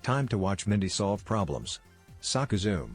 Time to watch Mindy solve problems. Sakazoom.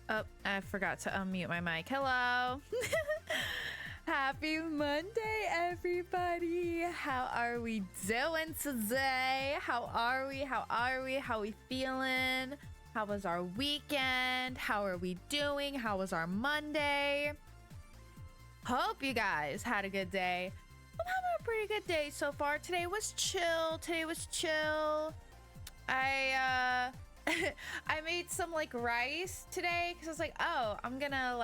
Oh, I forgot to unmute my mic. Hello. Happy Monday, everybody. How are we doing today? How are we? How are we feeling? How was our weekend? How are we doing? How was our Monday? Hope you guys had a good day. I'm having a pretty good day so far. Today was chill. I made some like rice today because I was like, oh, I'm gonna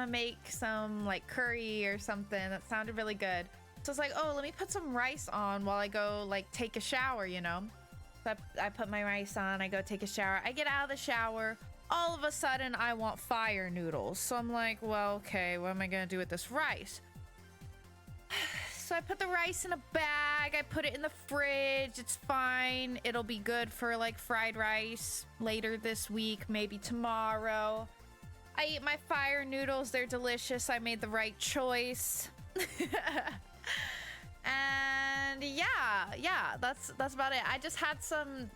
make some like curry or something. That sounded really good. So I was like, oh, let me put some rice on while I go like take a shower, you know? So I put my rice on, I go take a shower. I get out of the shower. All of a sudden I want fire noodles. So I'm like, well, okay, what am I gonna do with this rice? So I put the rice in a bag, I put it in the fridge, it's fine. It'll be good for like fried rice later this week, maybe tomorrow. I eat my fire noodles, they're delicious. I made the right choice. And yeah, that's about it. I just had some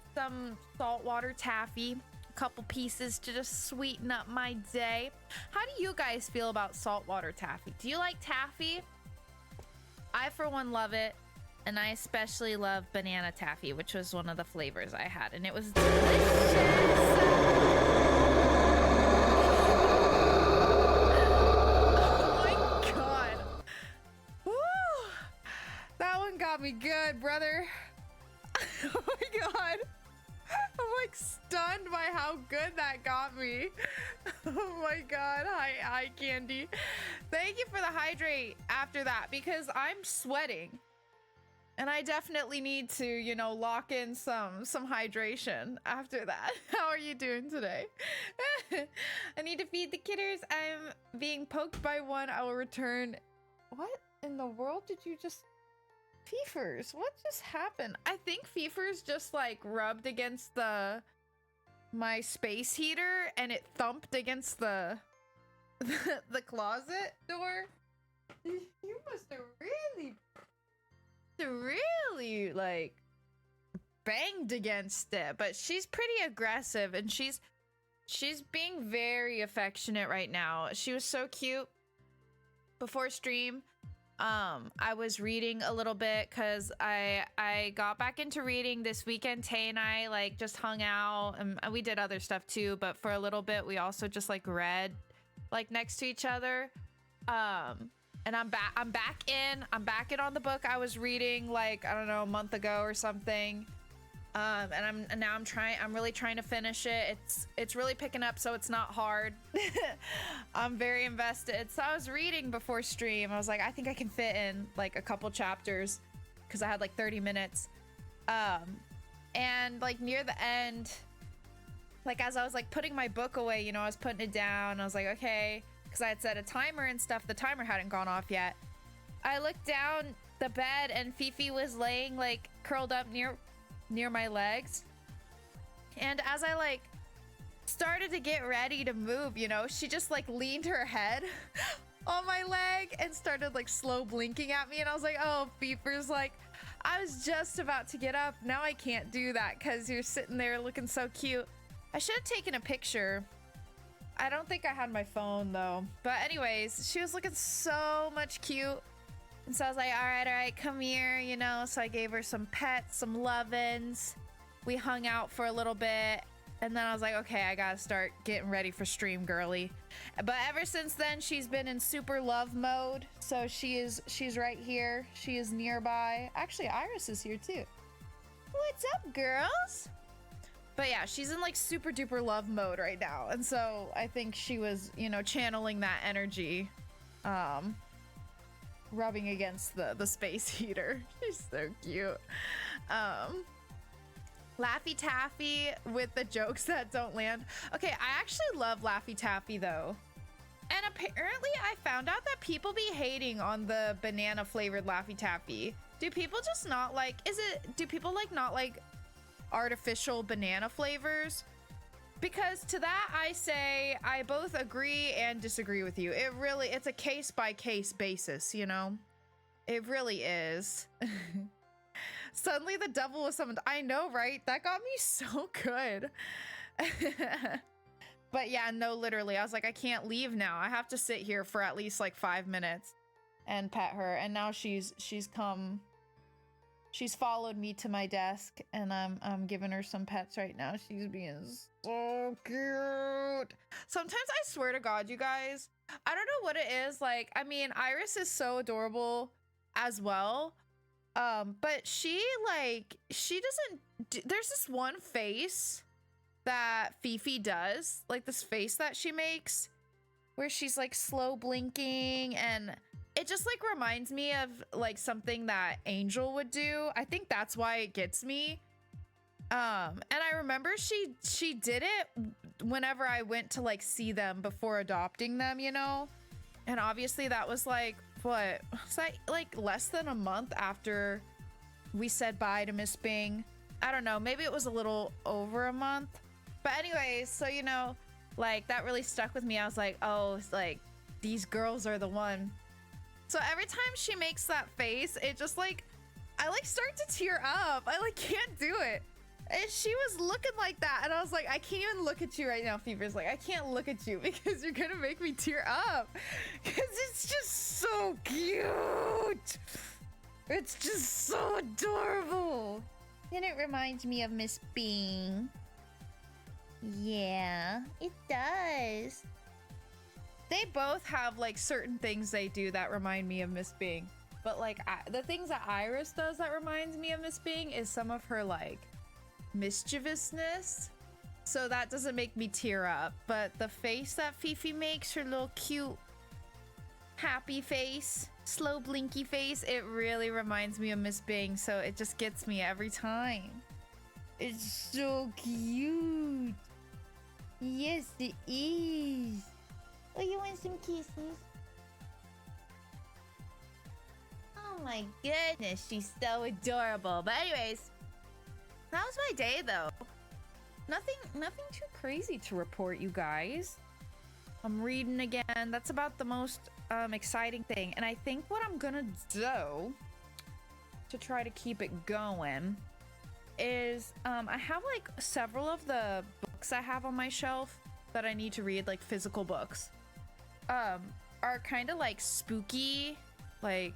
saltwater taffy, a couple pieces to just sweeten up my day. How do you guys feel about saltwater taffy? Do you like taffy? I, for one, love it, and I especially love banana taffy, which was one of the flavors I had, and it was delicious. Oh my god. Woo! That one got me good, brother. Oh my god. I'm like stunned by how good that got me. Oh my god. Hi Candy. Thank you for the hydrate after that, because I'm sweating and I definitely need to, you know, lock in some hydration after that. How are you doing today? I need to feed the kitters. I'm being poked by one. I will return. What in the world did you just... Feefers, what just happened? I think Feefers just like rubbed against my space heater and it thumped against the closet door. You must have really like banged against it. But she's pretty aggressive and she's being very affectionate right now. She was so cute before stream. I was reading a little bit because I got back into reading this weekend. Tay and I like just hung out and we did other stuff too, but for a little bit we also just like read like next to each other. And and I'm back in on the book I was reading like, I don't know, a month ago or something. And I'm really trying to finish it. It's really picking up, so it's not hard. I'm very invested. So I was reading before stream. I was like, I think I can fit in like a couple chapters because I had like 30 minutes. And like near the end, like as I was like putting my book away, you know, I was putting it down. I was like, okay, because I had set a timer and stuff. The timer hadn't gone off yet. I looked down the bed and Fifi was laying like curled up near my legs. And as I like started to get ready to move, you know, she just like leaned her head on my leg and started like slow blinking at me. And I was like, oh, Fifi's like, I was just about to get up. Now I can't do that because you're sitting there looking so cute. I should have taken a picture. I don't think I had my phone though. But anyways, she was looking so much cute. And so I was like, all right, come here, you know. So I gave her some pets, some lovin's. We hung out for a little bit. And then I was like, okay, I gotta start getting ready for stream, girly. But ever since then, she's been in super love mode. So she's right here. She is nearby. Actually, Iris is here too. What's up, girls? But yeah, she's in like super duper love mode right now. And so I think she was, you know, channeling that energy. Rubbing against the space heater. She's so cute. Laffy Taffy with the jokes that don't land. Okay, I actually love Laffy Taffy though. And apparently I found out that people be hating on the banana flavored Laffy Taffy. Do people just not like, do people like not like artificial banana flavors? Because to that I say I both agree and disagree with you. It's a case by case basis, you know? It really is. Suddenly the devil was summoned. I know, right? That got me so good. But yeah, no, literally. I was like, I can't leave now. I have to sit here for at least like 5 minutes and pet her. And now she's followed me to my desk and I'm giving her some pets right now. She's being so cute. Sometimes I swear to God, you guys, I don't know what it is. Like, I mean, Iris is so adorable as well. But she doesn't, there's this one face that Fifi does, like this face that she makes where she's like slow blinking, and it just like reminds me of like something that Angel would do. I think that's why it gets me. And I remember she did it whenever I went to like see them before adopting them, you know? And obviously that was like, what? Was that like less than a month after we said bye to Miss Bing? I don't know, maybe it was a little over a month. But anyways, so you know, like that really stuck with me. I was like, oh, it's like these girls are the one. So every time she makes that face, it just like, I like start to tear up. I like can't do it. And she was looking like that. And I was like, I can't even look at you right now, Fever's like, I can't look at you because you're gonna make me tear up. Because it's just so cute. It's just so adorable. And it reminds me of Miss Bing. Yeah, it does. They both have like certain things they do that remind me of Miss Bing. But like the things that Iris does that reminds me of Miss Bing is some of her like mischievousness. So that doesn't make me tear up. But the face that Fifi makes, her little cute happy face, slow blinky face, it really reminds me of Miss Bing. So it just gets me every time. It's so cute. Yes, it is. Oh, you want some kisses? Oh my goodness, she's so adorable. But anyways, that was my day though. Nothing too crazy to report, you guys. I'm reading again. That's about the most exciting thing. And I think what I'm gonna do to try to keep it going is I have like several of the books I have on my shelf that I need to read, like physical books, are kind of like spooky, like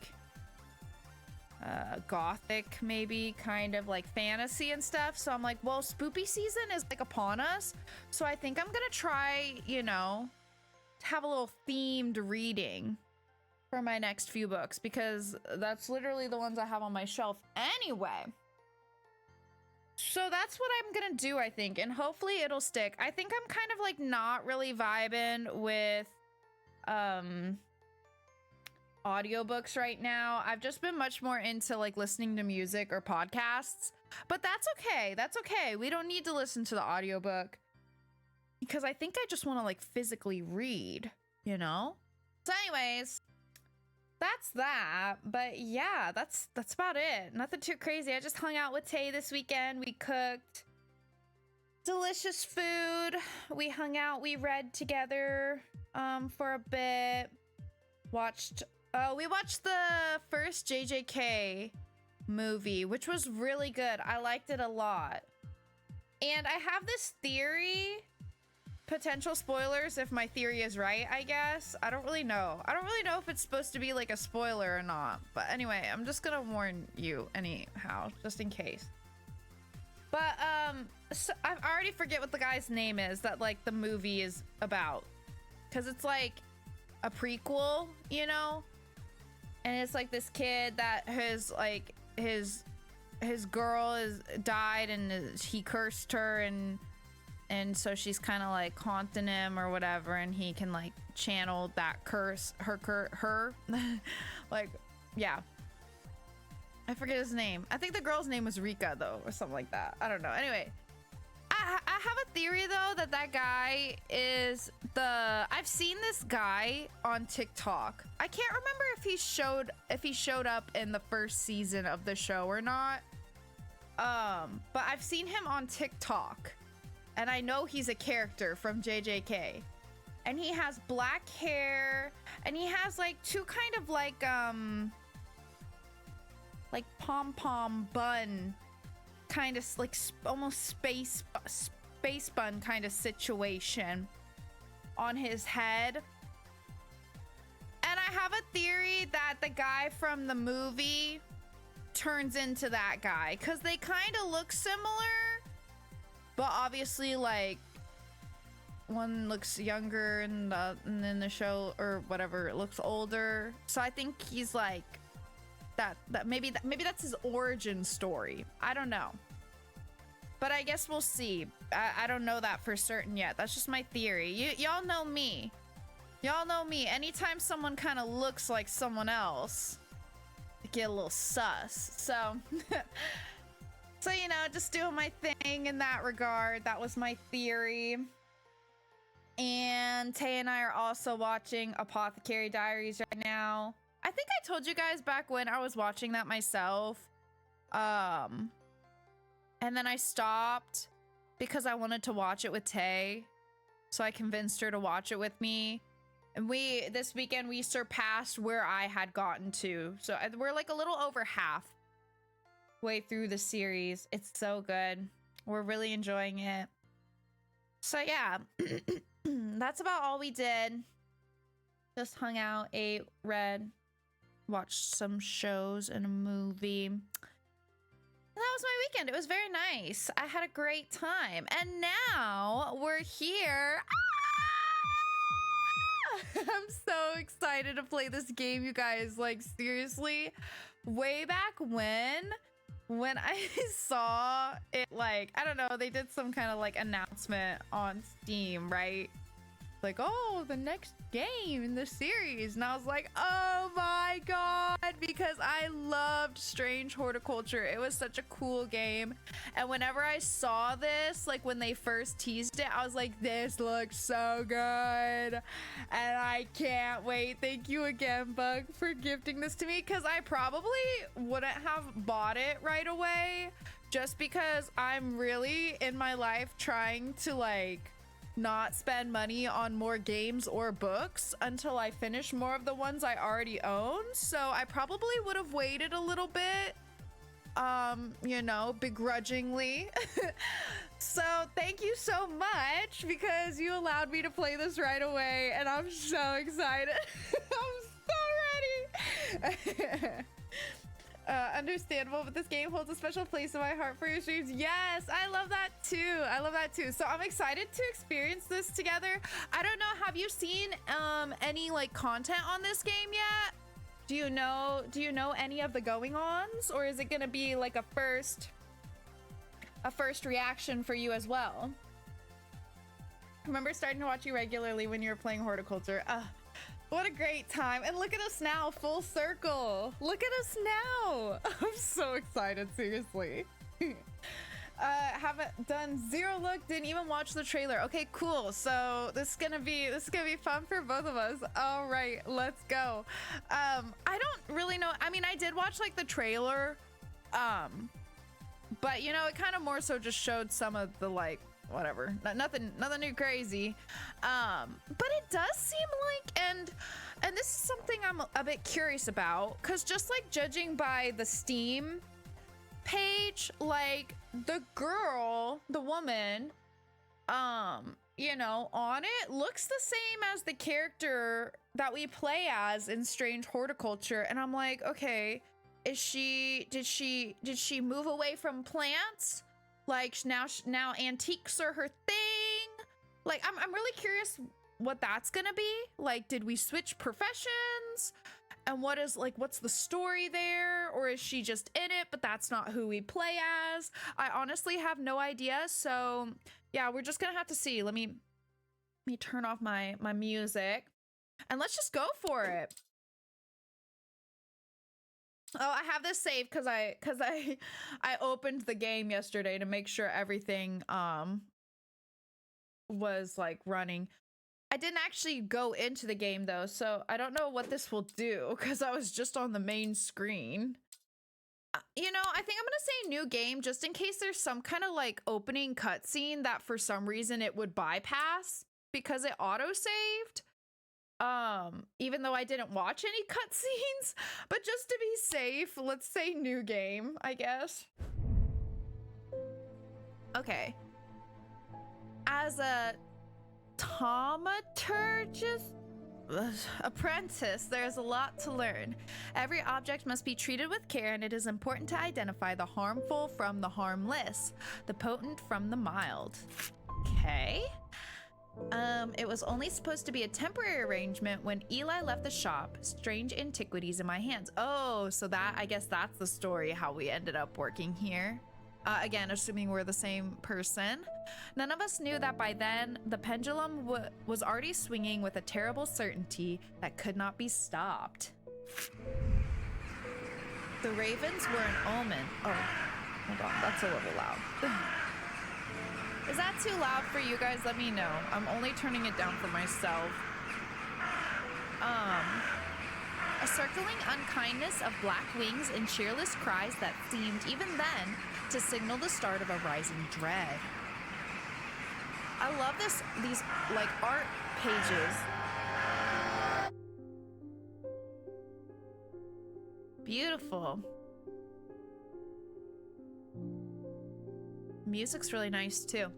gothic, maybe kind of like fantasy and stuff. So I'm like, well, spoopy season is like upon us, so I think I'm gonna try, you know, to have a little themed reading for my next few books, because that's literally the ones I have on my shelf anyway. So that's what I'm gonna do, I think, and hopefully it'll stick. I think I'm kind of like not really vibing with audiobooks right now. I've just been much more into like listening to music or podcasts, but that's okay. That's okay. We don't need to listen to the audiobook because I think I just want to like physically read, you know? So anyways, that's that. But yeah, that's about it. Nothing too crazy. I just hung out with Tay this weekend. We cooked delicious food. We hung out, we read together for a bit. We watched the first JJK movie, which was really good. I liked it a lot. And I have this theory, potential spoilers if my theory is right, I guess. I don't really know. I don't really know if it's supposed to be like a spoiler or not. But anyway, I'm just gonna warn you anyhow, just in case. But so I already forget what the guy's name is that like the movie is about. Cause it's like a prequel, you know? And it's like this kid that his girl is died and he cursed her, and so she's kind of like haunting him or whatever, and he can like channel that curse, her like, yeah, I forget his name. I think the girl's name was Rika though, or something like that. I don't know. Anyway, I have a theory though that guy is I've seen this guy on TikTok. I can't remember if he showed up in the first season of the show or not. But I've seen him on TikTok, and I know he's a character from JJK. And he has black hair, and he has like two kind of like pom-pom bun, kind of like almost space bun kind of situation on his head. And I have a theory that the guy from the movie turns into that guy, because they kind of look similar, but obviously like one looks younger and then the show or whatever it looks older. So I think he's like that maybe that's his origin story. I don't know, but I guess we'll see. I don't know that for certain yet. That's just my theory. Y'all know me. Y'all know me. Anytime someone kind of looks like someone else, I get a little sus. So, so you know, just doing my thing in that regard. That was my theory. And Tay and I are also watching Apothecary Diaries right now. I think I told you guys back when I was watching that myself. And then I stopped because I wanted to watch it with Tay. So I convinced her to watch it with me. And this weekend we surpassed where I had gotten to. So we're like a little over halfway through the series. It's so good. We're really enjoying it. So yeah, that's about all we did. Just hung out, ate, read, watched some shows and a movie. And that was my weekend. It was very nice. I had a great time. And now we're here. I'm so excited to play this game, you guys. Like, seriously, way back when I saw it, like, I don't know, they did some kind of like announcement on Steam, right? Like, oh, the next game in the series. And I was like, oh my god, because I loved Strange Horticulture. It was such a cool game. And whenever I saw this, like when they first teased it, I was like, this looks so good. And I can't wait. Thank you again, Bug, for gifting this to me, because I probably wouldn't have bought it right away, just because I'm really in my life trying to like not spend money on more games or books until I finish more of the ones I already own. So I probably would have waited a little bit, you know, begrudgingly. So thank you so much, because you allowed me to play this right away, and I'm so excited. I'm so ready. Understandable, but this game holds a special place in my heart for your streams. Yes, I love that too. I love that too. So I'm excited to experience this together. I don't know, have you seen any like content on this game yet? Do you know any of the going-ons, or is it gonna be like a first reaction for you as well? Remember starting to watch you regularly when you were playing horticulture. What a great time. And look at us now, full circle. Look at us now. I'm so excited, seriously. Haven't done zero look, didn't even watch the trailer. Okay, cool. So this is gonna be fun for both of us. All right, let's go. I don't really know. I mean, I did watch like the trailer, but you know, it kind of more so just showed some of the like whatever, nothing new crazy. But it does seem like, and this is something I'm a bit curious about, because just like judging by the Steam page, like the girl, the woman, you know, on it looks the same as the character that we play as in Strange Horticulture, and I'm like, okay, did she move away from plants? Like now antiques are her thing? Like I'm really curious what that's gonna be. Like, did we switch professions? And what's the story there? Or is she just in it, but that's not who we play as? I honestly have no idea. So yeah, we're just gonna have to see. Let me turn off my music and let's just go for it. Oh, I have this saved because I opened the game yesterday to make sure everything was like running. I didn't actually go into the game though, so I don't know what this will do because I was just on the main screen. You know, I think I'm gonna say new game just in case there's some kind of like opening cutscene that for some reason it would bypass because it auto-saved. Even though I didn't watch any cutscenes, but just to be safe, let's say new game, I guess. Okay. As a thaumaturgist apprentice, there's a lot to learn. Every object must be treated with care, and it is important to identify the harmful from the harmless, the potent from the mild. Okay. It was only supposed to be a temporary arrangement when Eli left the shop. Strange antiquities in my hands. Oh, so that, I guess that's the story, how we ended up working here. Again, assuming we're the same person. None of us knew that by then, the pendulum was already swinging with a terrible certainty that could not be stopped. The ravens were an omen. Oh, hold on, that's a little loud. Is that too loud for you guys? Let me know. I'm only turning it down for myself. A circling unkindness of black wings and cheerless cries that seemed even then to signal the start of a rising dread. I love these like art pages. Beautiful. Music's really nice too.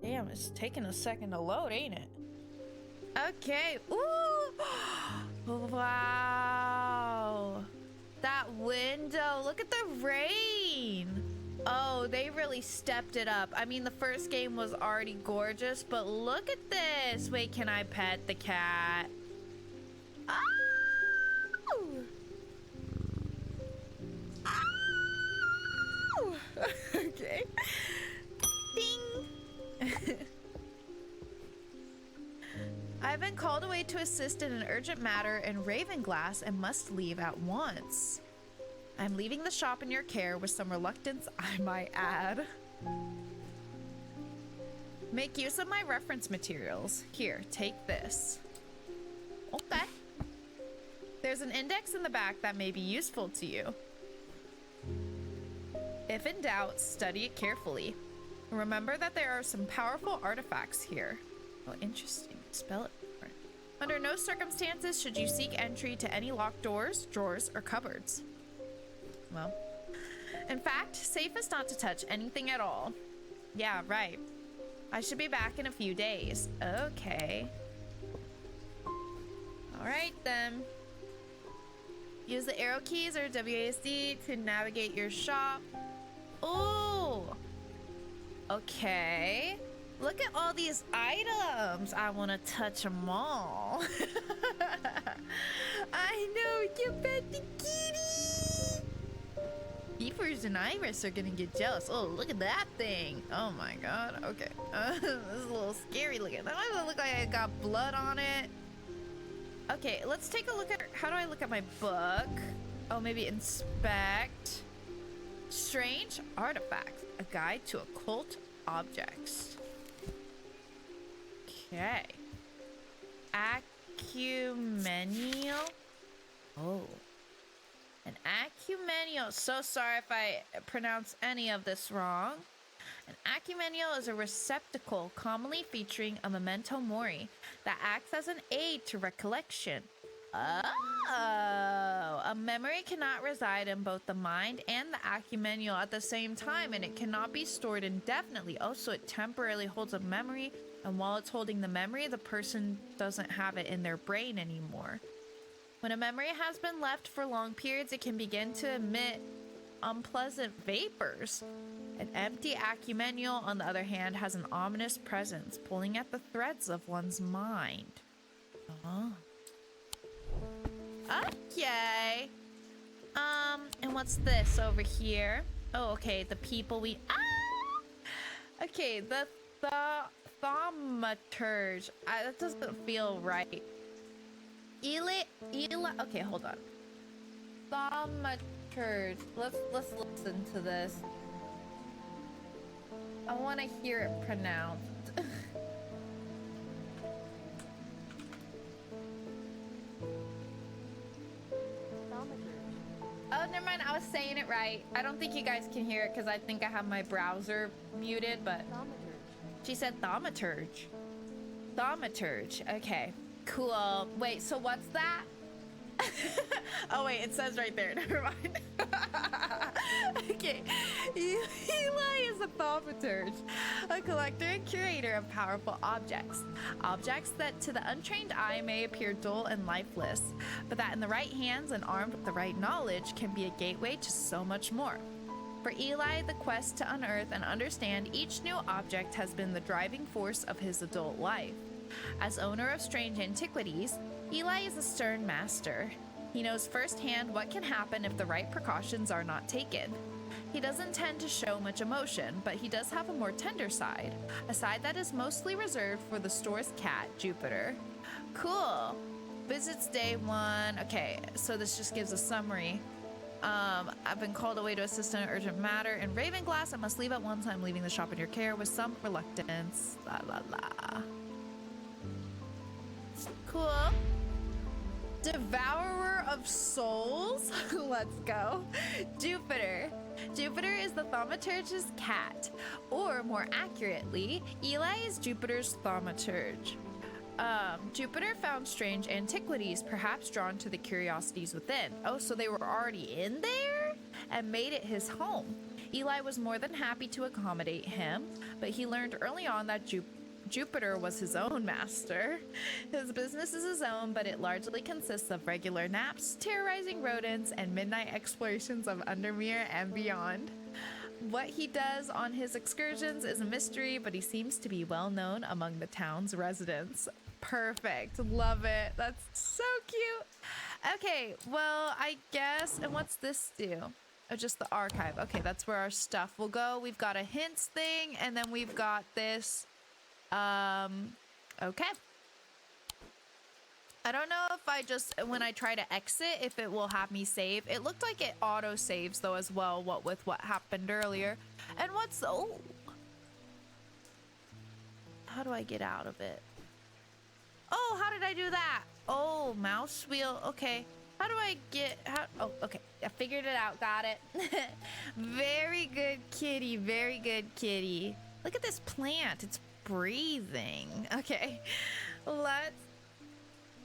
Damn, it's taking a second to load, ain't it? Okay. Ooh. Wow. That window. Look at the rain. Oh, they really stepped it up. I mean, the first game was already gorgeous, but look at this. Wait, can I pet the cat? Oh! Oh! Okay. Ding! I've been called away to assist in an urgent matter in Ravenglass and must leave at once. I'm leaving the shop in your care with some reluctance, I might add. Make use of my reference materials. Here, take this. Okay. There's an index in the back that may be useful to you. If in doubt, study it carefully. Remember that there are some powerful artifacts here. Oh, interesting. Spell it. Under no circumstances should you seek entry to any locked doors, drawers, or cupboards. Well, in fact, safest not to touch anything at all. Yeah, right. I should be back in a few days. Okay. All right, then. Use the arrow keys or WASD to navigate your shop. Ooh, Okay. Look at all these items. I want to touch them all. I know, you bet the kitty. Beavers and Iris are gonna get jealous. Oh, look at that thing. Oh my god. Okay. This is a little scary looking. That doesn't look like it got blood on it. Okay, let's take a look at... How do I look at my book? Oh, maybe inspect. Strange artifacts. A guide to occult objects. Okay. Ecumenial. Oh. An ecumenial. So sorry if I pronounce any of this wrong. An ecumenial is a receptacle commonly featuring a memento mori that acts as an aid to recollection. Oh, a memory cannot reside in both the mind and the ecumenial at the same time, and it cannot be stored indefinitely. Oh, so it temporarily holds a memory, and while it's holding the memory, the person doesn't have it in their brain anymore. When a memory has been left for long periods, it can begin to emit unpleasant vapors. An empty ecumenial, on the other hand, has an ominous presence, pulling at the threads of one's mind. Oh. Okay. And what's this over here? Oh, okay, the people we... Ah! Okay, the thaumaturge. That doesn't feel right. Eli... Okay, hold on. Thaumaturge. Let's listen to this. I want to hear it pronounced. Oh, never mind. I was saying it right. I don't think you guys can hear it because I think I have my browser muted, but she said thaumaturge. Thaumaturge. Okay, cool. Wait, so what's that? Oh, wait, it says right there. Never mind. Okay. Eli is a thaumaturge, a collector and curator of powerful objects. Objects that to the untrained eye may appear dull and lifeless, but that in the right hands and armed with the right knowledge can be a gateway to so much more. For Eli, the quest to unearth and understand each new object has been the driving force of his adult life. As owner of strange antiquities, Eli is a stern master. He knows firsthand what can happen if the right precautions are not taken. He doesn't tend to show much emotion, but he does have a more tender side, a side that is mostly reserved for the store's cat, Jupiter. Cool. Visits day 1. Okay, so this just gives a summary. I've been called away to assist in an urgent matter. In Ravenglass, I must leave at once. I'm leaving the shop in your care with some reluctance. La la la. Cool. Devourer of souls? Let's go. Jupiter. Jupiter is the thaumaturge's cat, or more accurately, Eli is Jupiter's thaumaturge. Jupiter found strange antiquities, perhaps drawn to the curiosities within. Oh, so they were already in there and made it his home. Eli was more than happy to accommodate him, but he learned early on that Jupiter was his own master. His business is his own, but it largely consists of regular naps, terrorizing rodents, and midnight explorations of Undermere and beyond. What he does on his excursions is a mystery, but he seems to be well known among the town's residents. Perfect. Love it. That's so cute. Okay, well, I guess... And what's this do? Oh, just the archive. Okay, that's where our stuff will go. We've got a hints thing, and then we've got this... Okay. I don't know if I just, when I try to exit, if it will have me save. It looked like it auto saves though as well, what with what happened earlier. And what's, oh. How do I get out of it? Oh, how did I do that? Oh, mouse wheel. Okay. How do I get, oh, okay. I figured it out. Got it. Very good kitty. Very good kitty. Look at this plant. It's breathing. Okay, let's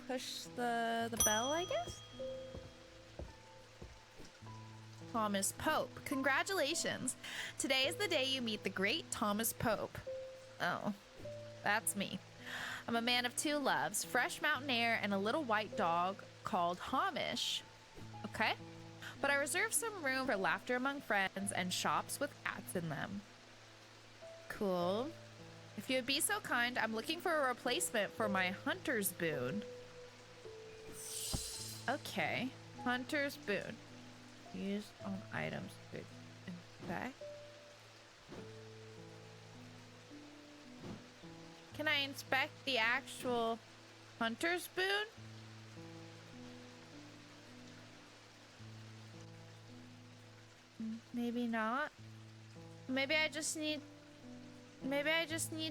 push the bell, I guess. Thomas Pope. Congratulations. Today is the day you meet the great Thomas Pope. Oh, that's me. I'm a man of two loves, fresh mountain air and a little white dog called Hamish. Okay, but I reserve some room for laughter among friends and shops with cats in them. cool. If you would be so kind, I'm looking for a replacement for my hunter's boon. Okay. Hunter's boon. Use on items to inspect. Can I inspect the actual hunter's boon? Maybe not. Maybe I just need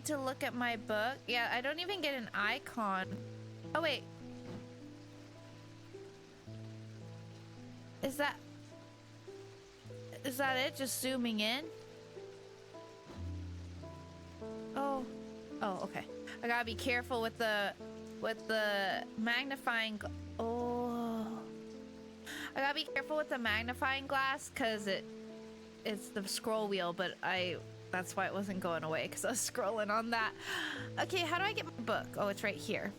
to look at my book. Yeah, I don't even get an icon. Oh wait. Is that it? Just zooming in? Oh. Oh, okay. I gotta be careful with the magnifying. Oh. I gotta be careful with the magnifying glass because it's the scroll wheel, but that's why it wasn't going away, because I was scrolling on that. Okay, how do I get my book? Oh, it's right here.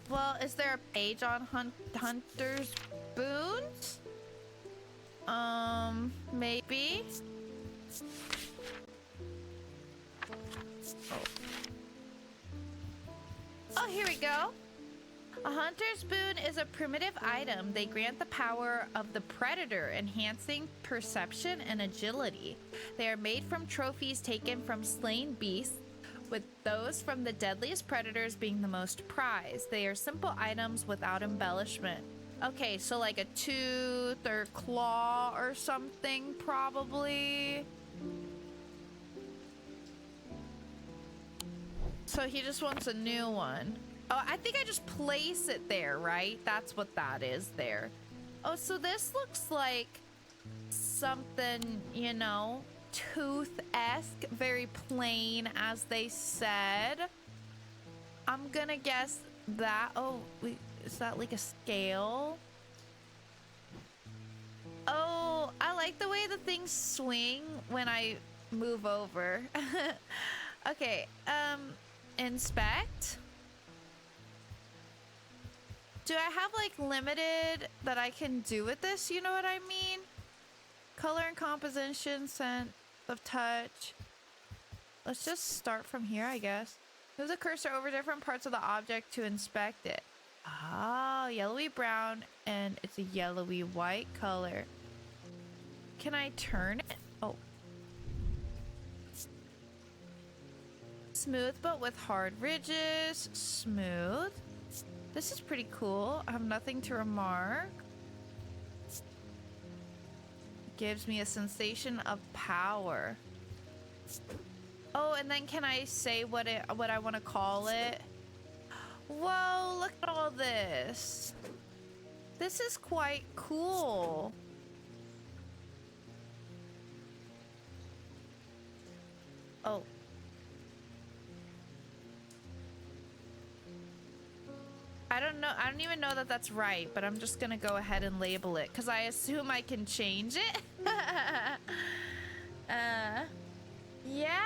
Well, is there a page on Hunter's Boons? Maybe. Oh, here we go. A hunter's boon is a primitive item. They grant the power of the predator, enhancing perception and agility. They are made from trophies taken from slain beasts, with those from the deadliest predators being the most prized. They are simple items without embellishment. Okay, so like a tooth or claw or something, probably. So he just wants a new one. Oh, I think I just place it there, right? That's what that is there. Oh, so this looks like something, you know, tooth-esque, very plain, as they said. I'm gonna guess that. Oh, is that like a scale? Oh, I like the way the things swing when I move over. Okay, inspect. Do I have like limited that I can do with this? You know what I mean? Color and composition, scent of touch. Let's just start from here, I guess. Move the cursor over different parts of the object to inspect it. Oh, yellowy brown, and it's a yellowy white color. Can I turn it? Oh. Smooth, but with hard ridges. Smooth. This is pretty cool. I have nothing to remark. Gives me a sensation of power. Oh, and then can I say what I want to call it? Whoa, look at all this. This is quite cool. Oh. I don't know. I don't even know that that's right, but I'm just gonna go ahead and label it because I assume I can change it. Yeah,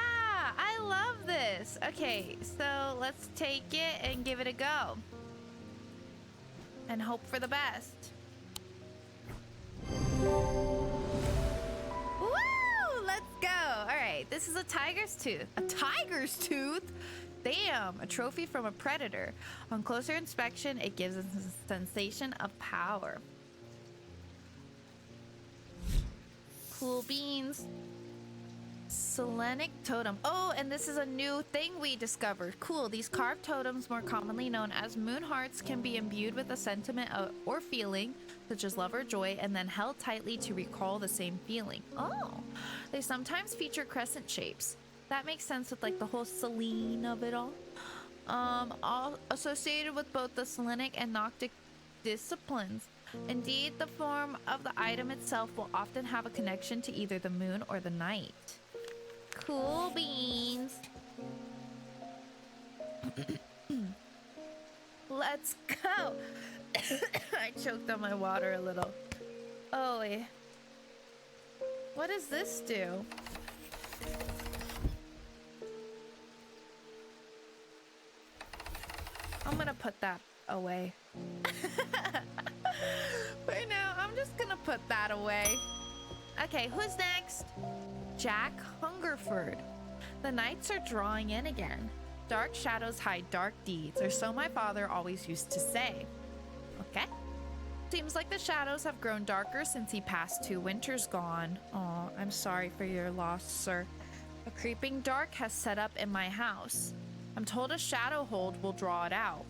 I love this. Okay, so let's take it and give it a go and hope for the best. Woo! Let's go. All right, this is a tiger's tooth. A tiger's tooth? Damn, a trophy from a predator. On closer inspection, it gives us a sensation of power. Cool beans. Selenic totem. Oh, and this is a new thing we discovered. Cool. These carved totems, more commonly known as moon hearts, can be imbued with a sentiment or feeling, such as love or joy, and then held tightly to recall the same feeling. Oh, they sometimes feature crescent shapes. That makes sense with like the whole Selene of it all. All associated with both the Selenic and Noctic disciplines. Indeed, the form of the item itself will often have a connection to either the moon or the night. Cool beans. Let's go. I choked on my water a little. Oh, yeah. What does this do? I'm gonna put that away. Right now, I'm just gonna put that away. Okay, who's next? Jack Hungerford. The nights are drawing in again. Dark shadows hide dark deeds, or so my father always used to say. Okay. Seems like the shadows have grown darker since he passed 2 winters gone. Oh, I'm sorry for your loss, sir. A creeping dark has set up in my house. I'm told a shadow hold will draw it out.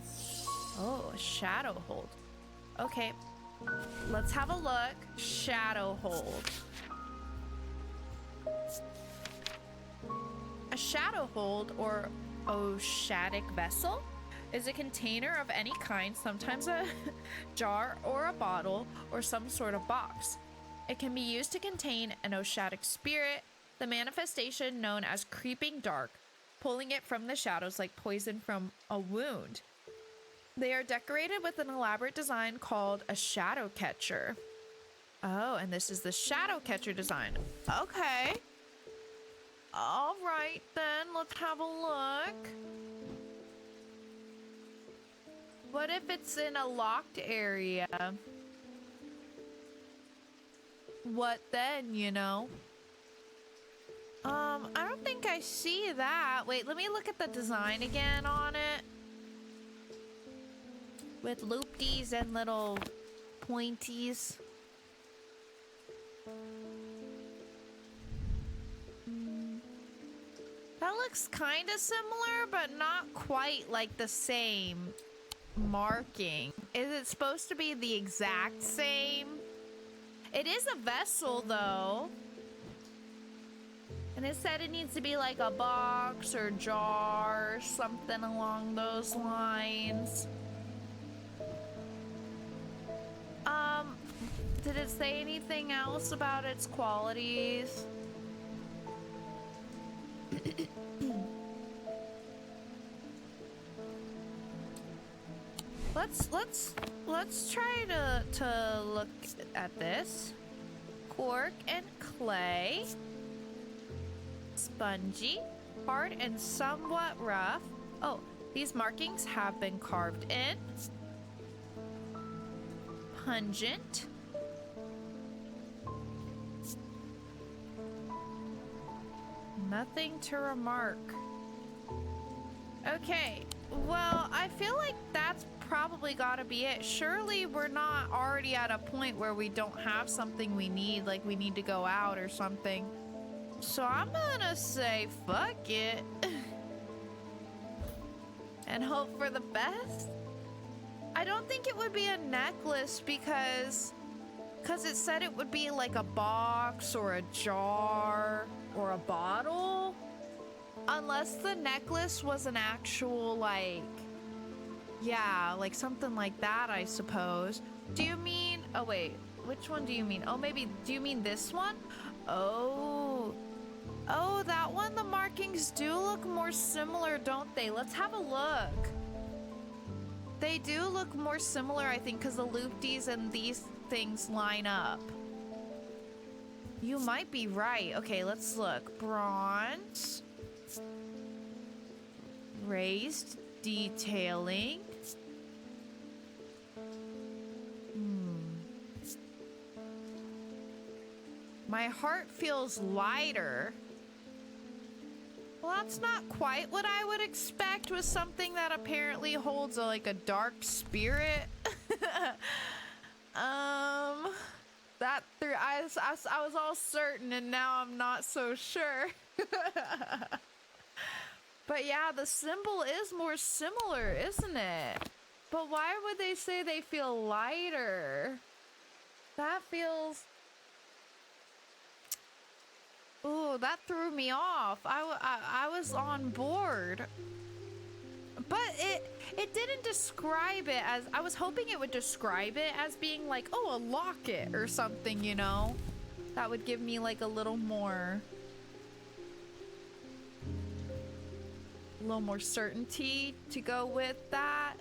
Oh, a shadow hold. Okay, let's have a look. Shadow hold. A shadow hold, or oshadic vessel, is a container of any kind, sometimes a jar or a bottle or some sort of box. It can be used to contain an oshadic spirit, the manifestation known as creeping dark, pulling it from the shadows like poison from a wound. They are decorated with an elaborate design called a shadow catcher. Oh, and this is the shadow catcher design. Okay. All right, then, let's have a look. What if it's in a locked area? What then, you know? I don't think I see that. Wait, let me look at the design again on it. With loopties and little pointies. That looks kind of similar, but not quite like the same marking. Is it supposed to be the exact same? It is a vessel, though. And it said it needs to be like a box or jar or something along those lines. Did it say anything else about its qualities? Let's try to look at this. Cork and clay. Spongy, hard and somewhat rough. Oh, these markings have been carved in. Pungent. Nothing to remark. Okay, well, I feel like that's probably gotta be it. Surely we're not already at a point where we don't have something we need, like we need to go out or something. So I'm gonna say fuck it. And hope for the best. I don't think it would be a necklace because it said it would be like a box or a jar or a bottle. Unless the necklace was an actual, like, yeah, like something like that, I suppose. Do you mean, oh wait, which one do you mean? Oh, maybe, do you mean this one? Oh, that one, the markings do look more similar, don't they? Let's have a look. They do look more similar, I think, because the loopties and these things line up. You might be right. Okay, let's look. Bronze. Raised detailing. My heart feels lighter. Well, that's not quite what I would expect with something that apparently holds like a dark spirit. That through I was all certain, and now I'm not so sure. But yeah, the symbol is more similar, isn't it? But why would they say they feel lighter? That feels... Ooh, that threw me off. I was on board. But it didn't describe it as... I was hoping it would describe it as being like, oh, a locket or something, you know? That would give me like a little more certainty to go with that.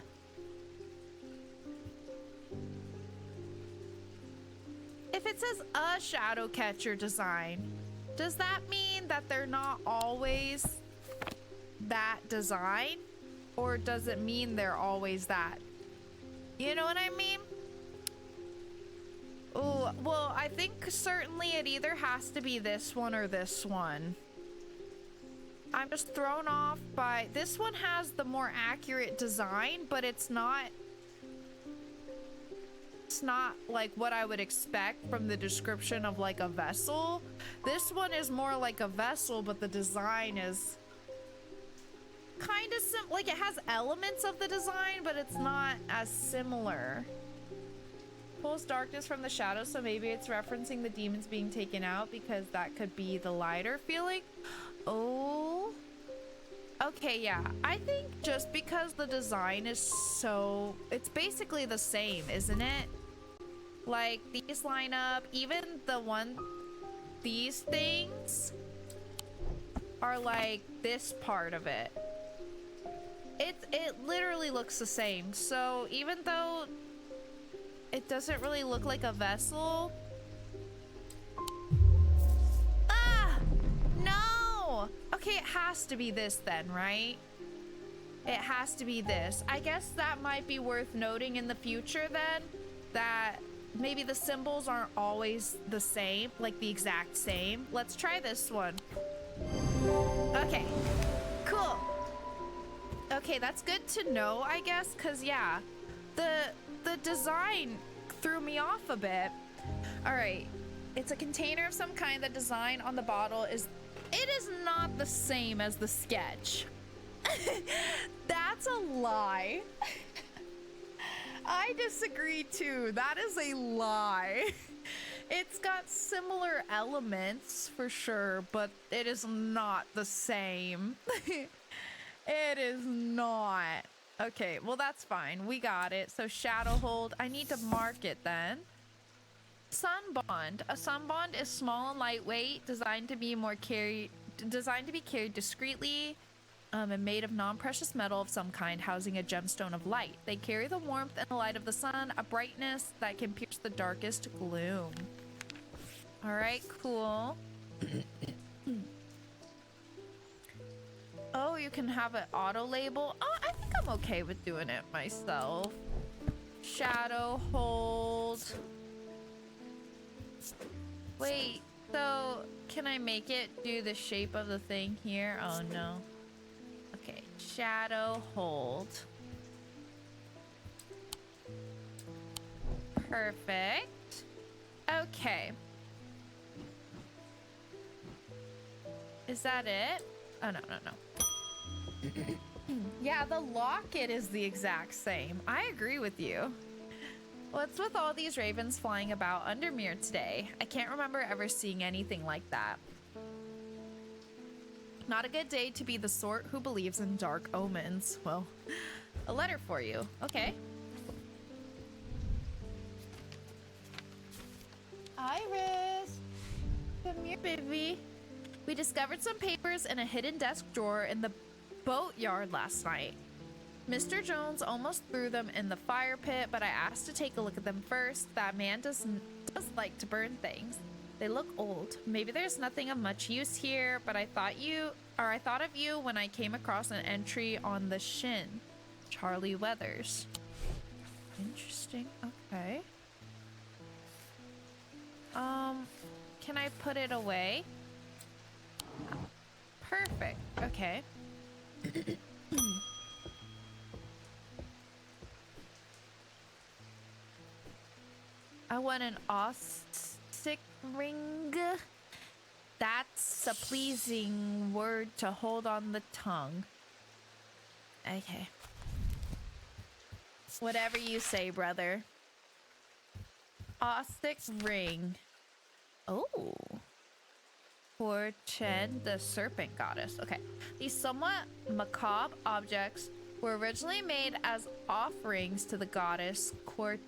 If it says a shadow catcher design, does that mean that they're not always that design? Or does it mean they're always that? You know what I mean? Oh, well, I think certainly it either has to be this one or this one. I'm just thrown off by this one. Has the more accurate design, but it's not like what I would expect from the description of like a vessel. This one is more like a vessel, but the design is kind of like it has elements of the design, but it's not as similar. Pulls darkness from the shadows, so maybe it's referencing the demons being taken out, because that could be the lighter feeling. Oh, okay, yeah. I think just because the design is so, it's basically the same, isn't it? Like these line up, even these things are like this part of it. It literally looks the same. So even though it doesn't really look like a vessel. Ah! No! Okay, it has to be this then, right? It has to be this. I guess that might be worth noting in the future then, that maybe the symbols aren't always the same, like the exact same. Let's try this one. Okay, cool. Okay, that's good to know, I guess, because yeah, the design threw me off a bit. All right, it's a container of some kind. The design on the bottle is not the same as the sketch. That's a lie. I disagree too. That is a lie. It's got similar elements for sure, but it is not the same. It is not. Okay, well that's fine. We got it. So shadow hold. I need to mark it then. Sun bond. A sun bond is small and lightweight, designed to be carried discreetly, and made of non-precious metal of some kind, housing a gemstone of light. They carry the warmth and the light of the sun, a brightness that can pierce the darkest gloom. All right, cool. Oh, you can have it auto label. Oh, I think I'm okay with doing it myself. Shadow hold. Wait, so can I make it do the shape of the thing here? Oh no. Okay, shadow hold. Perfect. Okay. Is that it? Oh, no. Yeah, the locket is the exact same. I agree with you. What's with all these ravens flying about Undermere today? I can't remember ever seeing anything like that. Not a good day to be the sort who believes in dark omens. Well, a letter for you. Okay. Iris! Come here, baby. We discovered some papers in a hidden desk drawer in the boatyard last night. Mr. Jones almost threw them in the fire pit, but I asked to take a look at them first. That man does like to burn things. They look old. Maybe there's nothing of much use here, but I thought of you when I came across an entry on the Shin. Charlie Weathers. Interesting. Okay. Can I put it away? Perfect. Okay. I want an Ostic ring. That's a pleasing word to hold on the tongue. Okay. Whatever you say, brother. Ostic ring. Oh. For Chen, the serpent goddess. Okay. These somewhat macabre objects were originally made as offerings to the goddess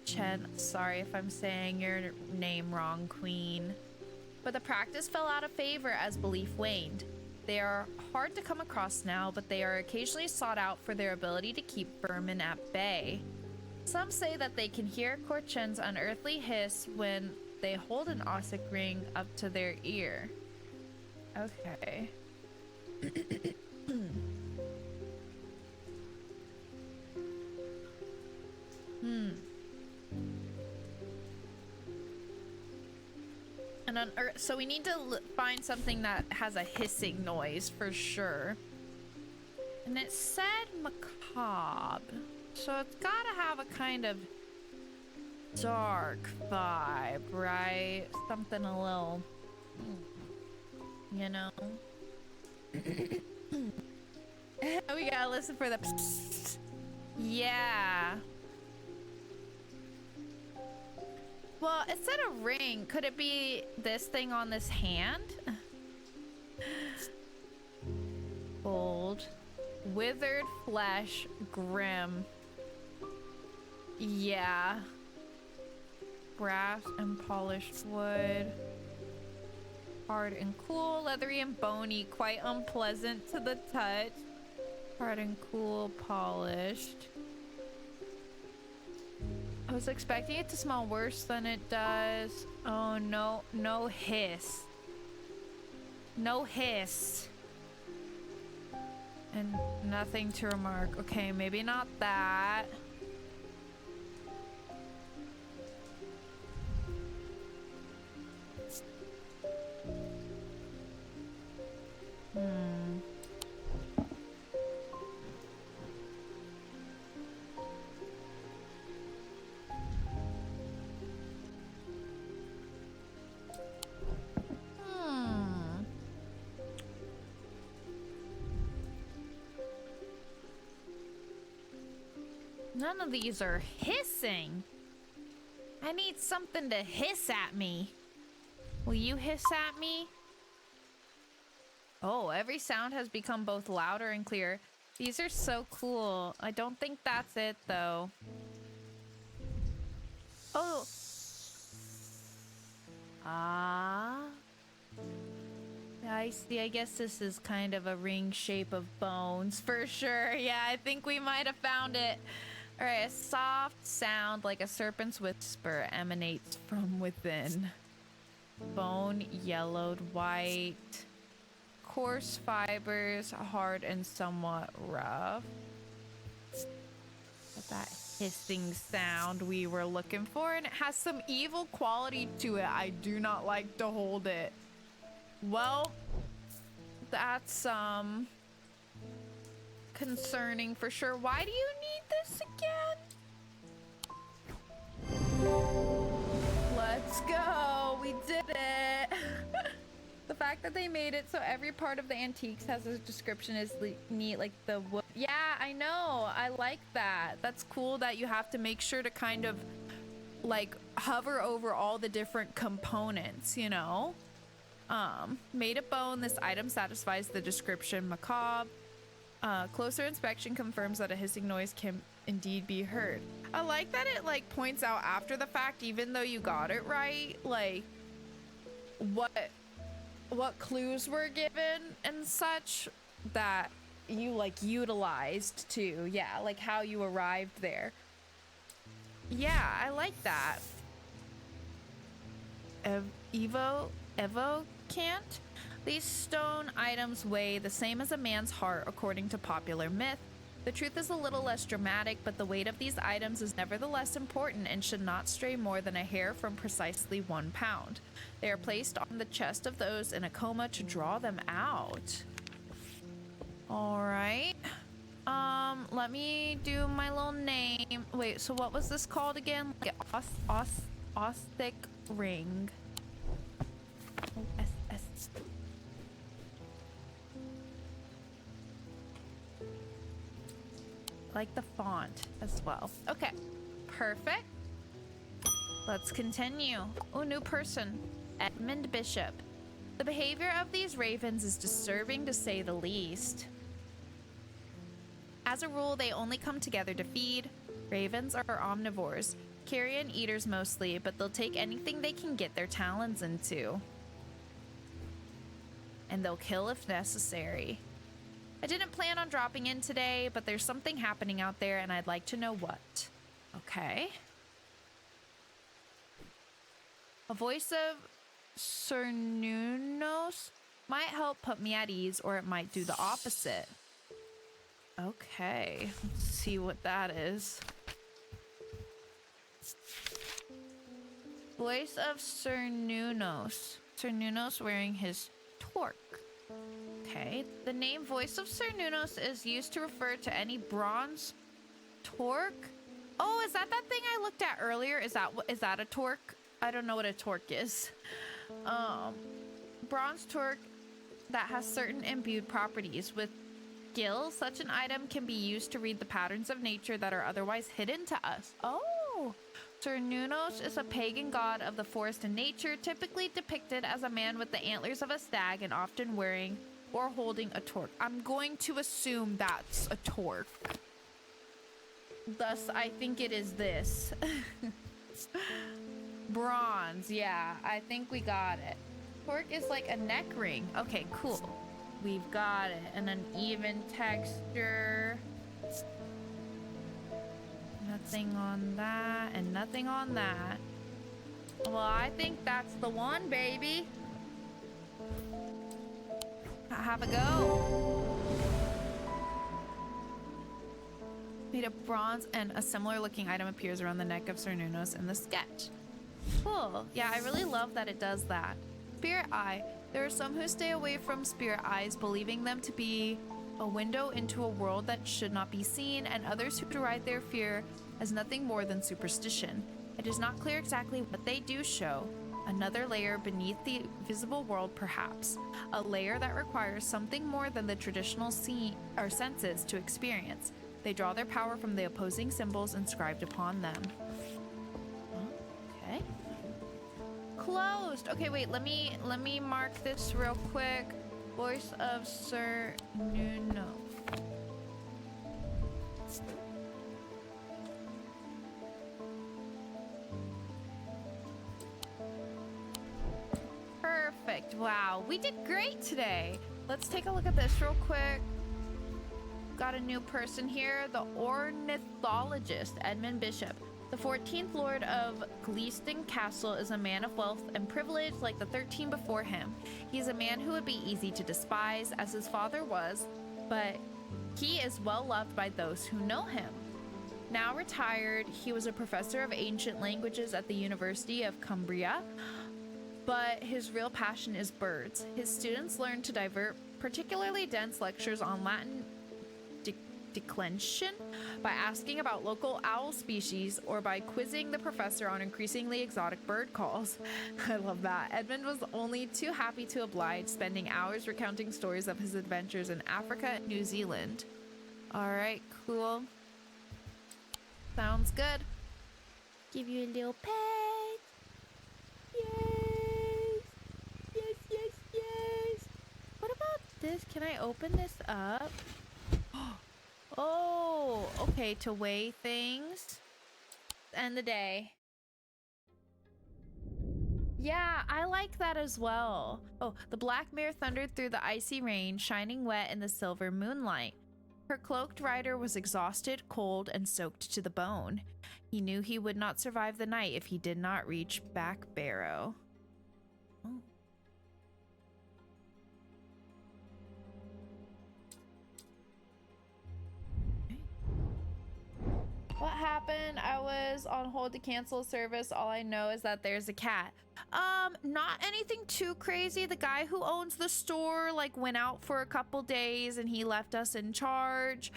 Chen. Sorry if I'm saying your name wrong, queen. But the practice fell out of favor as belief waned. They are hard to come across now, but they are occasionally sought out for their ability to keep vermin at bay. Some say that they can hear Chen's unearthly hiss when they hold an Ostic ring up to their ear. Okay. And so we need to find something that has a hissing noise for sure. And it said macabre. So it's gotta have a kind of dark vibe, right? Something a little, you know? We gotta listen for the psst. Yeah. Well, it said a ring. Could it be this thing on this hand? Old. Withered flesh. Grim. Yeah. Brass and polished wood. Hard and cool. Leathery and bony. Quite unpleasant to the touch. Hard and cool. Polished. I was expecting it to smell worse than it does. Oh no, no hiss. No hiss. And nothing to remark. Okay, maybe not that. None of these are hissing. I need something to hiss at me. Will you hiss at me? Oh, every sound has become both louder and clearer. These are so cool. I don't think that's it, though. Oh. Ah. I see. I guess this is kind of a ring shape of bones for sure. Yeah, I think we might have found it. All right, a soft sound like a serpent's whisper emanates from within. Bone yellowed white. Coarse fibers, hard and somewhat rough. That hissing sound we were looking for, and it has some evil quality to it. I do not like to hold it. Well, that's concerning for sure. Why do you need this again? Let's go. We did it. The fact that they made it so every part of the antiques has a description is neat, like the wood. Yeah, I know. I like that. That's cool that you have to make sure to kind of like hover over all the different components, you know? Made of bone, this item satisfies the description macabre. Closer inspection confirms that a hissing noise can indeed be heard. I like that it like points out after the fact, even though you got it right, like what clues were given and such that you like utilized to, yeah, like how you arrived there. Yeah, I like that. Evo can't. These stone items weigh the same as a man's heart according to popular myth. The truth is a little less dramatic, but the weight of these items is nevertheless important and should not stray more than a hair from precisely 1 pound. They are placed on the chest of those in a coma to draw them out. All right. Let me do my little name. Wait, so what was this called again? Like Ostic ring. S. Like the font as well. Okay, perfect. Let's continue. Oh, new person. Edmund Bishop. The behavior of these ravens is disturbing to say the least. As a rule, they only come together to feed. Ravens are omnivores, carrion eaters mostly, but they'll take anything they can get their talons into. And they'll kill if necessary. I didn't plan on dropping in today, but there's something happening out there and I'd like to know what. Okay. A voice of Cernunos might help put me at ease, or it might do the opposite. Okay, let's see what that is. Voice of Cernunos. Cernunnos wearing his torque. Okay. The name Voice of Cernunnos is used to refer to any bronze torque. Oh, is that thing I looked at earlier? Is that a torque? I don't know what a torque is. Bronze torque that has certain imbued properties. With gills, such an item can be used to read the patterns of nature that are otherwise hidden to us. Oh! Cernunnos is a pagan god of the forest and nature, typically depicted as a man with the antlers of a stag and often wearing or holding a torque. I'm going to assume that's a torque. Thus, I think it is this. Bronze, yeah, I think we got it. Torque is like a neck ring. Okay, cool. We've got it. And an even texture. Nothing on that, and nothing on that. Well, I think that's the one, baby. Have a go. Made of bronze, and a similar looking item appears around the neck of Cernunnos in the sketch. Cool. Yeah, I really love that it does that. Spirit Eye. There are some who stay away from spirit eyes, believing them to be a window into a world that should not be seen, and others who deride their fear as nothing more than superstition. It is not clear exactly what they do show. Another layer beneath the visible world, perhaps. A layer that requires something more than the traditional senses to experience. They draw their power from the opposing symbols inscribed upon them. Okay. Closed. Okay, wait, let me mark this real quick. Voice of Sir Nuno. Perfect. Wow, we did great today. Let's take a look at this real quick. Got a new person here, the ornithologist Edmund Bishop. The 14th Lord of Gleeston Castle is a man of wealth and privilege like the 13 before him. He is a man who would be easy to despise, as his father was, but he is well loved by those who know him. Now retired, he was a professor of ancient languages at the University of Cumbria, but his real passion is birds. His students learn to divert particularly dense lectures on Latin declension by asking about local owl species or by quizzing the professor on increasingly exotic bird calls. I love that. Edmund was only too happy to oblige, spending hours recounting stories of his adventures in Africa and New Zealand. All right, cool. Sounds good. Give you a little pet. Yes. Yes, yes, yes. What about this? Can I open this up? Oh, okay, to weigh things. End the day. Yeah, I like that as well. Oh, the black mare thundered through the icy rain, shining wet in the silver moonlight. Her cloaked rider was exhausted, cold, and soaked to the bone. He knew he would not survive the night if he did not reach Back Barrow. Oh. What happened? I was on hold to cancel service. All I know is that there's a cat. Not anything too crazy. The guy who owns the store like went out for a couple days and he left us in charge.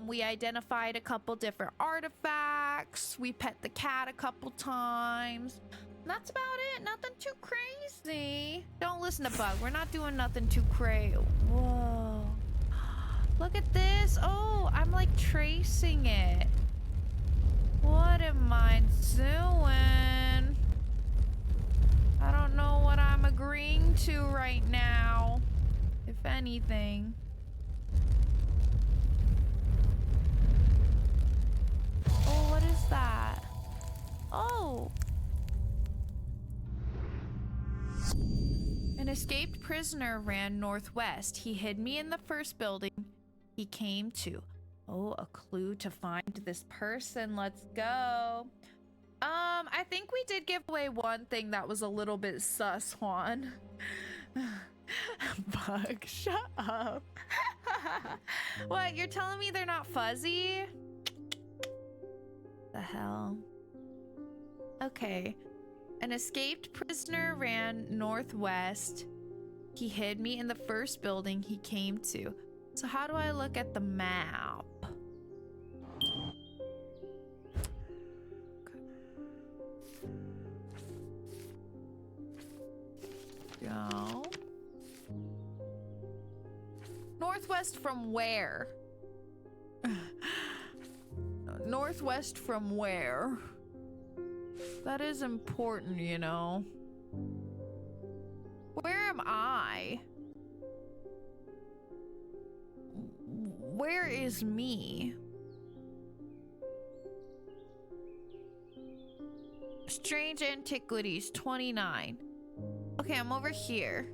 We identified a couple different artifacts. We pet the cat a couple times. That's about it. Nothing too crazy. Don't listen to Bug. We're not doing nothing too crazy. Whoa. Look at this. Oh, I'm like tracing it. What am I doing? I don't know what I'm agreeing to right now, if anything. Oh, what is that? Oh. An escaped prisoner ran northwest. He hid me in the first building he came to. Oh, a clue to find this person. Let's go. I think we did give away one thing that was a little bit sus, Juan. Bug, shut up. What, you're telling me they're not fuzzy? The hell? Okay. An escaped prisoner ran northwest. He hid me in the first building he came to. So how do I look at the map? Go. Northwest from where? Northwest from where? That is important, you know. Where am I? Where is me? Strange Antiquities, 29. Okay, I'm over here.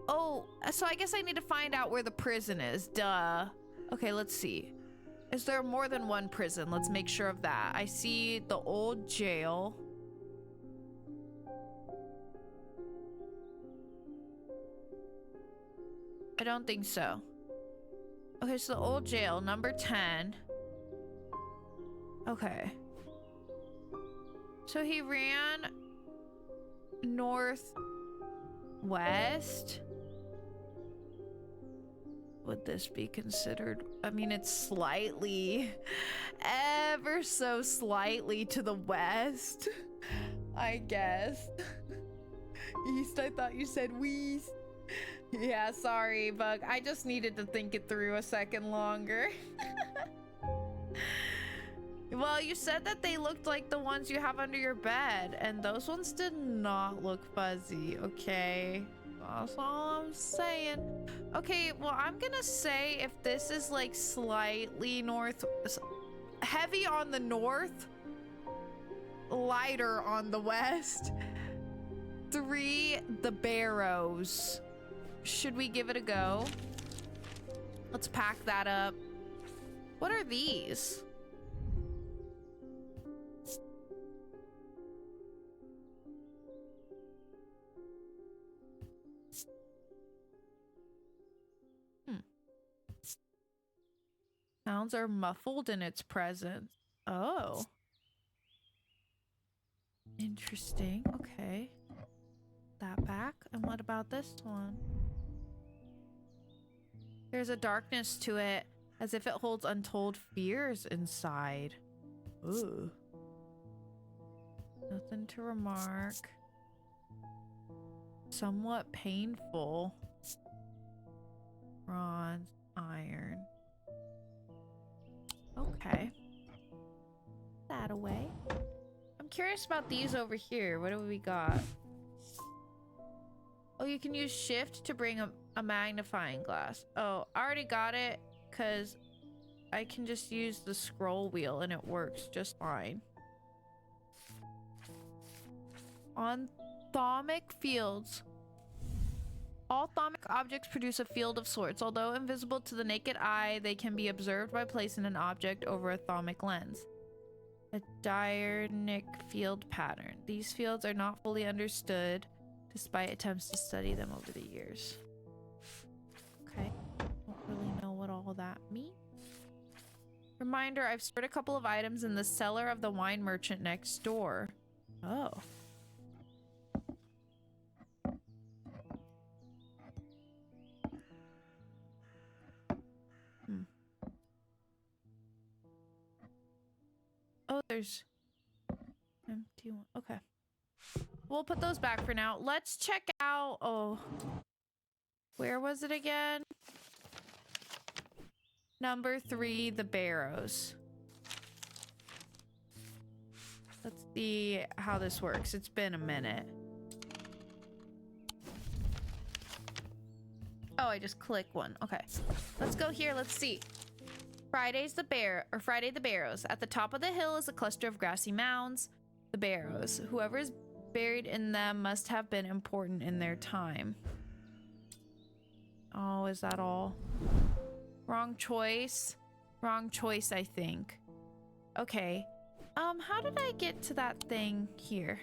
Oh, so I guess I need to find out where the prison is. Duh. Okay, let's see. Is there more than one prison? Let's make sure of that. I see the old jail. I don't think so. Okay, so the old jail, number 10. Okay. So he ran northwest. Would this be considered? I mean, it's slightly, ever so slightly to the west, I guess. East, I thought you said west. Yeah, sorry, Bug. I just needed to think it through a second longer. Well, you said that they looked like the ones you have under your bed, and those ones did not look fuzzy, okay? That's all I'm saying. Okay, well, I'm gonna say if this is like slightly north, heavy on the north, lighter on the west. 3, the Barrows. Should we give it a go? Let's pack that up. What are these? Sounds are muffled in its presence. Oh. Interesting. Okay. That back. And what about this one? There's a darkness to it, as if it holds untold fears inside. Ooh. Nothing to remark. Somewhat painful. Bronze, iron. Okay. That away. I'm curious about these over here. What do we got? Oh, you can use shift to bring a magnifying glass. Oh, I already got it because I can just use the scroll wheel and it works just fine. On thaumic fields. All thaumic objects produce a field of sorts. Although invisible to the naked eye, they can be observed by placing an object over a thaumic lens. A diurnic field pattern. These fields are not fully understood, despite attempts to study them over the years. Okay, don't really know what all that means. Reminder, I've stored a couple of items in the cellar of the wine merchant next door. Oh. Oh, there's empty one. Okay. We'll put those back for now. Let's check out... Oh. Where was it again? Number 3, the Barrows. Let's see how this works. It's been a minute. Oh, I just click one. Okay. Let's go here. Let's see. Friday the Barrows. At the top of the hill is a cluster of grassy mounds. The Barrows. Whoever is buried in them must have been important in their time. Oh, is that all? Wrong choice. Wrong choice, I think. Okay. How did I get to that thing here?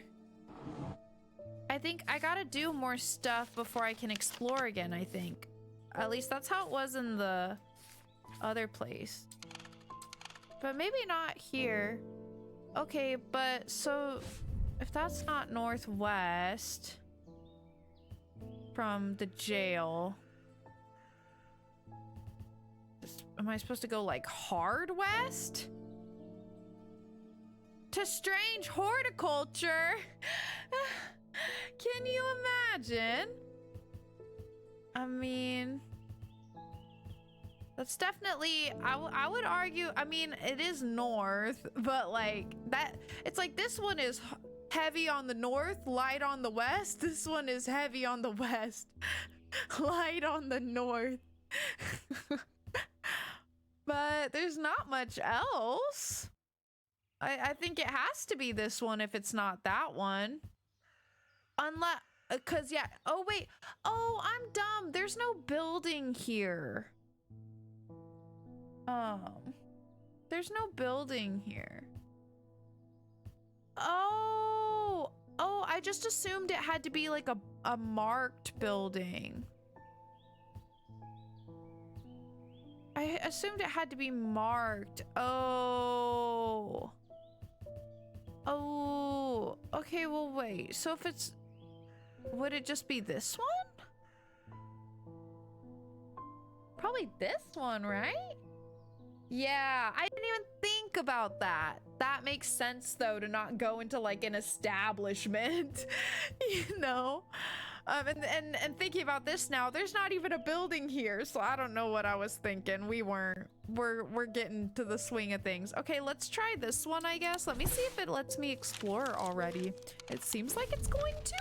I think I gotta do more stuff before I can explore again, I think. At least that's how it was in the other place. But maybe not here. Okay, but so if that's not northwest from the jail, am I supposed to go like hard west? To strange horticulture? Can you imagine? I mean, that's definitely, I would argue, I mean, it is north, but like that, it's like this one is heavy on the north, light on the west. This one is heavy on the west, light on the north. But there's not much else. I think it has to be this one if it's not that one. Unless, cause yeah, oh wait, oh, I'm dumb. There's no building here. There's no building here. Oh, I just assumed it had to be like a marked building. I assumed it had to be marked. Oh, okay, well, wait. So if it's, would it just be this one? Probably this one, right? Yeah, I didn't even think about that. That makes sense, though, to not go into like an establishment, you know? And thinking about this now, there's not even a building here, so I don't know what I was thinking. We're getting to the swing of things. Okay, let's try this one, I guess. Let me see if it lets me explore already. It seems like it's going to.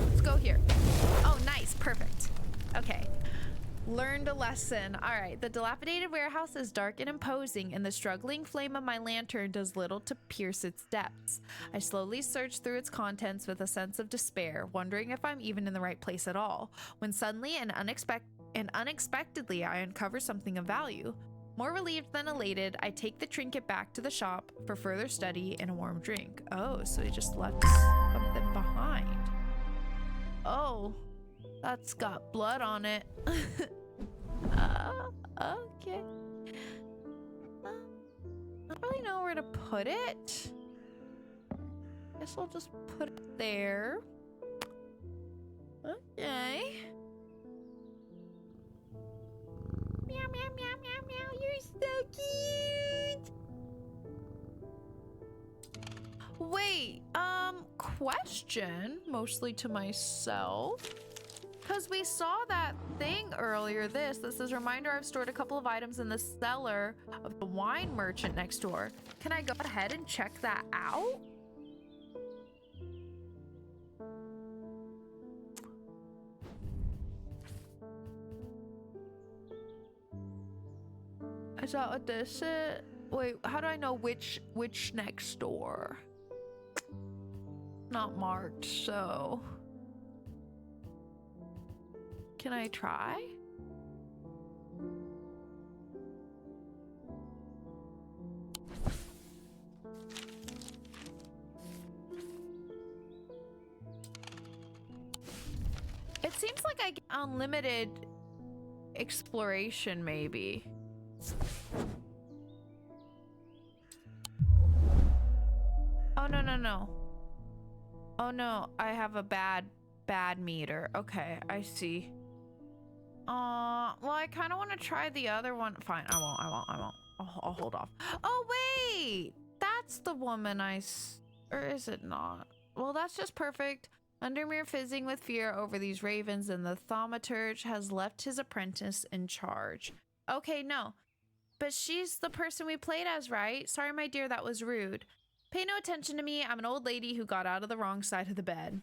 Let's go here. Oh, nice, perfect. Okay. Learned a lesson. All right, the dilapidated warehouse is dark and imposing, and the struggling flame of my lantern does little to pierce its depths. I slowly search through its contents with a sense of despair, wondering if I'm even in the right place at all, when suddenly and unexpectedly I uncover something of value. More relieved than elated, I take the trinket back to the shop for further study and a warm drink. Oh, so he just left something behind. Oh. That's got blood on it. Okay. I don't really know where to put it. Guess I'll just put it there. Okay. Meow, meow, meow, meow, meow. You're so cute. Wait, question, mostly to myself. Because we saw that thing earlier, this says, reminder, I've stored a couple of items in the cellar of the wine merchant next door. Can I go ahead and check that out? Is that what this is? Wait, how do I know which next door? Not marked, so... Can I try? It seems like I get unlimited exploration, maybe. Oh, no. Oh, no, I have a bad meter. Okay, I see. Well, I kind of want to try the other one. Fine, I won't. I'll hold off. Oh, wait! That's the woman or is it not? Well, that's just perfect. Undermere fizzing with fear over these ravens, and the thaumaturge has left his apprentice in charge. Okay, no. But she's the person we played as, right? Sorry, my dear, that was rude. Pay no attention to me. I'm an old lady who got out of the wrong side of the bed.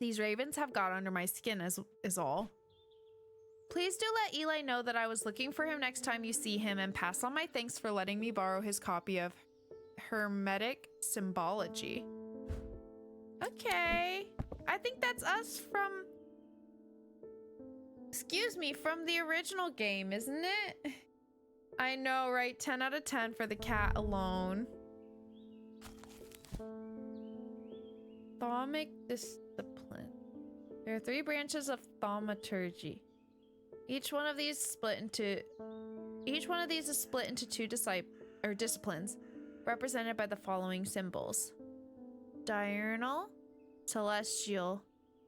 These ravens have got under my skin is all. Please do let Eli know that I was looking for him next time you see him, and pass on my thanks for letting me borrow his copy of Hermetic Symbology. Okay. I think that's us from... Excuse me, from the original game, isn't it? I know, right? 10 out of 10 for the cat alone. Thaumic discipline. There are 3 branches of thaumaturgy. Each one of these is split into 2 disciplines. represented by the following symbols: diurnal, celestial,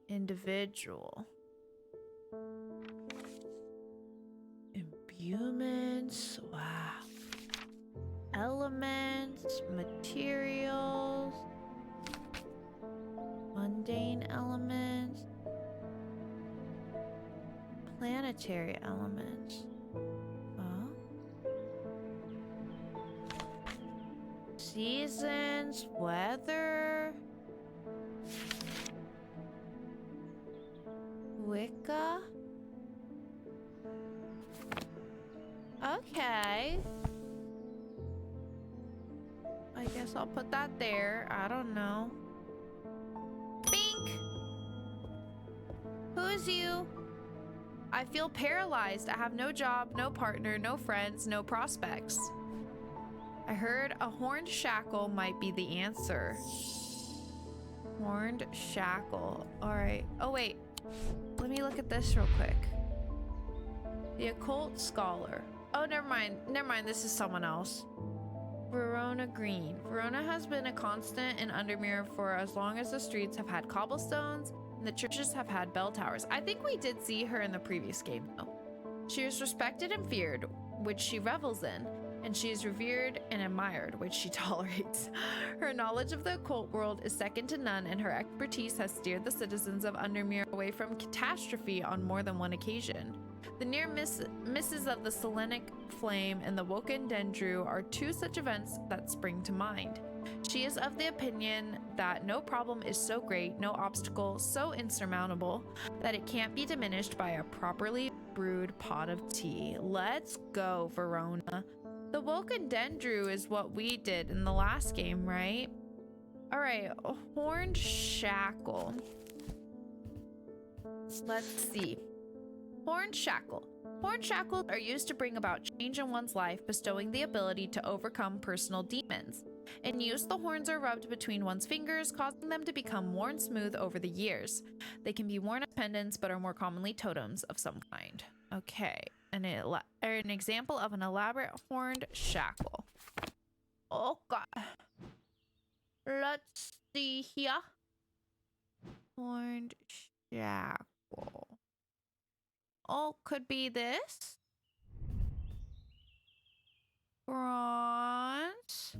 individual. Imbuements, wow. Elements, materials, mundane elements, planetary elements. Seasons, weather, Wicca. Okay. I guess I'll put that there. I don't know. Bink! Who is you? I feel paralyzed. I have no job, no partner, no friends, no prospects. I heard a horned shackle might be the answer. Horned shackle. All right. Oh, wait. Let me look at this real quick. The occult scholar. Oh, never mind. Never mind. This is someone else. Verona Green. Verona has been a constant in Undermere for as long as the streets have had cobblestones and the churches have had bell towers. I think we did see her in the previous game, though. She is respected and feared, which she revels in, and she is revered and admired, which she tolerates. Her knowledge of the occult world is second to none, and her expertise has steered the citizens of Undermere away from catastrophe on more than one occasion. The near misses of the Selenic Flame and the Woken Dendru are two such events that spring to mind. She is of the opinion that no problem is so great, no obstacle so insurmountable, that it can't be diminished by a properly brewed pot of tea. Let's go, Verona. The Woken Dendru is what we did in the last game, right? All right, a horned shackle. Let's see. Horned shackle. Horned shackles are used to bring about change in one's life, bestowing the ability to overcome personal demons. In use, the horns are rubbed between one's fingers, causing them to become worn smooth over the years. They can be worn as pendants, but are more commonly totems of some kind. Okay, an example of an elaborate horned shackle. Oh god. Let's see here. Horned shackle. Oh, could be this. Bronze.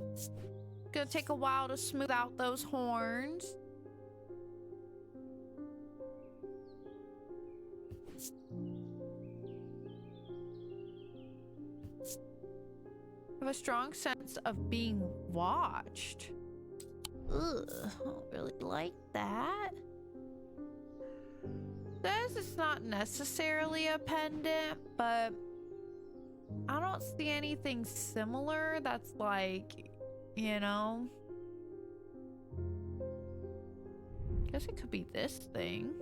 Gonna take a while to smooth out those horns. I have a strong sense of being watched. Ugh, I don't really like that. Says it's not necessarily a pendant, but I don't see anything similar that's like, you know. Guess it could be this thing.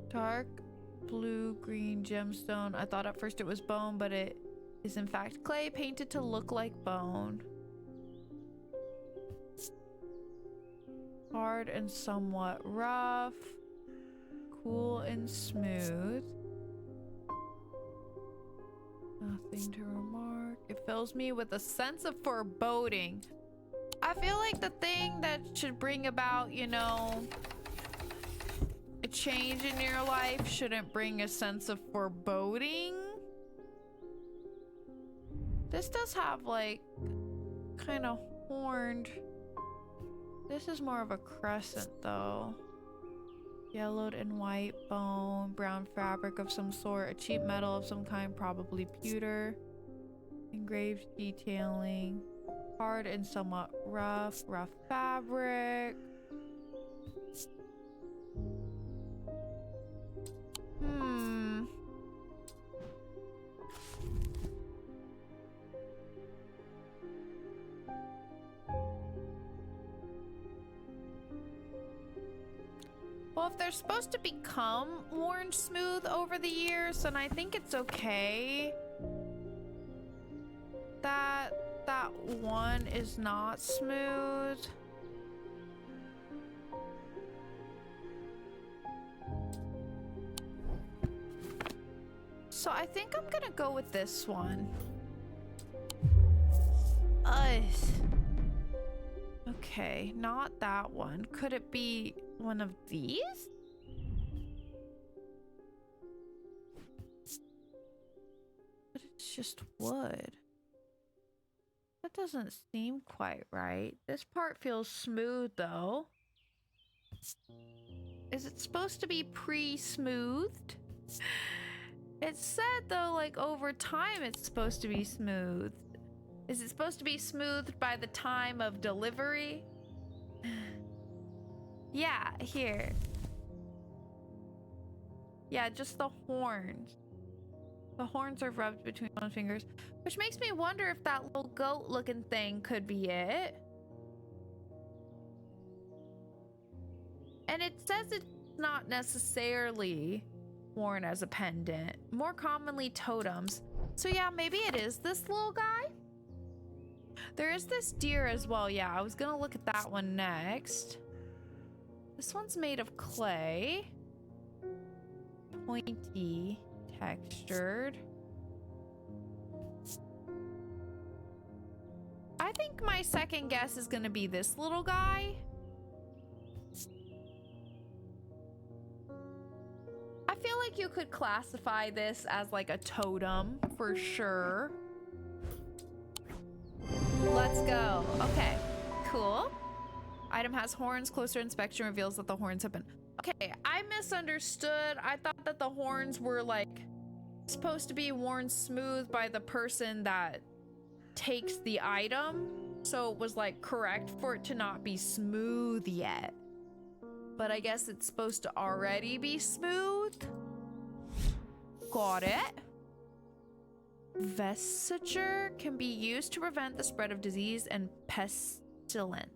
Dark blue green gemstone. I thought at first it was bone, but it is in fact clay painted to look like bone. Hard and somewhat rough. Cool and smooth. Nothing to remark. It fills me with a sense of foreboding. I feel like the thing that should bring about, you know, a change in your life shouldn't bring a sense of foreboding. This does have like kind of horned. This is more of a crescent though. Yellowed and white bone, brown fabric of some sort, a cheap metal of some kind, probably pewter. Engraved detailing. Hard and somewhat rough fabric. Well, if they're supposed to become worn smooth over the years, then I think it's okay that that one is not smooth. So I think I'm gonna go with this one. Okay, not that one. Could it be one of these? But it's just wood. That doesn't seem quite right. This part feels smooth though. Is it supposed to be pre-smoothed? It said though, like over time it's supposed to be smooth. Is it supposed to be smoothed by the time of delivery? Yeah, here. Yeah, just the horns. The horns are rubbed between one's fingers, which makes me wonder if that little goat looking thing could be it. And it says it's not necessarily worn as a pendant, more commonly totems. So yeah, maybe it is this little guy. There is this deer as well. Yeah, I was gonna look at that one next. This one's made of clay. Pointy, textured. I think my second guess is gonna be this little guy. I feel like you could classify this as like a totem for sure. Let's go. Okay, cool. Item has horns. Closer inspection reveals that the horns have been... Okay, I misunderstood. I thought that the horns were like supposed to be worn smooth by the person that takes the item. So it was like correct for it to not be smooth yet. But I guess it's supposed to already be smooth. Got it. Vesture can be used to prevent the spread of disease and pestilence.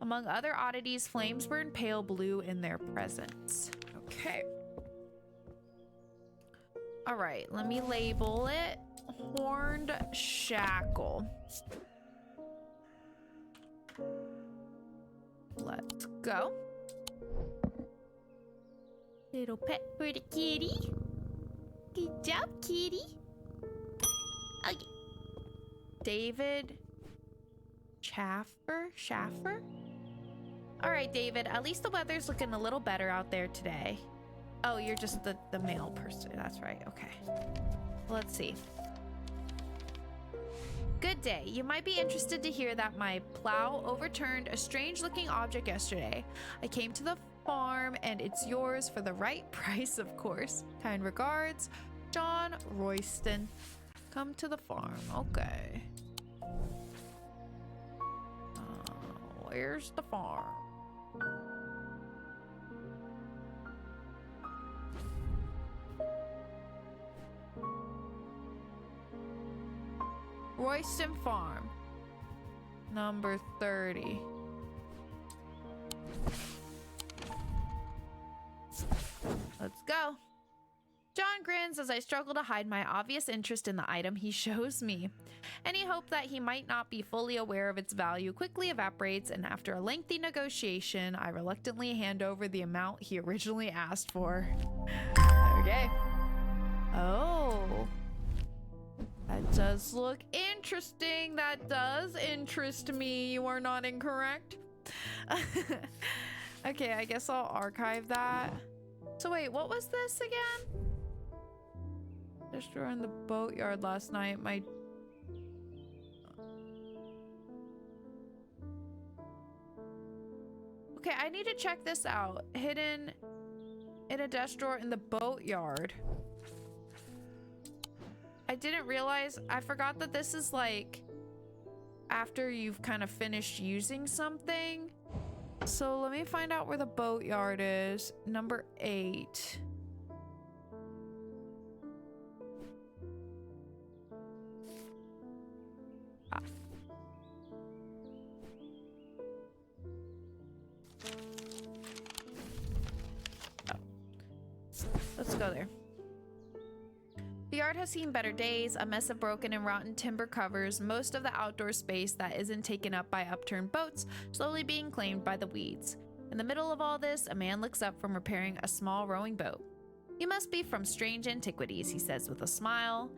Among other oddities, flames burn pale blue in their presence. Okay. All right, let me label it. Horned shackle. Let's go. Little pet for the kitty. Good job, kitty. Okay. David Schaffer? All right, David, at least the weather's looking a little better out there today. Oh, you're just the male person. That's right. Okay. Let's see. Good day. You might be interested to hear that my plow overturned a strange-looking object yesterday. I came to the farm, and it's yours for the right price, of course. Kind regards, John Royston. Come to the farm. Okay. Where's the farm? Royston Farm. Number 30. Let's go. John grins as I struggle to hide my obvious interest in the item he shows me. Any hope that he might not be fully aware of its value quickly evaporates, and after a lengthy negotiation, I reluctantly hand over the amount he originally asked for. Okay. Oh. That does look interesting. That does interest me. You are not incorrect. Okay, I guess I'll archive that. So wait, what was this again? Just in the boatyard last night. Okay, I need to check this out. Hidden in a desk drawer in the boatyard. I didn't realize, I forgot that this is like after you've kind of finished using something. So let me find out where the boatyard is. Number 8. Ah. Oh. Let's go there. The yard has seen better days, a mess of broken and rotten timber covers most of the outdoor space that isn't taken up by upturned boats, slowly being claimed by the weeds. In the middle of all this, a man looks up from repairing a small rowing boat. You must be from strange antiquities, he says with a smile.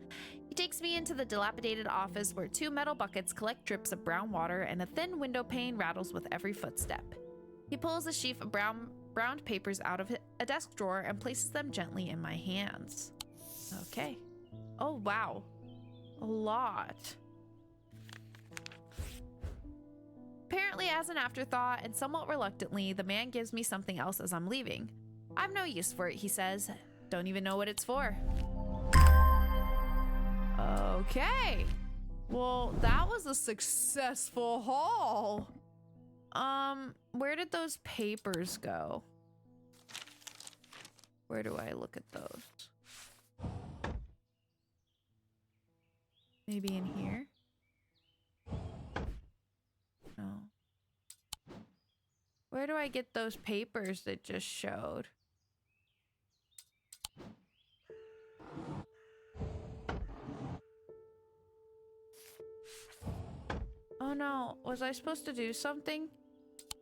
He takes me into the dilapidated office where 2 metal buckets collect drips of brown water and a thin window pane rattles with every footstep. He pulls a sheaf of browned papers out of a desk drawer and places them gently in my hands. Okay. Oh, wow. A lot. Apparently, as an afterthought and somewhat reluctantly, the man gives me something else as I'm leaving. I've no use for it, he says. Don't even know what it's for. Okay. Well, that was a successful haul. Where did those papers go? Where do I look at those? Maybe in here? No. Where do I get those papers that just showed? Oh no, was I supposed to do something?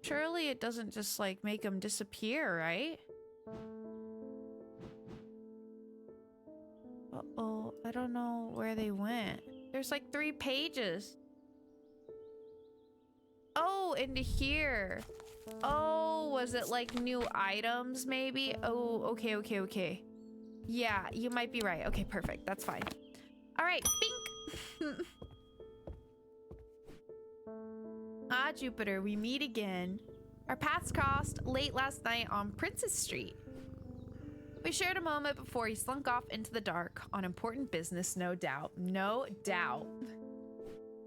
Surely it doesn't just like make them disappear, right? Uh-oh, I don't know where they went. There's like 3 pages. Oh, into here. Oh, was it like new items maybe? Oh, okay. Yeah, you might be right. Okay, perfect. That's fine. All right, bink. Ah, Jupiter, we meet again. Our paths crossed late last night on Princess Street. We shared a moment before he slunk off into the dark on important business, no doubt. No doubt.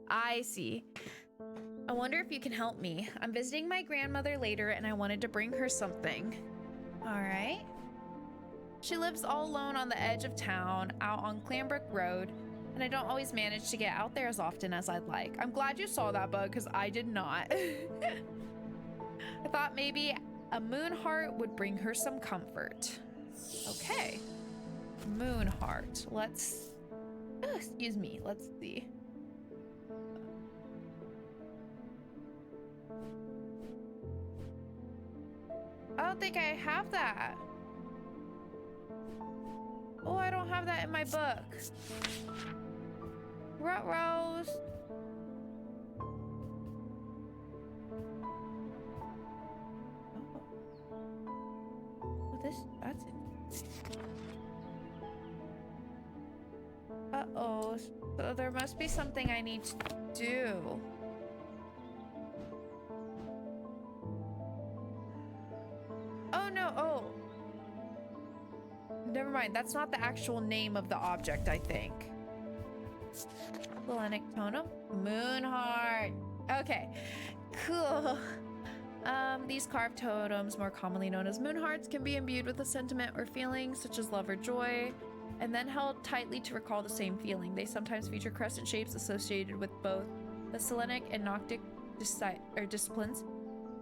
I see. I wonder if you can help me. I'm visiting my grandmother later and I wanted to bring her something. All right. She lives all alone on the edge of town, out on Clambrook Road, and I don't always manage to get out there as often as I'd like. I'm glad you saw that, bug, because I did not. I thought maybe a moon heart would bring her some comfort. Okay. Moon heart. Let's... excuse me. Let's see. I don't think I have that. Oh, I don't have that in my book. Rose. Oh, that's it. Uh-oh. So there must be something I need to do. Oh, no. Oh. Never mind. That's not the actual name of the object, I think. Hellenic totem? Moonheart. Okay. Cool. These carved totems, more commonly known as moonhearts, can be imbued with a sentiment or feeling, such as love or joy, and then held tightly to recall the same feeling. They sometimes feature crescent shapes associated with both the Selenic and Noctic disciplines.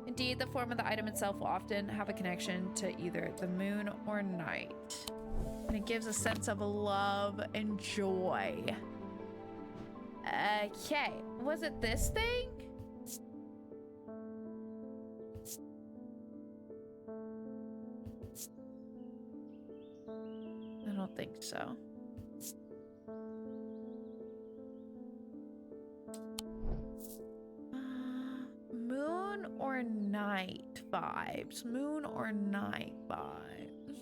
Indeed, the form of the item itself will often have a connection to either the moon or night. And it gives a sense of love and joy. Okay, was it this thing? I don't think so. Moon or night vibes? Moon or night vibes?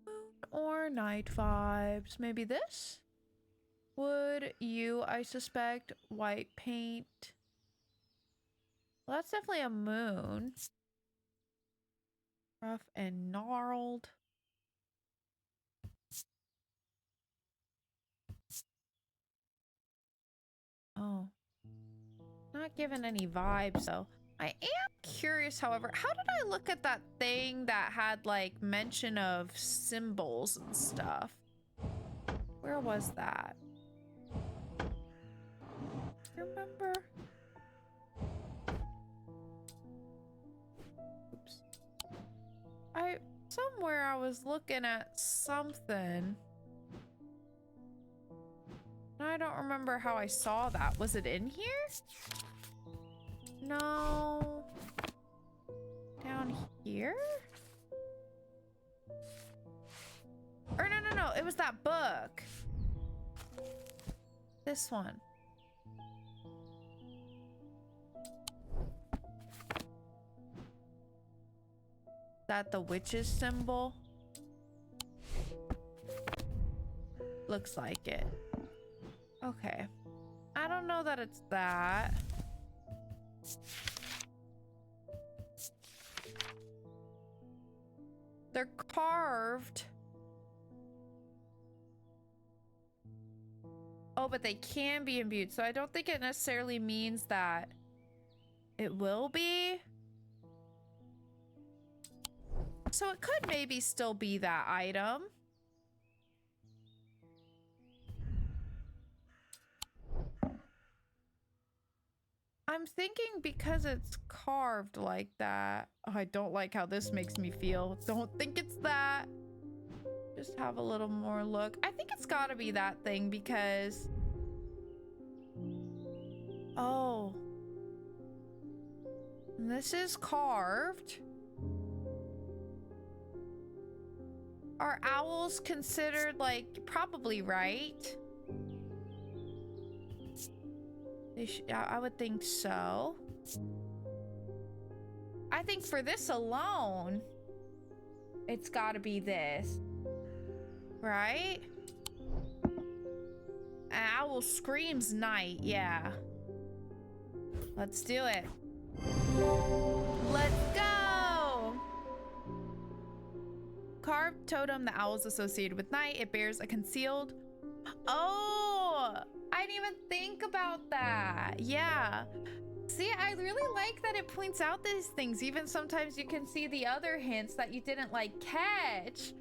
Moon or night vibes? Maybe this? Wood, you, I suspect. White paint. Well, that's definitely a moon. Rough and gnarled. Oh. Not given any vibes, though. I am curious, however, how did I look at that thing that had, like, mention of symbols and stuff? Where was that? Remember? Oops. Somewhere I was looking at something. I don't remember how I saw that. Was it in here? No. Down here? Or no. It was that book. This one. That the witch's symbol? Looks like it. Okay. I don't know that it's that. They're carved. Oh, but they can be imbued, so I don't think it necessarily means that it will be. So it could maybe still be that item. I'm thinking because it's carved like that. Oh, I don't like how this makes me feel. Don't think it's that. Just have a little more look. I think it's gotta be that thing because... Oh. This is carved. Are owls considered, like, probably right? I would think so. I think for this alone, it's gotta be this. Right? An owl screams night, yeah. Let's do it. Let's go! Carved totem, the owl is associated with night. It bears a concealed... Oh! I didn't even think about that. Yeah. See, I really like that it points out these things. Even sometimes you can see the other hints that you didn't like catch.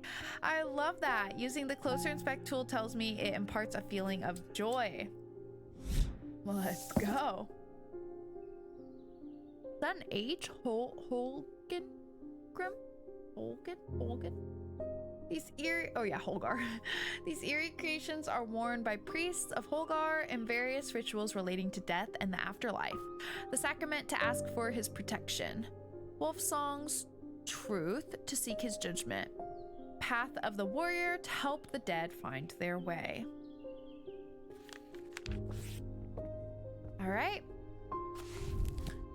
I love that. Using the closer inspect tool tells me it imparts a feeling of joy. Well, let's go. Is that an H? Holgen? These eerie, oh yeah, Holgar. These eerie creations are worn by priests of Holgar in various rituals relating to death and the afterlife. The sacrament to ask for his protection. Wolf songs, truth to seek his judgment. Path of the warrior to help the dead find their way. All right.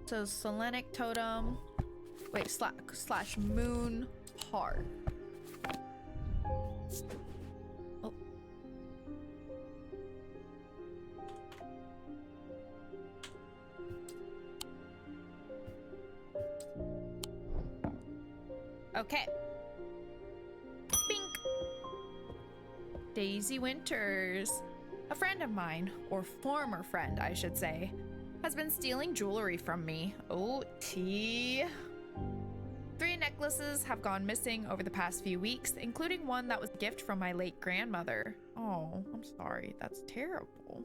So Selenic totem. Wait, slash moon heart. Oh. Okay. Bink. Daisy Winters. A friend of mine, or former friend, I should say, has been stealing jewelry from me. Oh, tea. 3 necklaces have gone missing over the past few weeks, including one that was a gift from my late grandmother. Oh, I'm sorry. That's terrible.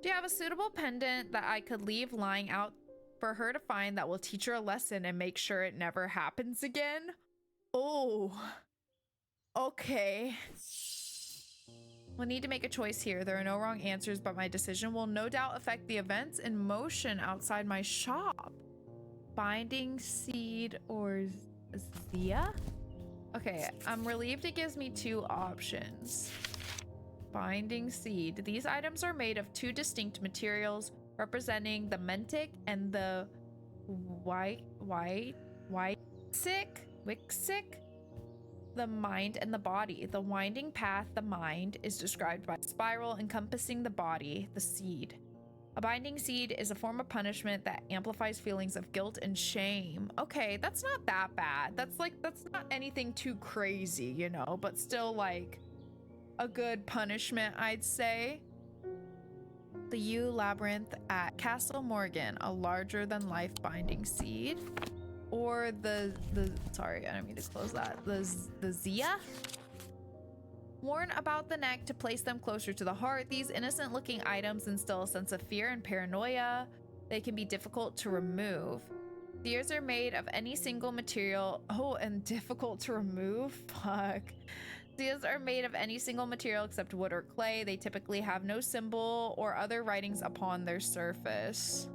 Do you have a suitable pendant that I could leave lying out for her to find that will teach her a lesson and make sure it never happens again? Oh, okay. We'll need to make a choice here. There are no wrong answers, but my decision will no doubt affect the events in motion outside my shop. Binding seed or Zia? Okay, I'm relieved it gives me 2 options. Binding seed. These items are made of 2 distinct materials representing the mentic and the wixic, the mind and the body. The winding path, the mind, is described by a spiral encompassing the body, the seed. A binding seed is a form of punishment that amplifies feelings of guilt and shame. Okay, that's not that bad. That's not anything too crazy, you know, but still like a good punishment, I'd say. The Yew Labyrinth at Castle Morgan, a larger than life binding seed. Or the sorry, I don't mean to close that. The Zia? Worn about the neck to place them closer to the heart, these innocent looking items instill a sense of fear and paranoia. They can be difficult to remove. The ears are made of any single material. Oh, and difficult to remove? Fuck. These are made of any single material except wood or clay. They typically have no symbol or other writings upon their surface.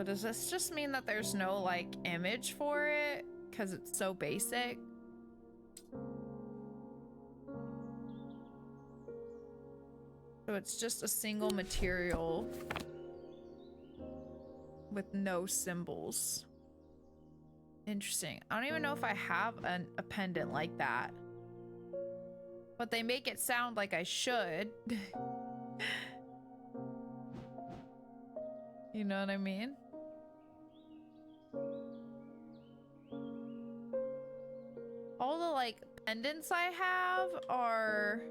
does this just mean that there's no like image for it because it's so basic? So it's just a single material with no symbols. Interesting. I don't even know if I have a pendant like that. But they make it sound like I should. You know what I mean? All the like pendants I have are...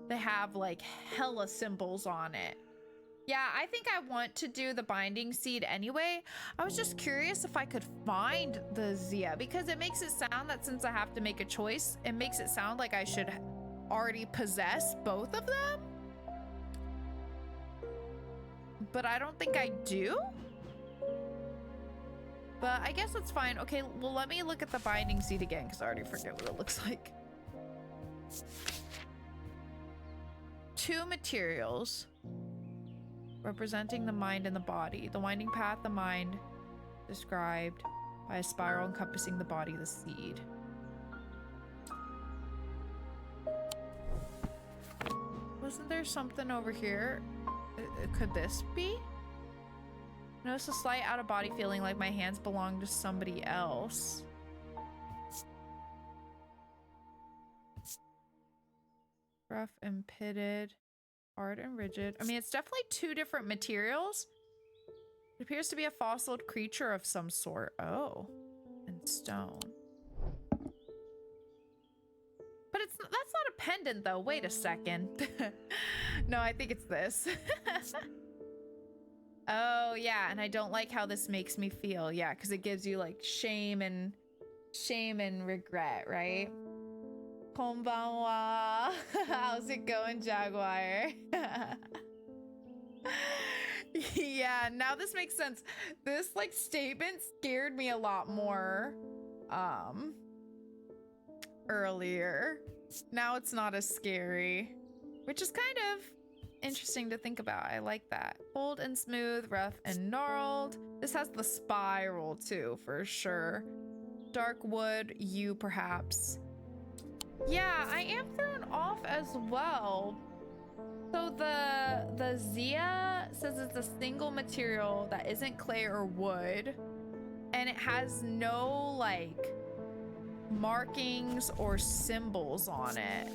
They have like hella symbols on it. Yeah, I think I want to do the binding seed anyway. I was just curious if I could find the Zia because it makes it sound that since I have to make a choice, it makes it sound like I should already possess both of them. But I don't think I do. But I guess it's fine. Okay, well, let me look at the binding seed again because I already forget what it looks like. 2 materials representing the mind and the body. The winding path, the mind, described by a spiral encompassing the body, the seed. Wasn't there something over here? Could this be? Notice a slight out-of-body feeling like my hands belong to somebody else. Rough and pitted. Hard and rigid. I mean, it's definitely 2 different materials. It appears to be a fossil creature of some sort. Oh. And stone. But that's not a pendant, though. Wait a second. No, I think it's this. Oh, yeah. And I don't like how this makes me feel. Yeah, because it gives you, like, shame and regret, right? Konbanwa. How's it going, Jaguar? Yeah, now this makes sense. This like statement scared me a lot more earlier. Now it's not as scary, which is kind of interesting to think about. I like that. Cold and smooth, rough and gnarled. This has the spiral too, for sure. Dark wood, you perhaps. Yeah, I am thrown off as well. So the Zia says it's a single material that isn't clay or wood, and it has no like markings or symbols on it.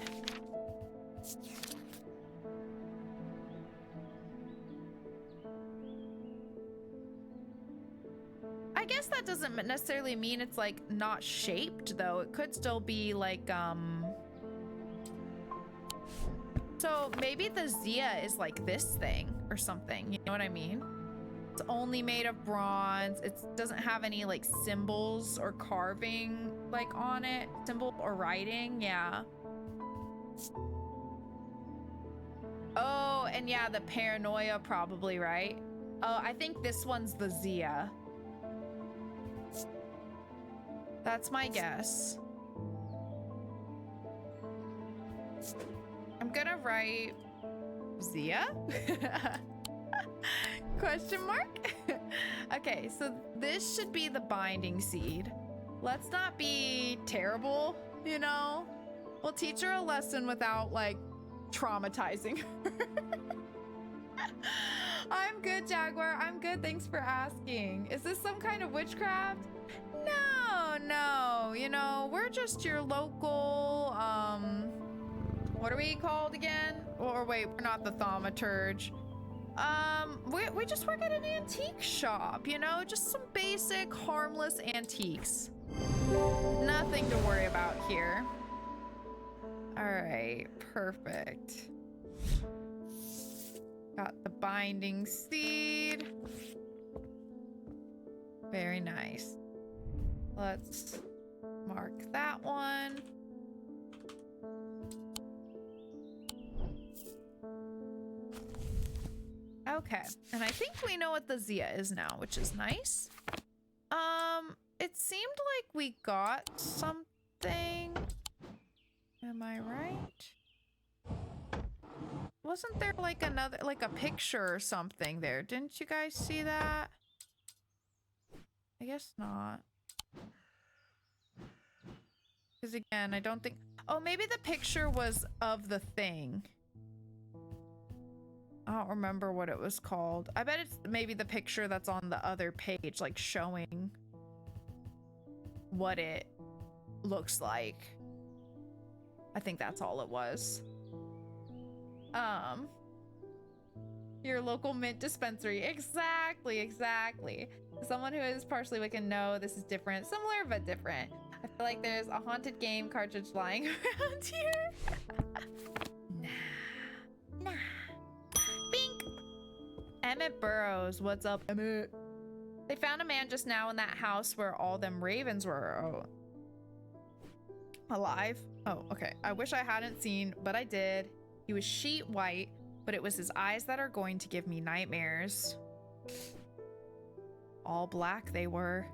I guess that doesn't necessarily mean it's like not shaped though. It could still be like so maybe the Zia is like this thing or something, you know what I mean? It's only made of bronze. It doesn't have any like symbols or carving like on it, symbol or writing. Yeah. Oh, and yeah, the paranoia probably, right? Oh, I think this one's the Zia. That's my guess. I'm gonna write Zia? Question mark? Okay, so this should be the binding seed. Let's not be terrible, you know? We'll teach her a lesson without like traumatizing her. I'm good, Jaguar. I'm good. Thanks for asking. Is this some kind of witchcraft? No, you know, we're just your local, what are we called again? Or wait, we're not the thaumaturge. We just work at an antique shop, you know, just some basic, harmless antiques. Nothing to worry about here. All right, perfect. Got the binding seed. Very nice. Let's mark that one. Okay, and I think we know what the Zia is now, which is nice. It seemed like we got something. Am I right? wasn't there like another, like a picture or something there? Didn't you guys see that? I guess not. Because again, I don't think... Oh, maybe the picture was of the thing. I don't remember what it was called. I bet it's maybe the picture that's on the other page, like showing what it looks like. I think that's all it was. Your local mint dispensary. Exactly, exactly. Someone who is partially Wiccan, no, this is different. Similar, but different. I feel like there's a haunted game cartridge lying around here. Nah. Bink! Emmett Burrows, what's up, Emmett? They found a man just now in that house where all them ravens were alive. Oh, okay. I wish I hadn't seen, but I did. He was sheet white, but it was his eyes that are going to give me nightmares. All black they were.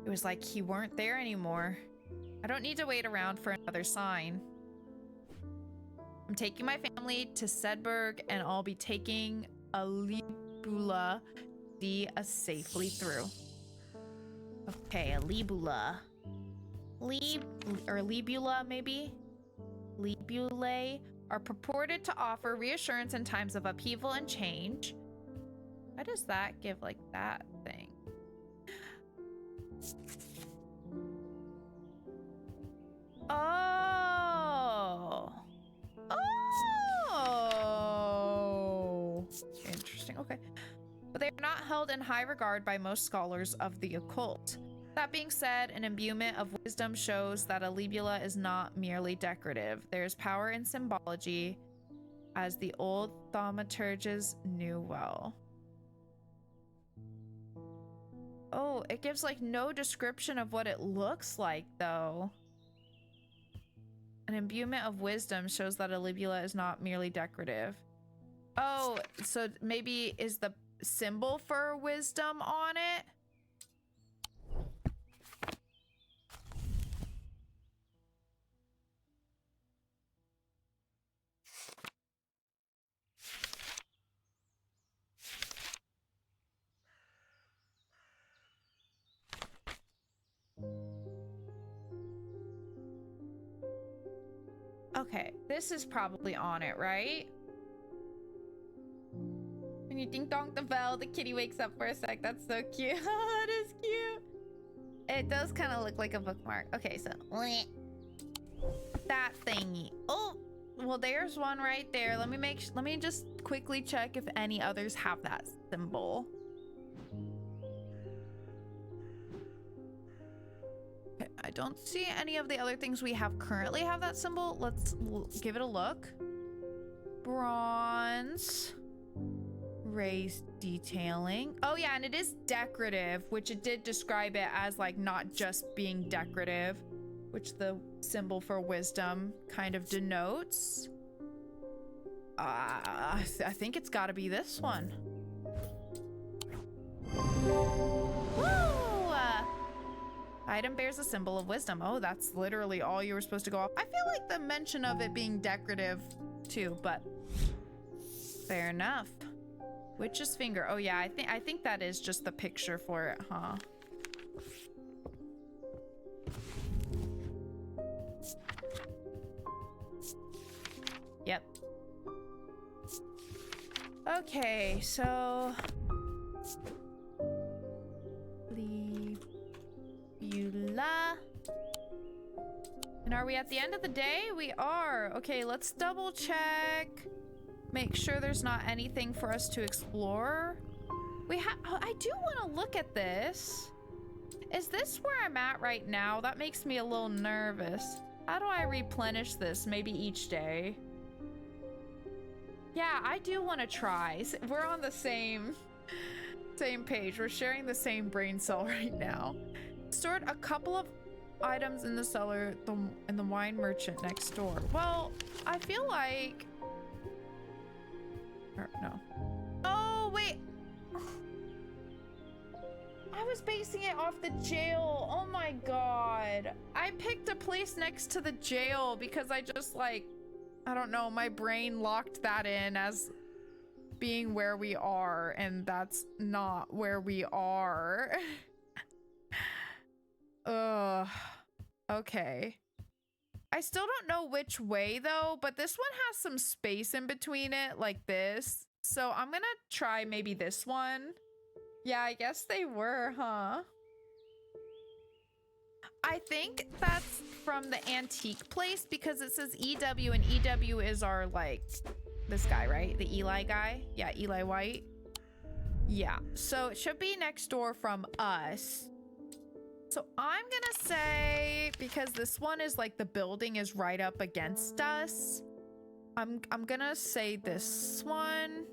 It was like he weren't there anymore. I don't need to wait around for another sign. I'm taking my family to Sedberg, and I'll be taking a Libula to see us safely through. Okay, a Libula. Libula, maybe? Libulae are purported to offer reassurance in times of upheaval and change. Why does that give like that thing? Oh. Oh. Interesting. Okay. But they are not held in high regard by most scholars of the occult. That being said, an imbuement of wisdom shows that a libula is not merely decorative. There's power in symbology, as the old thaumaturges knew well. Oh, it gives like no description of what it looks like though. An imbuement of wisdom shows that a libula is not merely decorative. Oh, so maybe is the symbol for wisdom on it? Okay, this is probably on it, right? When you ding dong the bell, the kitty wakes up for a sec. That's so cute. That is cute. It does kind of look like a bookmark. Okay, so that thingy. Oh, well, there's one right there. Let me just quickly check if any others have that symbol. Okay, I don't see any of the other things we have currently have that symbol. We'll give it a look. Bronze. Raised detailing. Oh yeah, and it is decorative, which it did describe it as like not just being decorative, which the symbol for wisdom kind of denotes. I think it's got to be this one. Woo! Item bears a symbol of wisdom. Oh, that's literally all you were supposed to go off. I feel like the mention of it being decorative too, but fair enough. Witch's finger. Oh yeah, I think that is just the picture for it, huh? Yep. Okay, so Libula. And are we at the end of the day? We are. Okay, let's double check. Make sure there's not anything for us to explore. I do want to look at this. Is this where I'm at right now? That makes me a little nervous. How do I replenish this? Maybe each day. Yeah, I do want to try. We're on the same page. We're sharing the same brain cell right now. Stored a couple of items in the cellar in the wine merchant next door. Well, I feel like... no. Oh, wait. I was basing it off the jail. Oh my god. I picked a place next to the jail because I just like I don't know, my brain locked that in as being where we are, and that's not where we are. Ugh. Okay. I still don't know which way though, but this one has some space in between it, like this. So I'm gonna try maybe this one. Yeah, I guess they were, huh? I think that's from the antique place because it says EW, and EW is our, like, this guy, right? The Eli guy? Yeah, Eli White. Yeah, so it should be next door from us. So I'm gonna say, because this one is like the building is right up against us, I'm gonna say this one.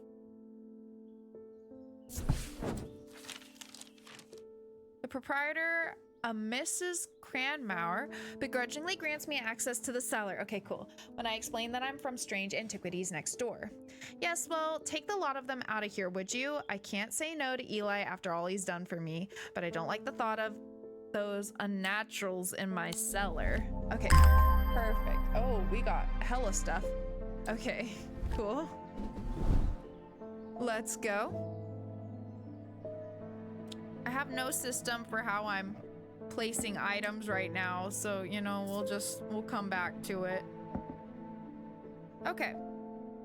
The proprietor, a Mrs. Cranmauer, begrudgingly grants me access to the cellar. Okay, cool. When I explain that I'm from Strange Antiquities next door. Yes, well, take the lot of them out of here, would you? I can't say no to Eli after all he's done for me, but I don't like the thought of those unnaturals in my cellar. Okay, perfect. Oh, we got hella stuff. Okay, cool. Let's go. I have no system for how I'm placing items right now, so, you know, we'll come back to it. Okay,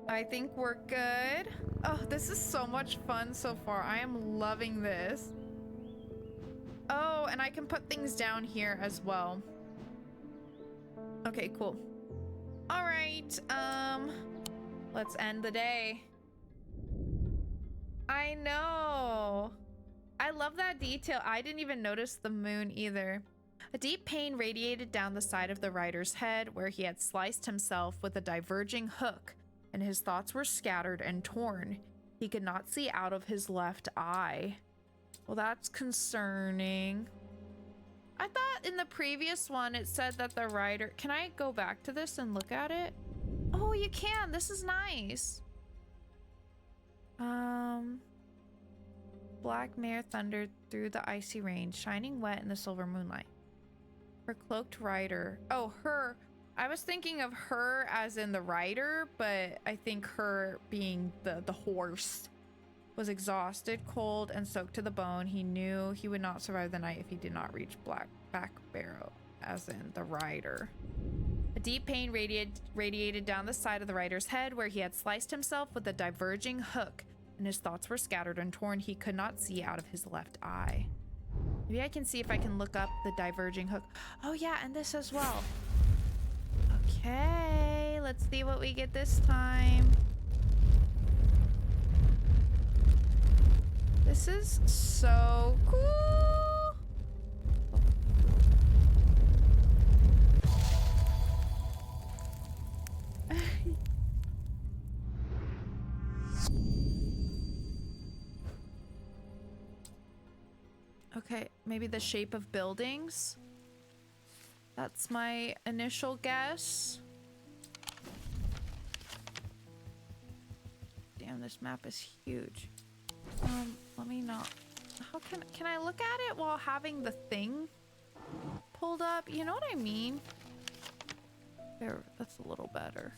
I think we're good. Oh, this is so much fun so far. I am loving this. Oh, and I can put things down here as well. Okay, cool. All right, let's end the day. I know. I love that detail. I didn't even notice the moon either. A deep pain radiated down the side of the rider's head where he had sliced himself with a diverging hook, and his thoughts were scattered and torn. He could not see out of his left eye. Well, that's concerning. I thought in the previous one it said that the rider... Can I go back to this and look at it? Oh, you can. This is nice. Black mare thundered through the icy rain, shining wet in the silver moonlight. Her cloaked rider. Oh, her. I was thinking of her as in the rider, but I think her being the horse. Was exhausted, cold, and soaked to the bone. He knew he would not survive the night if he did not reach Back Barrow, as in the rider. A deep pain radiated down the side of the rider's head where he had sliced himself with a diverging hook, and his thoughts were scattered and torn. He could not see out of his left eye. Maybe I can see if I can look up the diverging hook. Oh yeah, and this as well. Okay, let's see what we get this time. This is so cool. Okay, maybe the shape of buildings. That's my initial guess. Damn, this map is huge. Let me not. How can I look at it while having the thing pulled up? You know what I mean? There, that's a little better.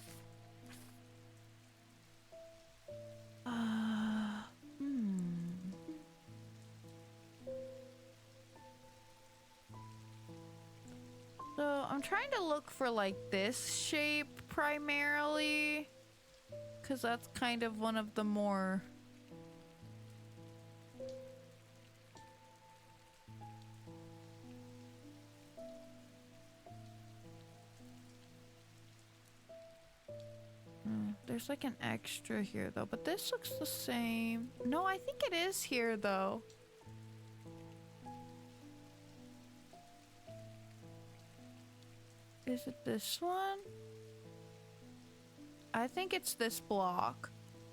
So I'm trying to look for like this shape primarily, because that's kind of one of the more there's like an extra here though, but this looks the same. No, I think it is here though. Is it this one? I think it's this block.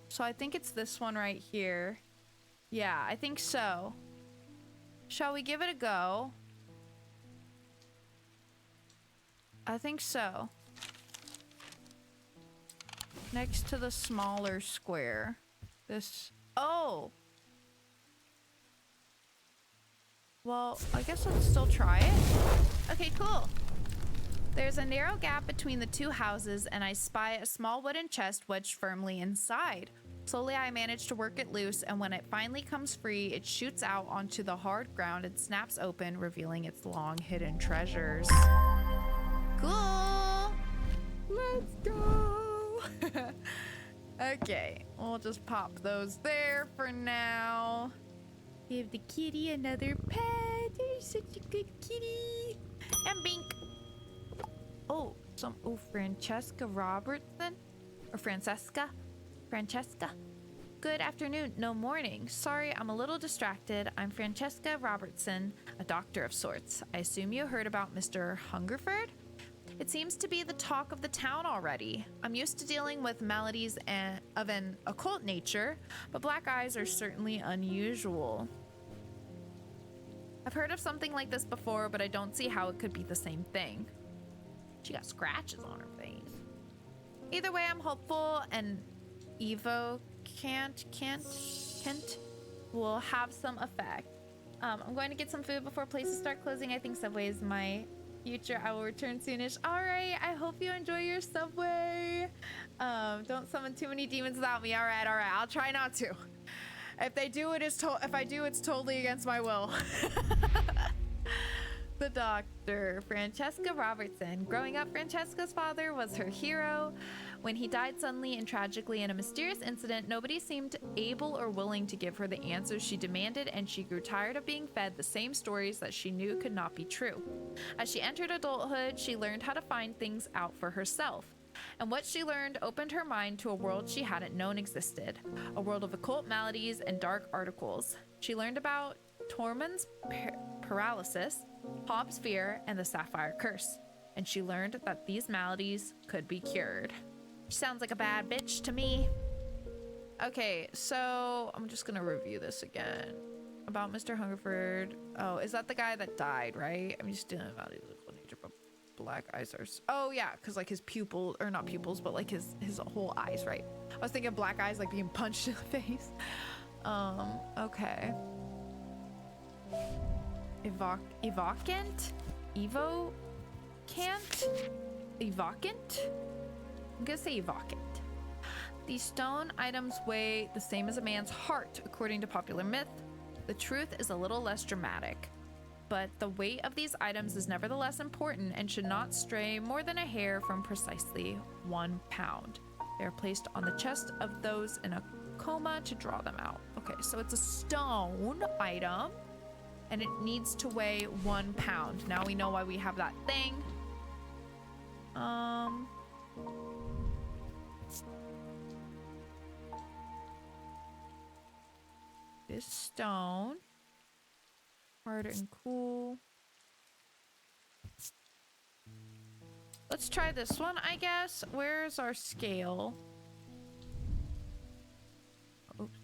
So I think it's this one right here. Yeah, I think so. Shall we give it a go? I think so. Next to the smaller square. This... Oh! Well, I guess let's still try it. Okay, cool. There's a narrow gap between the two houses, and I spy a small wooden chest wedged firmly inside. Slowly, I manage to work it loose, and when it finally comes free, it shoots out onto the hard ground and snaps open, revealing its long hidden treasures. Cool! Let's go! Okay, we'll just pop those there for now. Give the kitty another pet. You're such a good kitty. And bink. Oh, Francesca Robertson? Or Francesca? Francesca? Good afternoon, no morning. Sorry, I'm a little distracted. I'm Francesca Robertson, a doctor of sorts. I assume you heard about Mr. Hungerford? It seems to be the talk of the town already. I'm used to dealing with maladies of an occult nature, but black eyes are certainly unusual. I've heard of something like this before, but I don't see how it could be the same thing. She got scratches on her face. Either way, I'm hopeful, and Evo Kent will have some effect. I'm going to get some food before places start closing. I think Subway is my future. I will return soonish. All right, I hope you enjoy your Subway. Don't summon too many demons without me. All right, I'll try not to. If they do, if I do, it's totally against my will. The doctor, Francesca Robertson. Growing up, Francesca's father was her hero. When he died suddenly and tragically in a mysterious incident, nobody seemed able or willing to give her the answers she demanded, and she grew tired of being fed the same stories that she knew could not be true. As she entered adulthood, she learned how to find things out for herself. And what she learned opened her mind to a world she hadn't known existed, a world of occult maladies and dark articles. She learned about Tormund's paralysis, Hobbs' fear, and the Sapphire Curse. And she learned that these maladies could be cured. She sounds like a bad bitch to me. Okay, so I'm just gonna review this again. About Mr. Hungerford. Oh, is that the guy that died, right? I'm just doing about his nature, but black eyes are... Oh, yeah, because like his pupil, or not pupils, but like his whole eyes, right? I was thinking black eyes like being punched in the face. Okay. Evocant? I'm gonna say evocant. These stone items weigh the same as a man's heart, according to popular myth. The truth is a little less dramatic, but the weight of these items is nevertheless important and should not stray more than a hair from precisely 1 pound. They are placed on the chest of those in a coma to draw them out. Okay, so it's a stone item, and it needs to weigh 1 pound. Now we know why we have that thing. This stone. Hard and cool. Let's try this one, I guess. Where's our scale? Oops.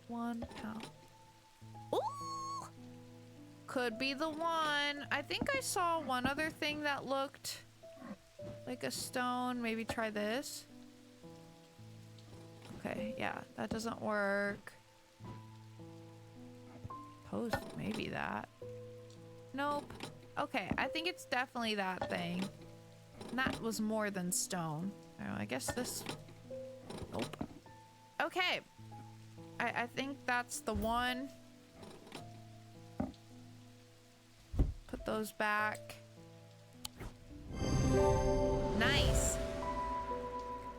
£1. Ooh! Could be the one. I think I saw one other thing that looked like a stone. Maybe try this. Okay, yeah, that doesn't work. Post, maybe that. Nope. Okay, I think it's definitely that thing. And that was more than stone. I guess this... Nope. Okay. I think that's the one. Put those back. Nice.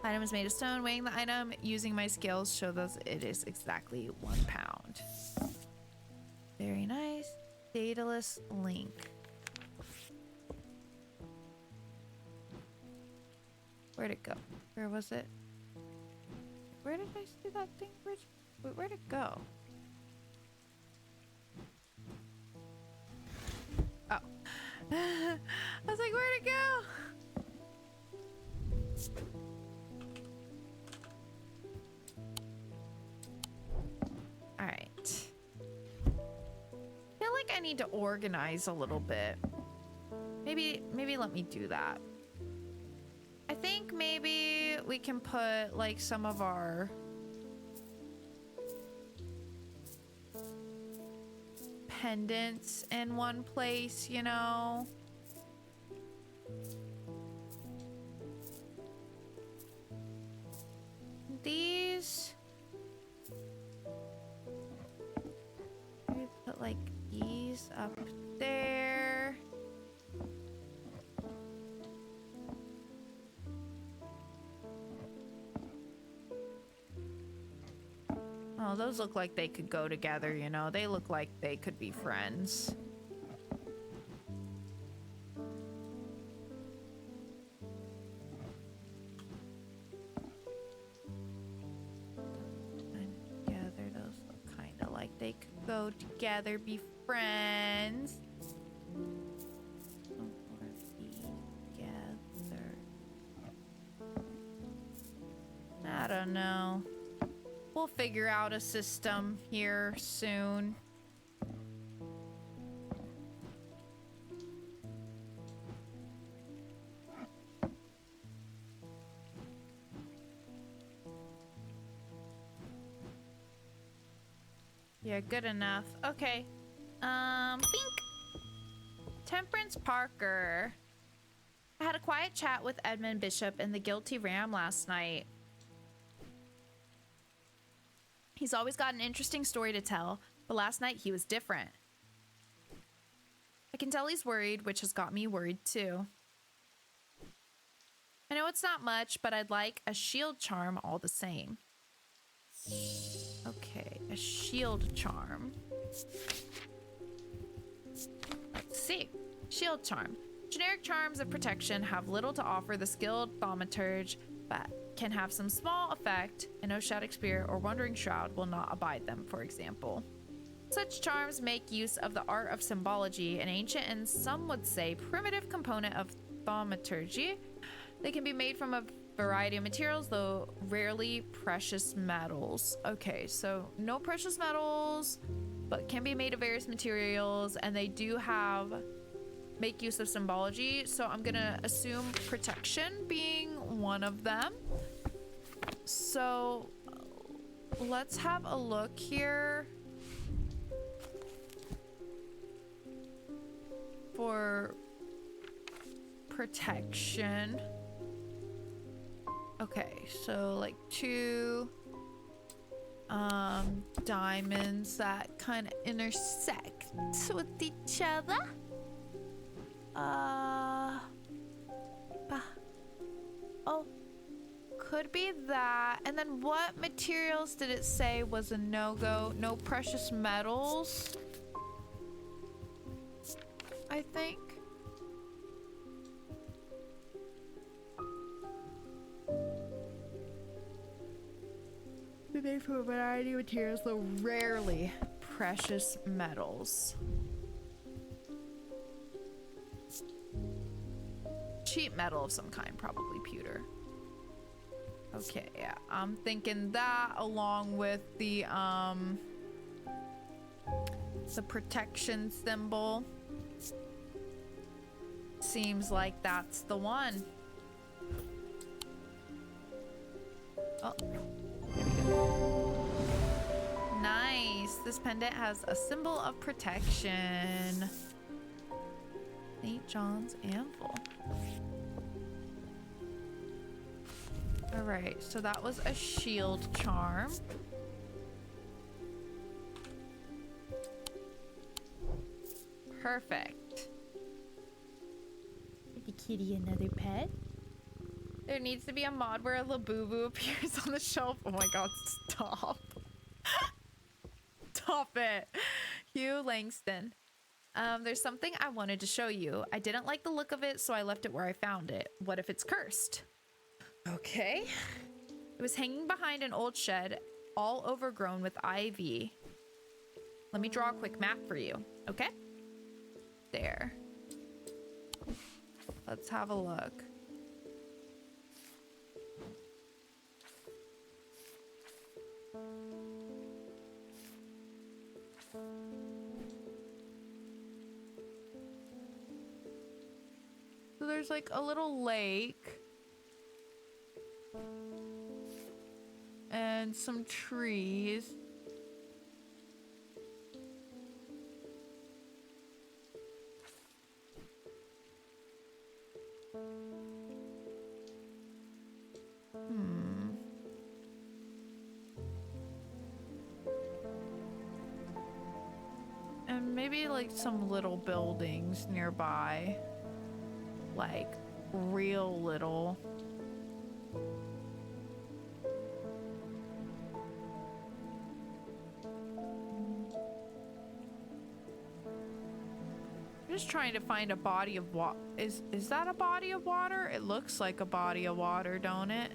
Item is made of stone. Weighing the item using my scales show that it is exactly 1 pound. Very nice. Daedalus link. Where'd it go? Where was it? Where did I see that thing? Wait, where'd it go? Oh. I was like, where'd it go? All right. I feel like I need to organize a little bit. Maybe let me do that. I think maybe we can put like some of our pendants in one place, you know? These... maybe put like these up there. Oh, those look like they could go together, you know? They look like they could be friends. And together, those look kind of like they could go together, be friends. Or together. I don't know. We'll figure out a system here soon. Yeah, good enough. Okay. Bink. Temperance Parker. I had a quiet chat with Edmund Bishop and the Guilty Ram last night. He's always got an interesting story to tell, but last night he was different. I can tell he's worried, which has got me worried too. I know it's not much, but I'd like a shield charm all the same. Okay, a shield charm. Let's see. Shield charm. Generic charms of protection have little to offer the skilled thaumaturge, but can have some small effect. An Oshadic Spear or Wandering Shroud will not abide them, for example. Such charms make use of the art of symbology, an ancient and some would say primitive component of thaumaturgy. They can be made from a variety of materials, though rarely precious metals. Okay, so no precious metals, but can be made of various materials, and they do make use of symbology, so I'm gonna assume protection being one of them. So let's have a look here for protection. Okay, so like 2 diamonds that kind of intersect with each other. Oh, could be that. And then what materials did it say was a no-go? No precious metals, I think. They're made from a variety of materials, though rarely precious metals. Cheap metal of some kind, probably pewter. Okay, yeah, I'm thinking that along with the protection symbol. Seems like that's the one. Oh, there we go. Nice. This pendant has a symbol of protection. St. John's Anvil. All right, so that was a shield charm. Perfect. The kitty, another pet. There needs to be a mod where a Labubu appears on the shelf. Oh my god, stop. Stop it. Hugh Langston. There's something I wanted to show you. I didn't like the look of it, so I left it where I found it. What if it's cursed? Okay. It was hanging behind an old shed, all overgrown with ivy. Let me draw a quick map for you, okay? There. Let's have a look. So there's like a little lake. And some trees. maybe like some little buildings nearby. Like real little. Just trying to find a body of water. Is that a body of water? It looks like a body of water, don't it?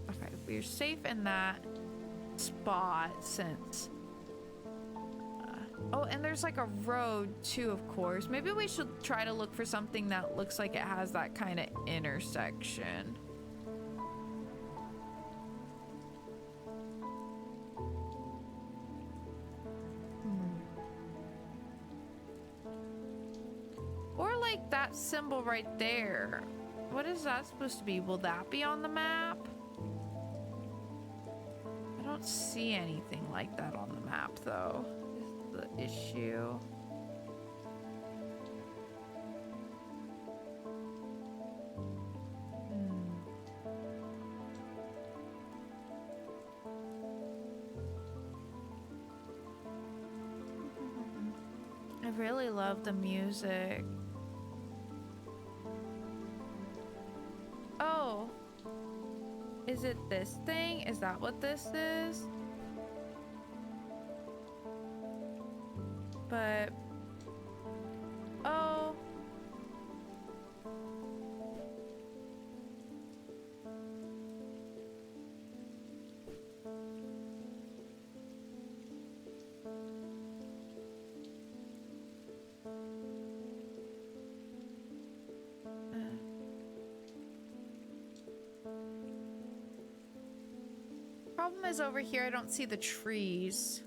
Okay, we're safe in that spot since... oh, and there's like a road too, of course. Maybe we should try to look for something that looks like it has that kind of intersection. Or like that symbol right there. What is that supposed to be? Will that be on the map? I don't see anything like that on the map though, is the issue. I really love the music. Oh, is it this thing? Is that what this is? But, oh. Problem is over here, I don't see the trees.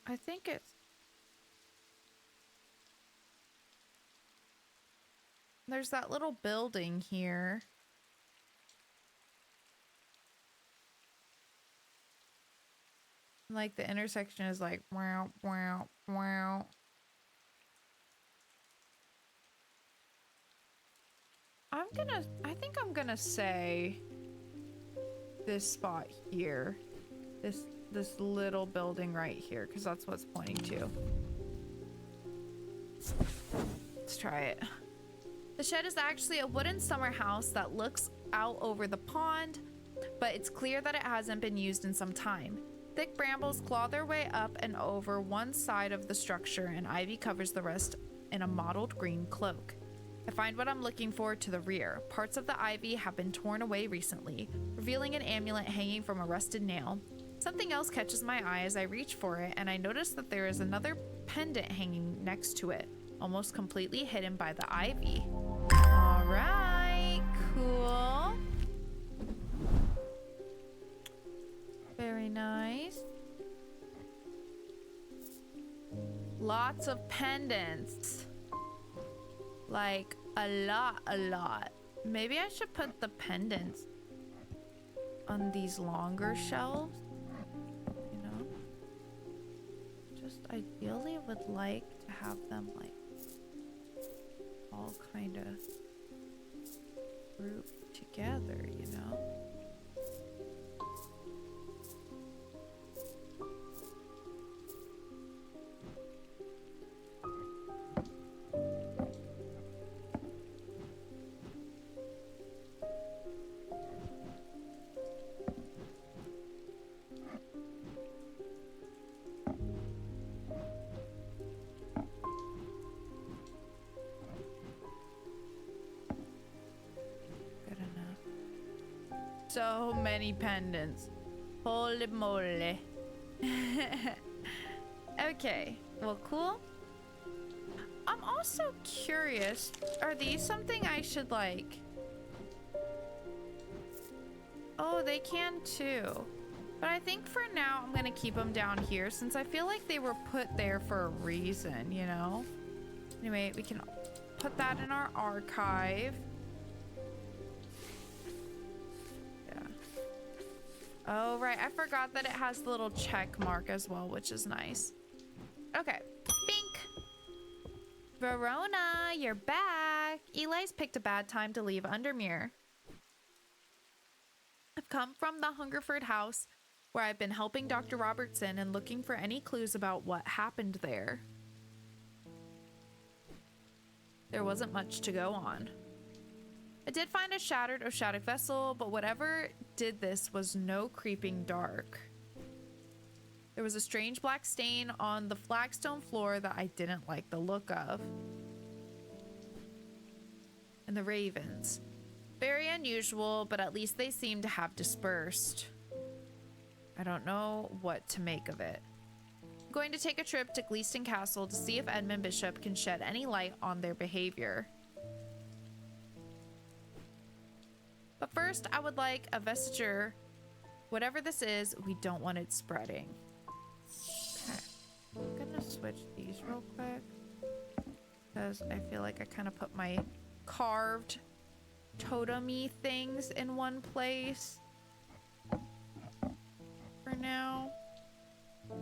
I think it's... there's that little building here. Like the intersection is like wow, wow, wow. I think I'm gonna say this spot here. This little building right here, because that's what's pointing to. Let's try it. The shed is actually a wooden summer house that looks out over the pond, but it's clear that it hasn't been used in some time. Thick brambles claw their way up and over one side of the structure, and ivy covers the rest in a mottled green cloak. I find what I'm looking for to the rear. Parts of the ivy have been torn away recently, revealing an amulet hanging from a rusted nail. Something else catches my eye as I reach for it, and I notice that there is another pendant hanging next to it, almost completely hidden by the ivy. All right, cool. Very nice. Lots of pendants. Like, a lot. Maybe I should put the pendants on these longer shelves. You know? Just ideally would like to have them, like, all kind of grouped together, you know? So many pendants. Holy moly. Okay, well, cool. I'm also curious, are these something I should like... oh, they can too. But I think for now I'm gonna keep them down here since I feel like they were put there for a reason, you know? Anyway, we can put that in our archive. Oh, right. I forgot that it has the little check mark as well, which is nice. Okay. Bink. Verona, you're back. Eli's picked a bad time to leave Undermere. I've come from the Hungerford house, where I've been helping Dr. Robertson and looking for any clues about what happened there. There wasn't much to go on. I did find a shattered Oshadic vessel, but whatever did this was no creeping dark. There was a strange black stain on the flagstone floor that I didn't like the look of. And the ravens. Very unusual, but at least they seem to have dispersed. I don't know what to make of it. I'm going to take a trip to Gleeston Castle to see if Edmund Bishop can shed any light on their behavior. But first, I would like a vestiture. Whatever this is, we don't want it spreading. Okay. I'm gonna switch these real quick, because I feel like I kind of put my carved totem-y things in one place for now.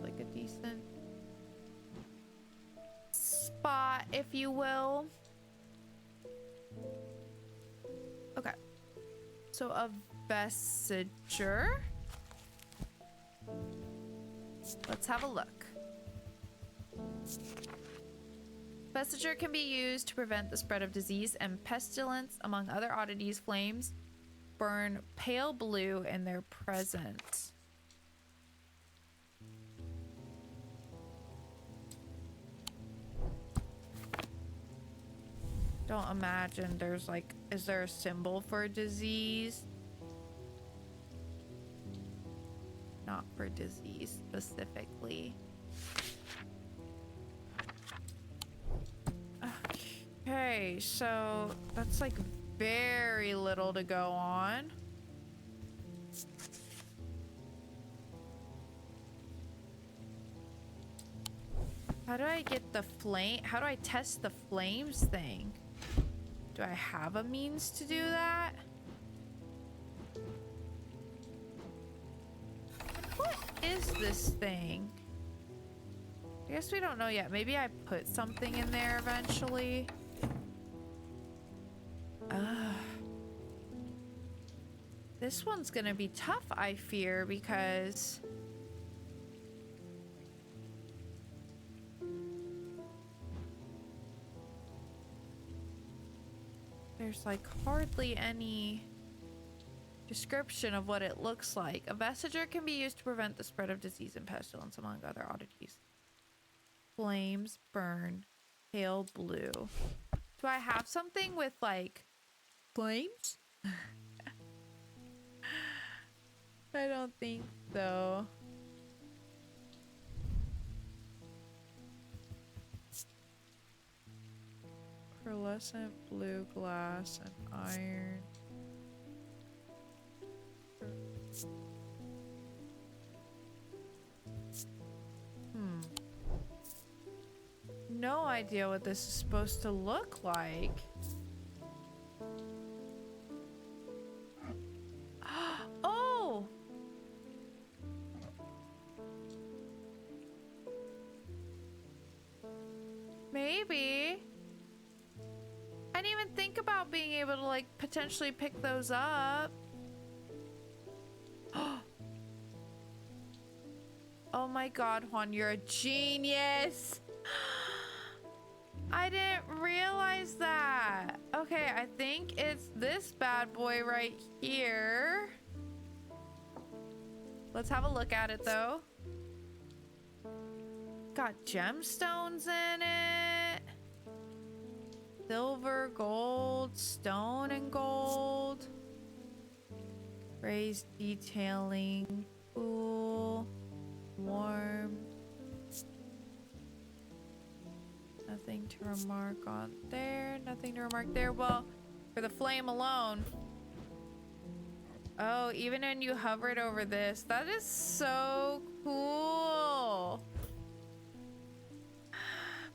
Like a decent spot, if you will. Okay. So a vestiture. Let's have a look. Vestiture can be used to prevent the spread of disease and pestilence. Among other oddities, flames burn pale blue in their presence. Don't imagine there's like, is there a symbol for disease? Not for disease specifically. Okay, so that's like very little to go on. How do I get the flame? How do I test the flames thing? Do I have a means to do that? What is this thing? I guess we don't know yet. Maybe I put something in there eventually. This one's gonna be tough, I fear, because there's like hardly any description of what it looks like. A vestiture can be used to prevent the spread of disease and pestilence, among other oddities. Flames burn pale blue. Do I have something with like flames? I don't think so. Pearlescent blue glass and iron. No idea what this is supposed to look like. Oh! Maybe. I didn't even think about being able to like potentially pick those up. Oh my god, Juan, you're a genius. I didn't realize that. Okay, I think it's this bad boy right here. Let's have a look at it though. Got gemstones in it. Silver, gold, stone and gold. Raised detailing. Cool. Warm. Nothing to remark on there. Nothing to remark there. Well, for the flame alone. Oh, even when you hovered over this. That is so cool.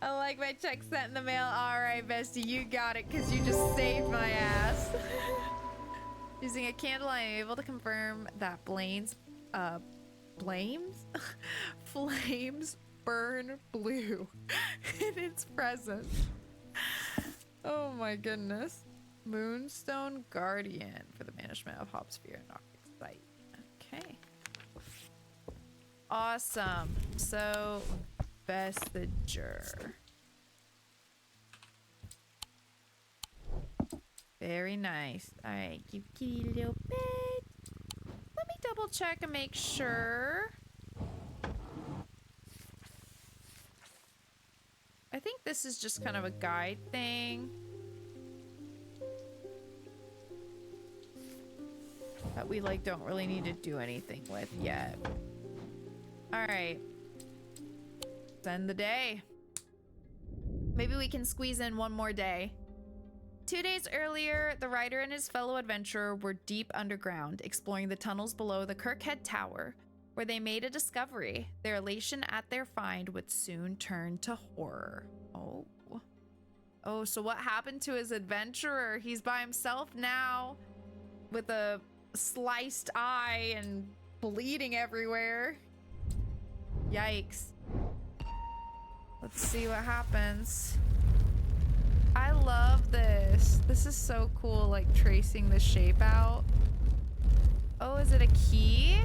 I like my check sent in the mail. All right, bestie, you got it because you just saved my ass. Using a candle, I am able to confirm that flames burn blue in its presence. Oh my goodness. Moonstone Guardian for the management of Hopsphere and Arctic Site. Okay. Awesome. So, Vestiger. Very nice. Alright, give Kitty a little bit. Let me double check and make sure. I think this is just kind of a guide thing. That we like don't really need to do anything with yet. Alright. End the day. Maybe we can squeeze in one more day. 2 days earlier, the writer and his fellow adventurer were deep underground, exploring the tunnels below the Kirkhead Tower, where they made a discovery. Their elation at their find would soon turn to horror. Oh. Oh, so what happened to his adventurer? He's by himself now, with a sliced eye and bleeding everywhere. Yikes. Let's see what happens. I love this. This is so cool, like tracing the shape out. Oh, is it a key?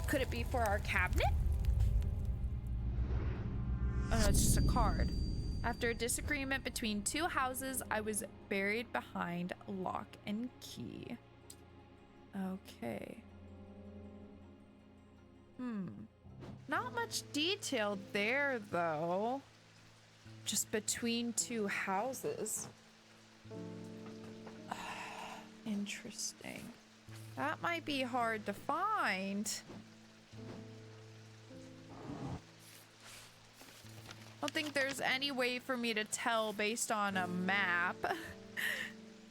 Could it be for our cabinet? Oh no, it's just a card. After a disagreement between two houses, I was buried behind lock and key. Okay. Not much detail there, though. Just between two houses. Interesting. That might be hard to find. I don't think there's any way for me to tell based on a map.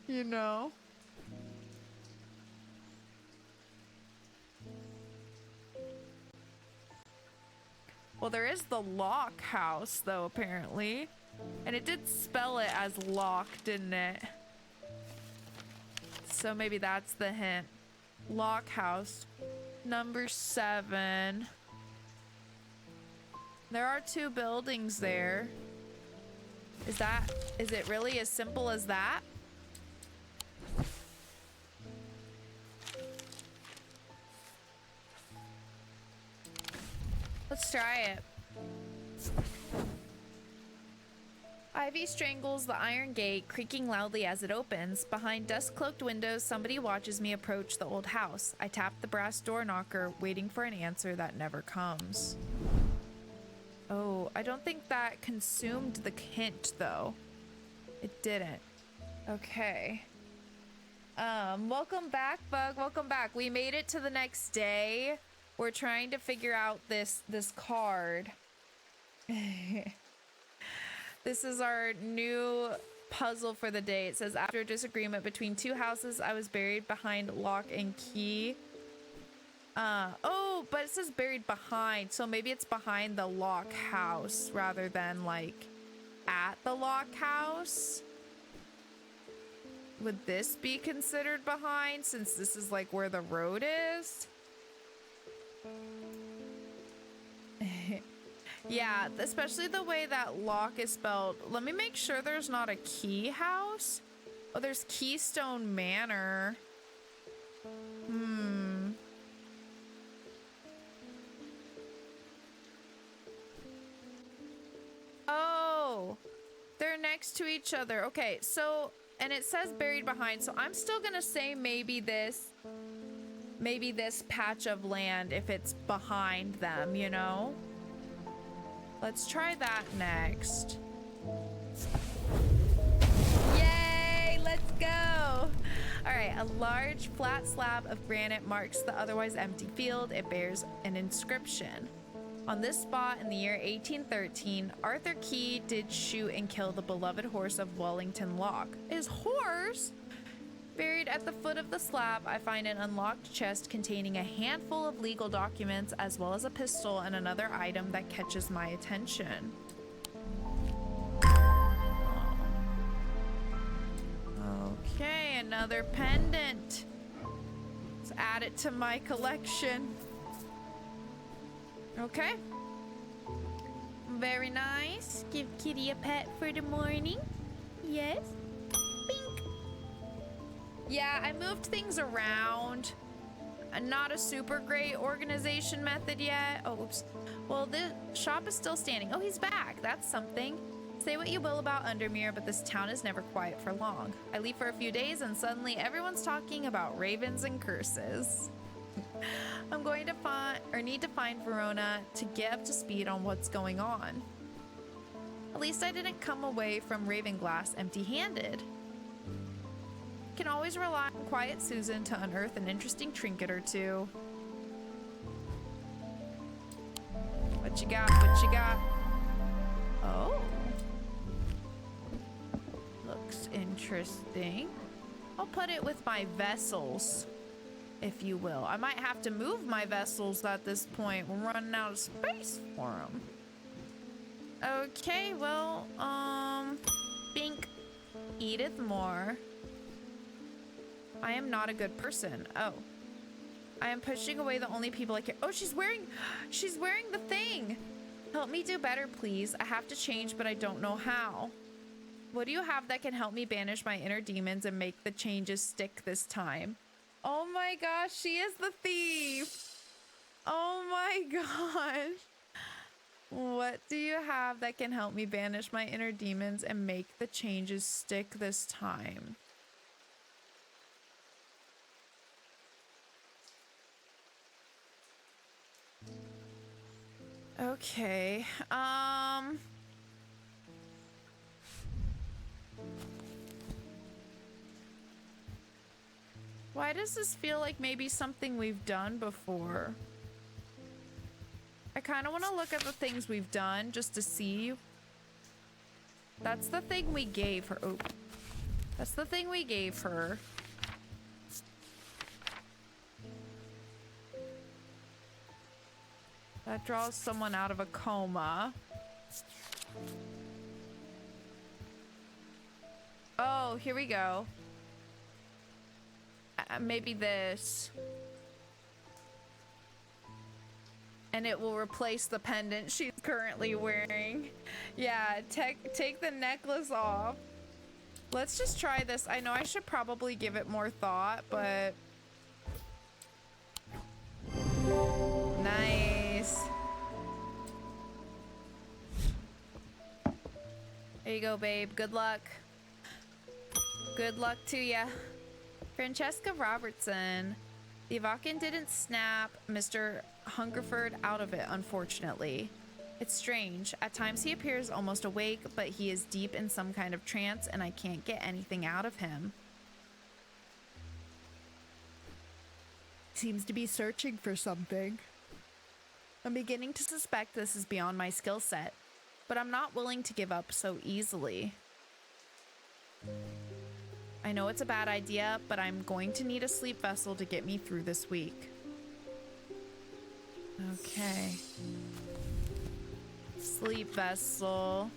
You know? Well, there is the lock house, though, apparently. And it did spell it as lock, didn't it? So maybe that's the hint. Lock house. Number 7. There are 2 buildings there. Is it really as simple as that? Let's try it. Ivy strangles the iron gate, creaking loudly as it opens. Behind dust-cloaked windows, somebody watches me approach the old house. I tap the brass door knocker, waiting for an answer that never comes. Oh, I don't think that consumed the hint, though. It didn't. Okay. Welcome back, Bug. Welcome back. We made it to the next day. We're trying to figure out this card. This is our new puzzle for the day. It says, after a disagreement between 2 houses, I was buried behind lock and key. Oh, but it says buried behind, so maybe it's behind the lock house rather than like at the lock house. Would this be considered behind since this is like where the road is? Yeah, especially the way that lock is spelled. Let me make sure there's not a key house. Oh, there's Keystone Manor. Oh, they're next to each other. Okay, so, and it says buried behind, so I'm still gonna say maybe this patch of land if it's behind them, you know? Let's try that next. Yay, let's go. All right, a large flat slab of granite marks the otherwise empty field. It bears an inscription. On this spot in the year 1813, Arthur Key did shoot and kill the beloved horse of Wellington Lock. His horse? Buried at the foot of the slab, I find an unlocked chest containing a handful of legal documents, as well as a pistol and another item that catches my attention. Okay, another pendant. Let's add it to my collection. Okay. Very nice. Give Kitty a pet for the morning. Yes. Bink. Yeah, I moved things around. Not a super great organization method yet. Oh, oops. Well, the shop is still standing. Oh, he's back. That's something. Say what you will about Undermere, but this town is never quiet for long. I leave for a few days and suddenly everyone's talking about ravens and curses. I'm going to need to find Verona to get up to speed on what's going on. At least I didn't come away from Ravenglass empty-handed. Can always rely on Quiet Susan to unearth an interesting trinket or two. What you got? What you got? Oh. Looks interesting. I'll put it with my vessels, if you will. I might have to move my vessels at this point. We're running out of space for them. Okay, well, Bink. Edith Moore. I am not a good person. Oh. I am pushing away the only people I care. Oh, she's wearing the thing. Help me do better, please. I have to change, but I don't know how. What do you have that can help me banish my inner demons and make the changes stick this time? Oh my gosh, she is the thief. Oh my gosh. What do you have that can help me banish my inner demons and make the changes stick this time? Okay, why does this feel like maybe something we've done before? I kind of want to look at the things we've done just to see. That's the thing we gave her. Oh, that's the thing we gave her. That draws someone out of a coma. Oh, here we go. Maybe this. And it will replace the pendant she's currently wearing. Yeah, take the necklace off. Let's just try this. I know I should probably give it more thought, but... Nice. There you go, babe. Good luck. Good luck to ya. Francesca Robertson. The Avakin didn't snap Mr. Hungerford out of it, unfortunately. It's strange. At times he appears almost awake, but he is deep in some kind of trance and I can't get anything out of him. Seems to be searching for something. I'm beginning to suspect this is beyond my skill set, but I'm not willing to give up so easily. I know it's a bad idea, but I'm going to need a sleep vessel to get me through this week. Okay. Sleep vessel.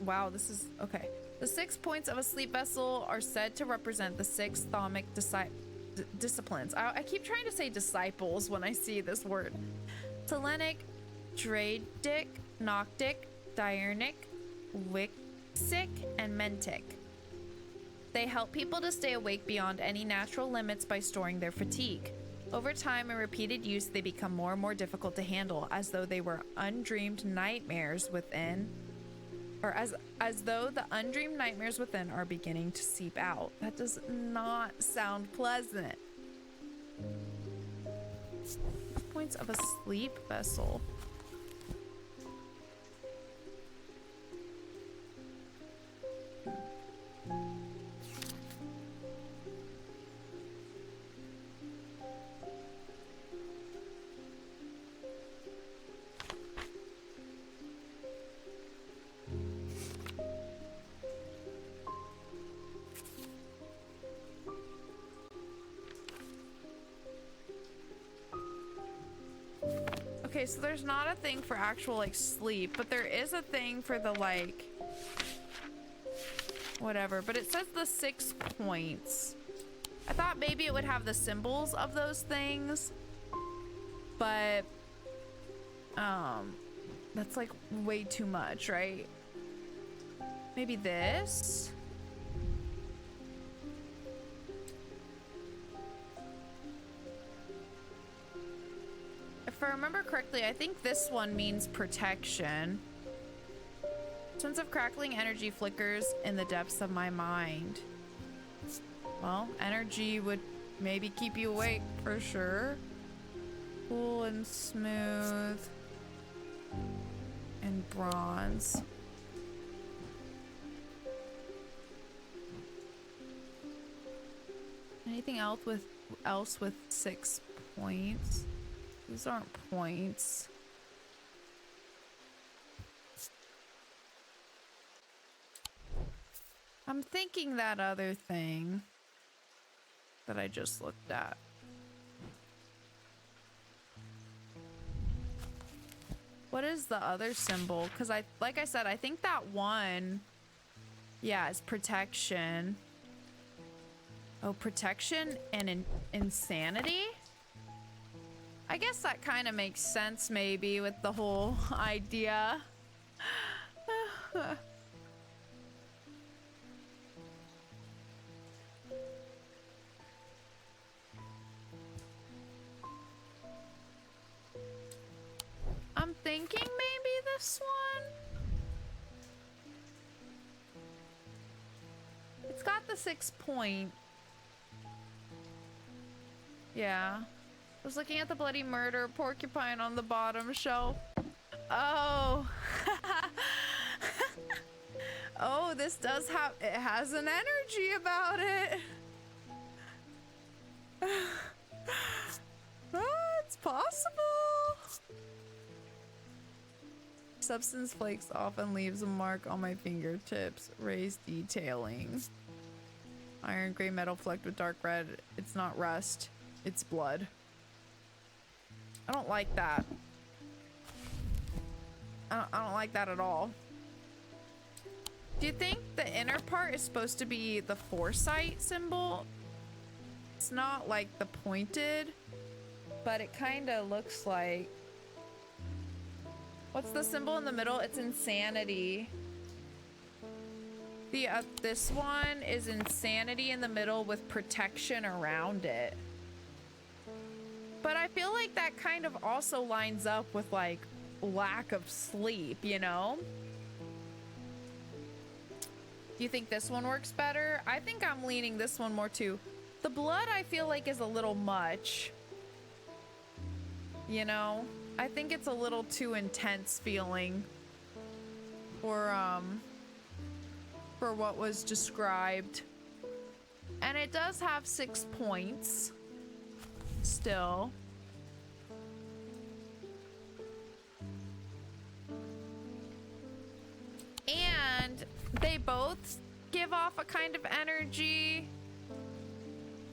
Wow, this is okay. The 6 points of a sleep vessel are said to represent the 6 thaumic disciplines. I keep trying to say disciples when I see this word. Telenic, Dradic, Noctic, Diurnic, Wixic, and Mentic. They help people to stay awake beyond any natural limits by storing their fatigue. Over time and repeated use, they become more and more difficult to handle, as though they were undreamed nightmares within, or as though the undreamed nightmares within are beginning to seep out. That does not sound pleasant. Points of a sleep vessel. Okay, so there's not a thing for actual, like, sleep, but there is a thing for the, like, whatever. But it says the 6 points. I thought maybe it would have the symbols of those things. But that's like way too much, right? Maybe this. If I remember correctly, I think this one means protection. Tons of crackling energy flickers in the depths of my mind. Well, energy would maybe keep you awake for sure. Cool and smooth. And bronze. Anything else with 6 points? These aren't points. I'm thinking that other thing that I just looked at. What is the other symbol? Because like I said, I think that one, yeah, is protection. Oh, protection and insanity? I guess that kind of makes sense maybe with the whole idea. I'm thinking maybe this one. It's got the 6 point. Yeah. I was looking at the bloody murder porcupine on the bottom shelf. Oh. Oh, this does have, it has an energy about it. It's possible. Substance flakes often leaves a mark on my fingertips. Raised detailing. Iron gray metal flecked with dark red. It's not rust. It's blood. I don't like that. I don't like that at all. Do you think the inner part is supposed to be the foresight symbol? It's not like the pointed, but it kind of looks like. What's the symbol in the middle? It's insanity. This one is insanity in the middle with protection around it. But I feel like that kind of also lines up with like lack of sleep, you know? Do you think this one works better? I think I'm leaning this one more too. The blood I feel like is a little much. You know? I think it's a little too intense feeling for what was described. And it does have 6 points still. And they both give off a kind of energy.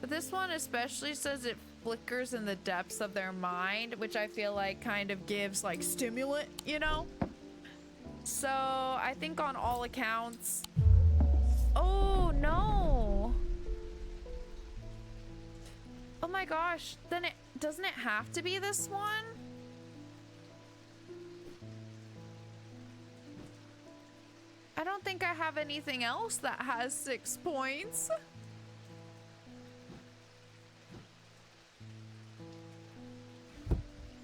But this one especially says it flickers in the depths of their mind, which I feel like kind of gives like stimulant, you know? So I think on all accounts. Oh no. Oh my gosh. Then doesn't it have to be this one? I don't think I have anything else that has 6 points.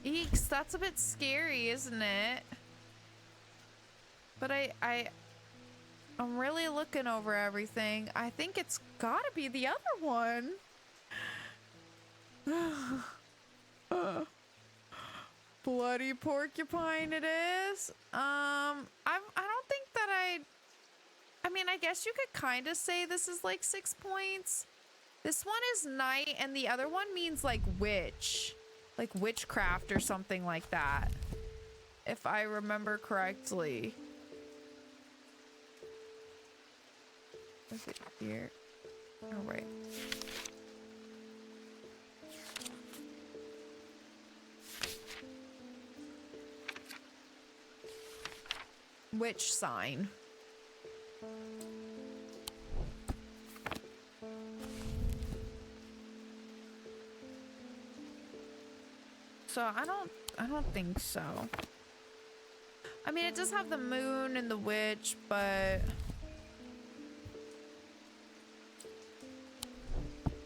Eeks, that's a bit scary, isn't it? But I'm really looking over everything. I think it's gotta be the other one. Bloody porcupine it is. I don't think that I mean, I guess you could kind of say this is like 6 points. This one is night and the other one means like witch. Like witchcraft or something like that. If I remember correctly. Is it here? Oh, right. Witch sign. So I don't think so. I mean, it does have the moon and the witch, but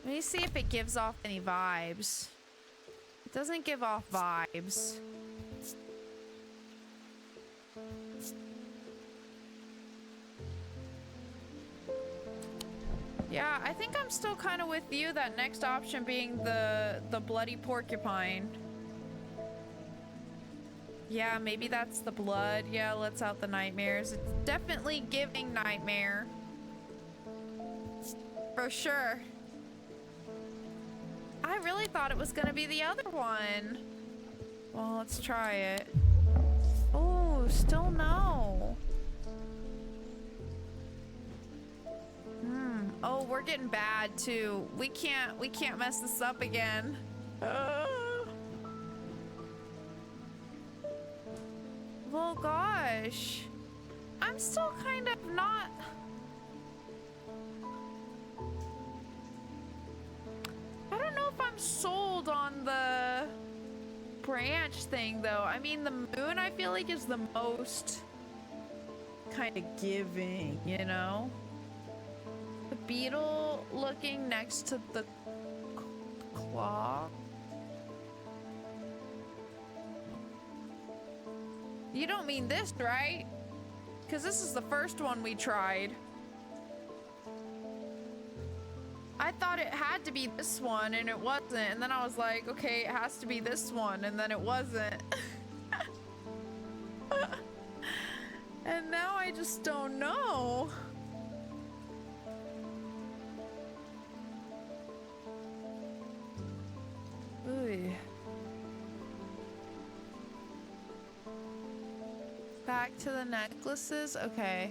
let me see if it gives off any vibes. It doesn't give off vibes. Yeah, I think I'm still kind of with you, that next option being the bloody porcupine. Yeah, maybe that's the blood. Yeah, lets out the nightmares. It's definitely giving nightmare. For sure. I really thought it was gonna be the other one. Well, let's try it. Oh, still no. Oh, we're getting bad too. We can't mess this up again. Well, gosh. I'm still kind of not... I don't know if I'm sold on the branch thing, though. I mean, the moon, I feel like, is the most kind of giving, you know? The beetle looking next to the clock. You don't mean this, right? Because this is the first one we tried. I thought it had to be this one, and it wasn't. And then I was like, okay, it has to be this one, and then it wasn't. And now I just don't know. Ooh. Back to the necklaces? Okay.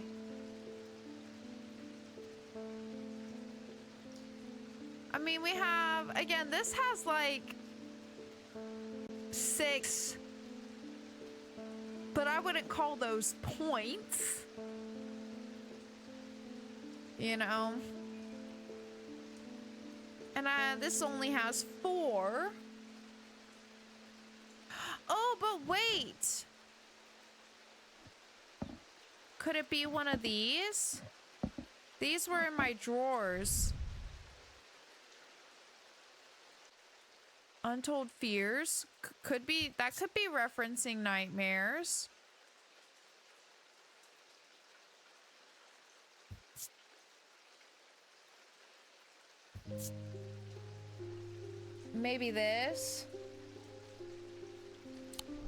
I mean, we have, again, this has like 6, but I wouldn't call those points. You know? And this only has 4. Oh, but wait! Could it be one of these? These were in my drawers. Untold Fears. Could be, that could be referencing nightmares. Maybe this.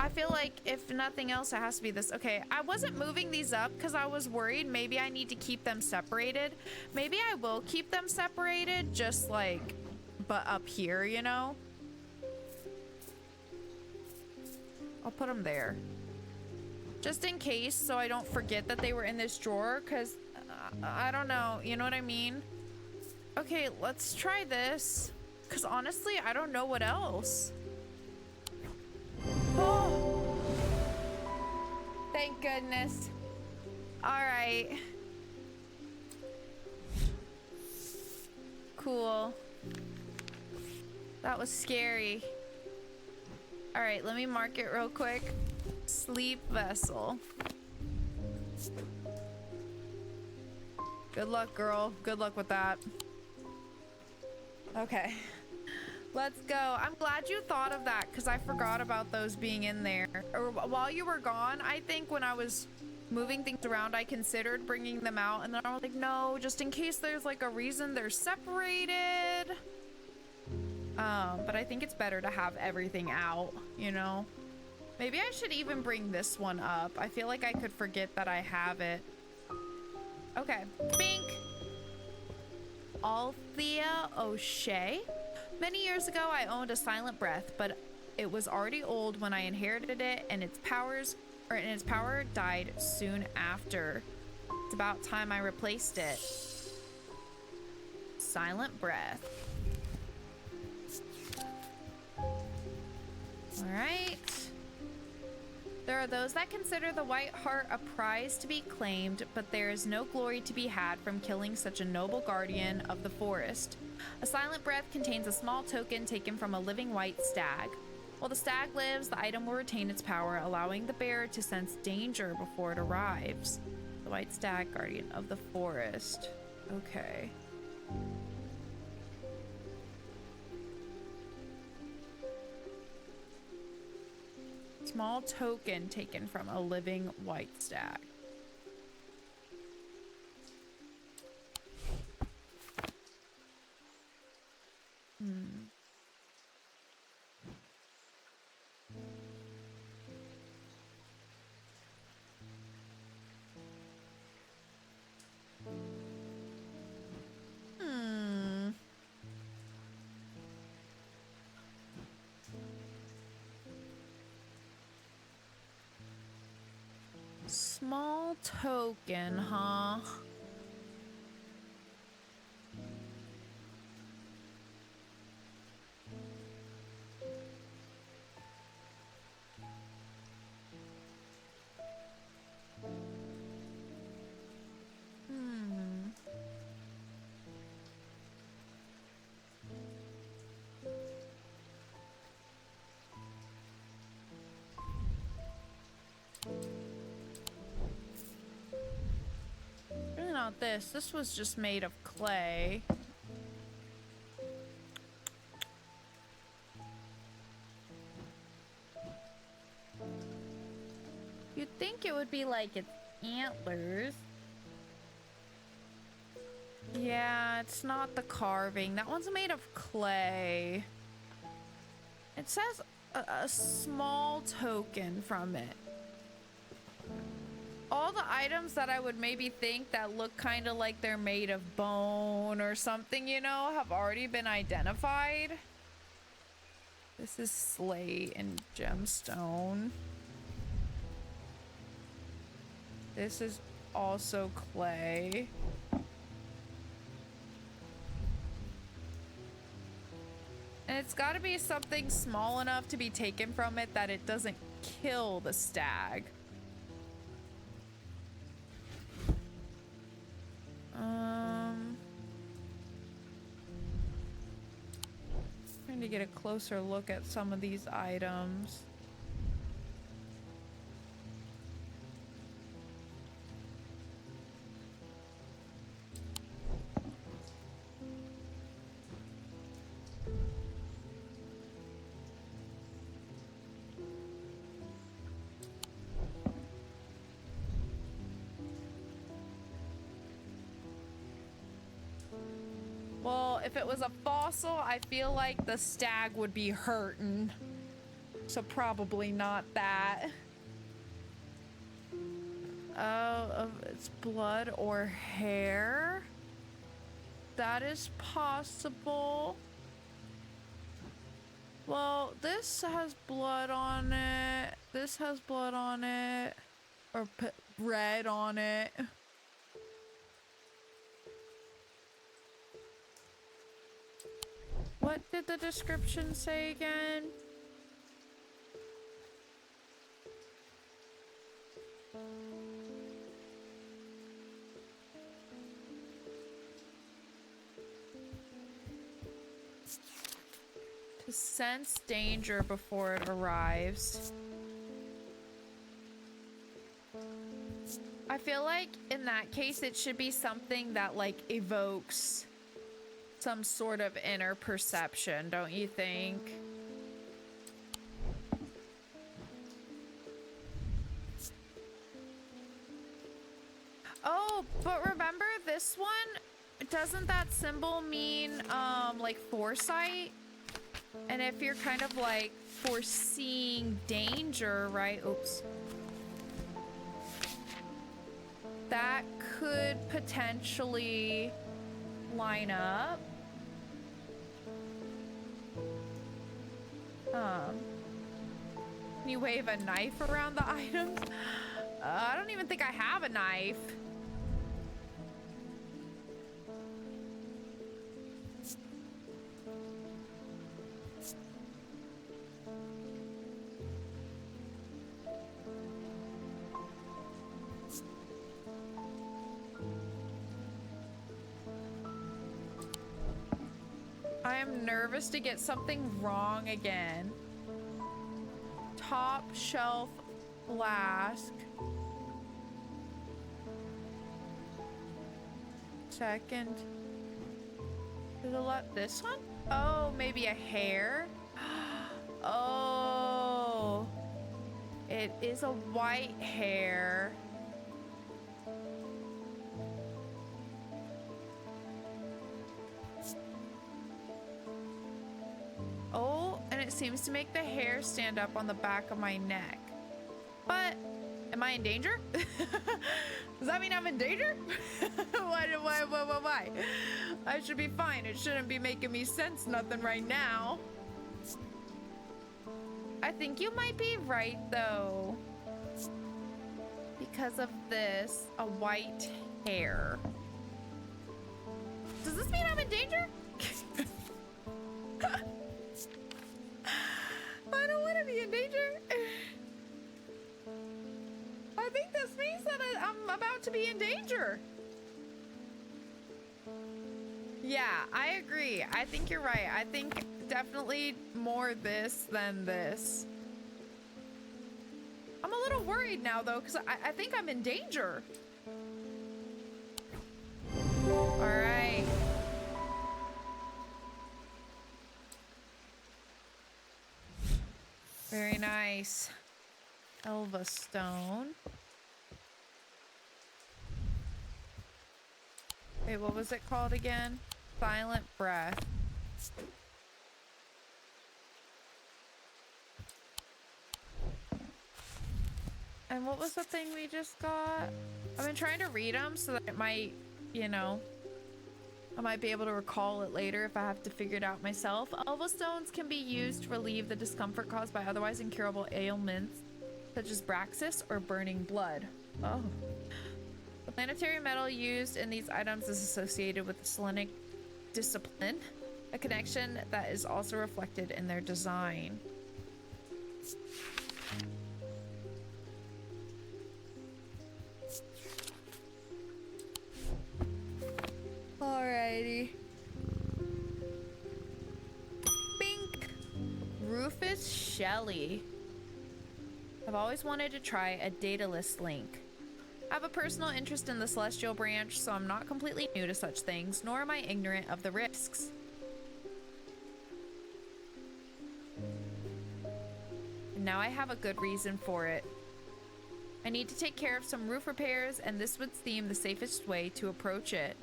I feel like if nothing else, it has to be this. Okay, I wasn't moving these up because I was worried maybe I need to keep them separated. Maybe I will keep them separated, just like, but up here, you know? I'll put them there. Just in case, so I don't forget that they were in this drawer, because I don't know, you know what I mean? Okay, let's try this, because honestly, I don't know what else. Oh! Thank goodness. All right. Cool. That was scary. All right, let me mark it real quick. Sleep vessel. Good luck, girl. Good luck with that. Okay. Let's go. I'm glad you thought of that because I forgot about those being in there. Or while you were gone, I think when I was moving things around, I considered bringing them out. And then I was like, no, just in case there's like a reason they're separated. But I think it's better to have everything out, you know? Maybe I should even bring this one up. I feel like I could forget that I have it. Okay. Bink. Althea O'Shea. Many years ago, I owned a silent breath, but it was already old when I inherited it, and its power died soon after. It's about time I replaced it. Silent breath. All right. There are those that consider the white heart a prize to be claimed, but there is no glory to be had from killing such a noble guardian of the forest. A silent breath contains a small token taken from a living white stag. While the stag lives, the item will retain its power, allowing the bearer to sense danger before it arrives. The white stag, guardian of the forest. Okay. Small token taken from a living white stag. Small token, huh? Really not this. This was just made of clay. You'd think it would be like its antlers. Yeah, it's not the carving. That one's made of clay. It says a small token from it. All the items that I would maybe think that look kind of like they're made of bone or something, you know, have already been identified. This is slate and gemstone. This is also clay. And it's got to be something small enough to be taken from it that it doesn't kill the stag. Trying to get a closer look at some of these items. Well, if it was a fossil, I feel like the stag would be hurting. So probably not that. Of its blood or hair. That is possible. Well, this has blood on it. This has blood on it. Or red on it. What did the description say again? To sense danger before it arrives. I feel like in that case it should be something that like evokes some sort of inner perception, don't you think? Oh, but remember this one? Doesn't that symbol mean like foresight? And if you're kind of like foreseeing danger, right? Oops. That could potentially line up. Can you wave a knife around the items? I don't even think I have a knife. I am nervous to get something wrong again. top shelf flask. Second. There's a lot. This one? Oh, maybe a hair? Oh. It is a white hair. Oh, and it seems to make the hair stand up on the back of my neck. But am I in danger? Does that mean I'm in danger? Why? I should be fine. It shouldn't be making me sense nothing right now. I think you might be right, though. Because of this, a white hair. Does this mean I'm in danger? I don't want to be in danger. I think this means that I'm about to be in danger. Yeah, I agree. I think you're right. I think definitely more this than this. I'm a little worried now, though, because I think I'm in danger. All right. Very nice. Elva stone. Wait, what was it called again? Silent breath. And what was the thing we just got? I've been trying to read them so that it might, you know, I might be able to recall it later if I have to figure it out myself. Elva stones can be used to relieve the discomfort caused by otherwise incurable ailments, such as Braxis or burning blood. Oh. The planetary metal used in these items is associated with the Selenic discipline, a connection that is also reflected in their design. Alrighty. Bink! Rufus Shelley. I've always wanted to try a dataless link. I have a personal interest in the Celestial branch, so I'm not completely new to such things, nor am I ignorant of the risks. And now I have a good reason for it. I need to take care of some roof repairs, and this would seem the safest way to approach it.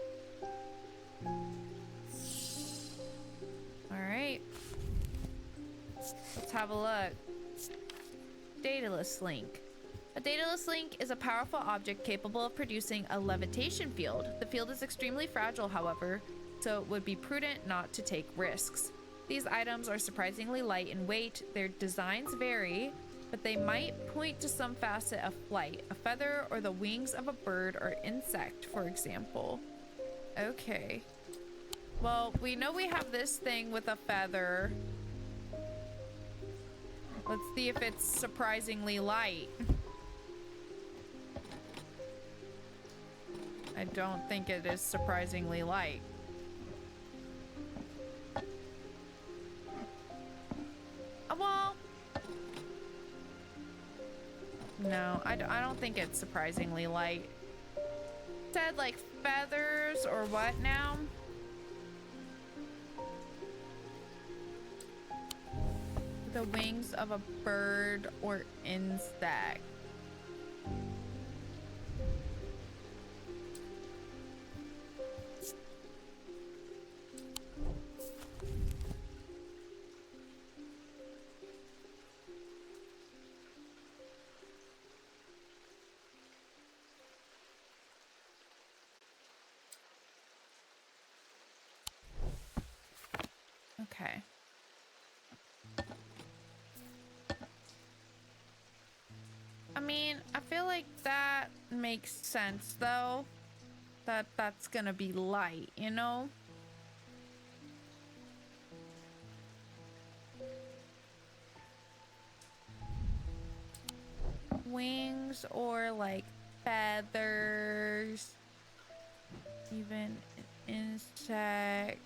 Alright. Let's have a look. Dataless link. A dataless link is a powerful object capable of producing a levitation field. The field is extremely fragile, however, so it would be prudent not to take risks. These items are surprisingly light in weight. Their designs vary, but they might point to some facet of flight, a feather or the wings of a bird or insect, for example. Okay. Well, we know we have this thing with a feather. Let's see if it's surprisingly light. I don't think it is surprisingly light. Well, no, I don't think it's surprisingly light. It said like feathers or what now? The wings of a bird or insect. Okay. I mean, I feel like that makes sense though. That's gonna be light, you know? Wings or like feathers. Even an insect.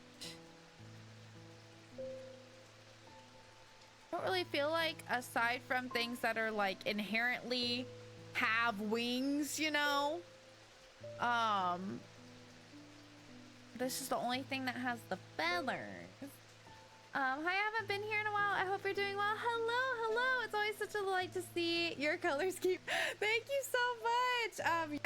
I don't really feel like, aside from things that are like inherently have wings, you know, um, this is the only thing that has the feathers. Hi, I haven't been here in a while. I hope you're doing well. Hello, hello. It's always such a delight to see your color scheme. Thank you so much.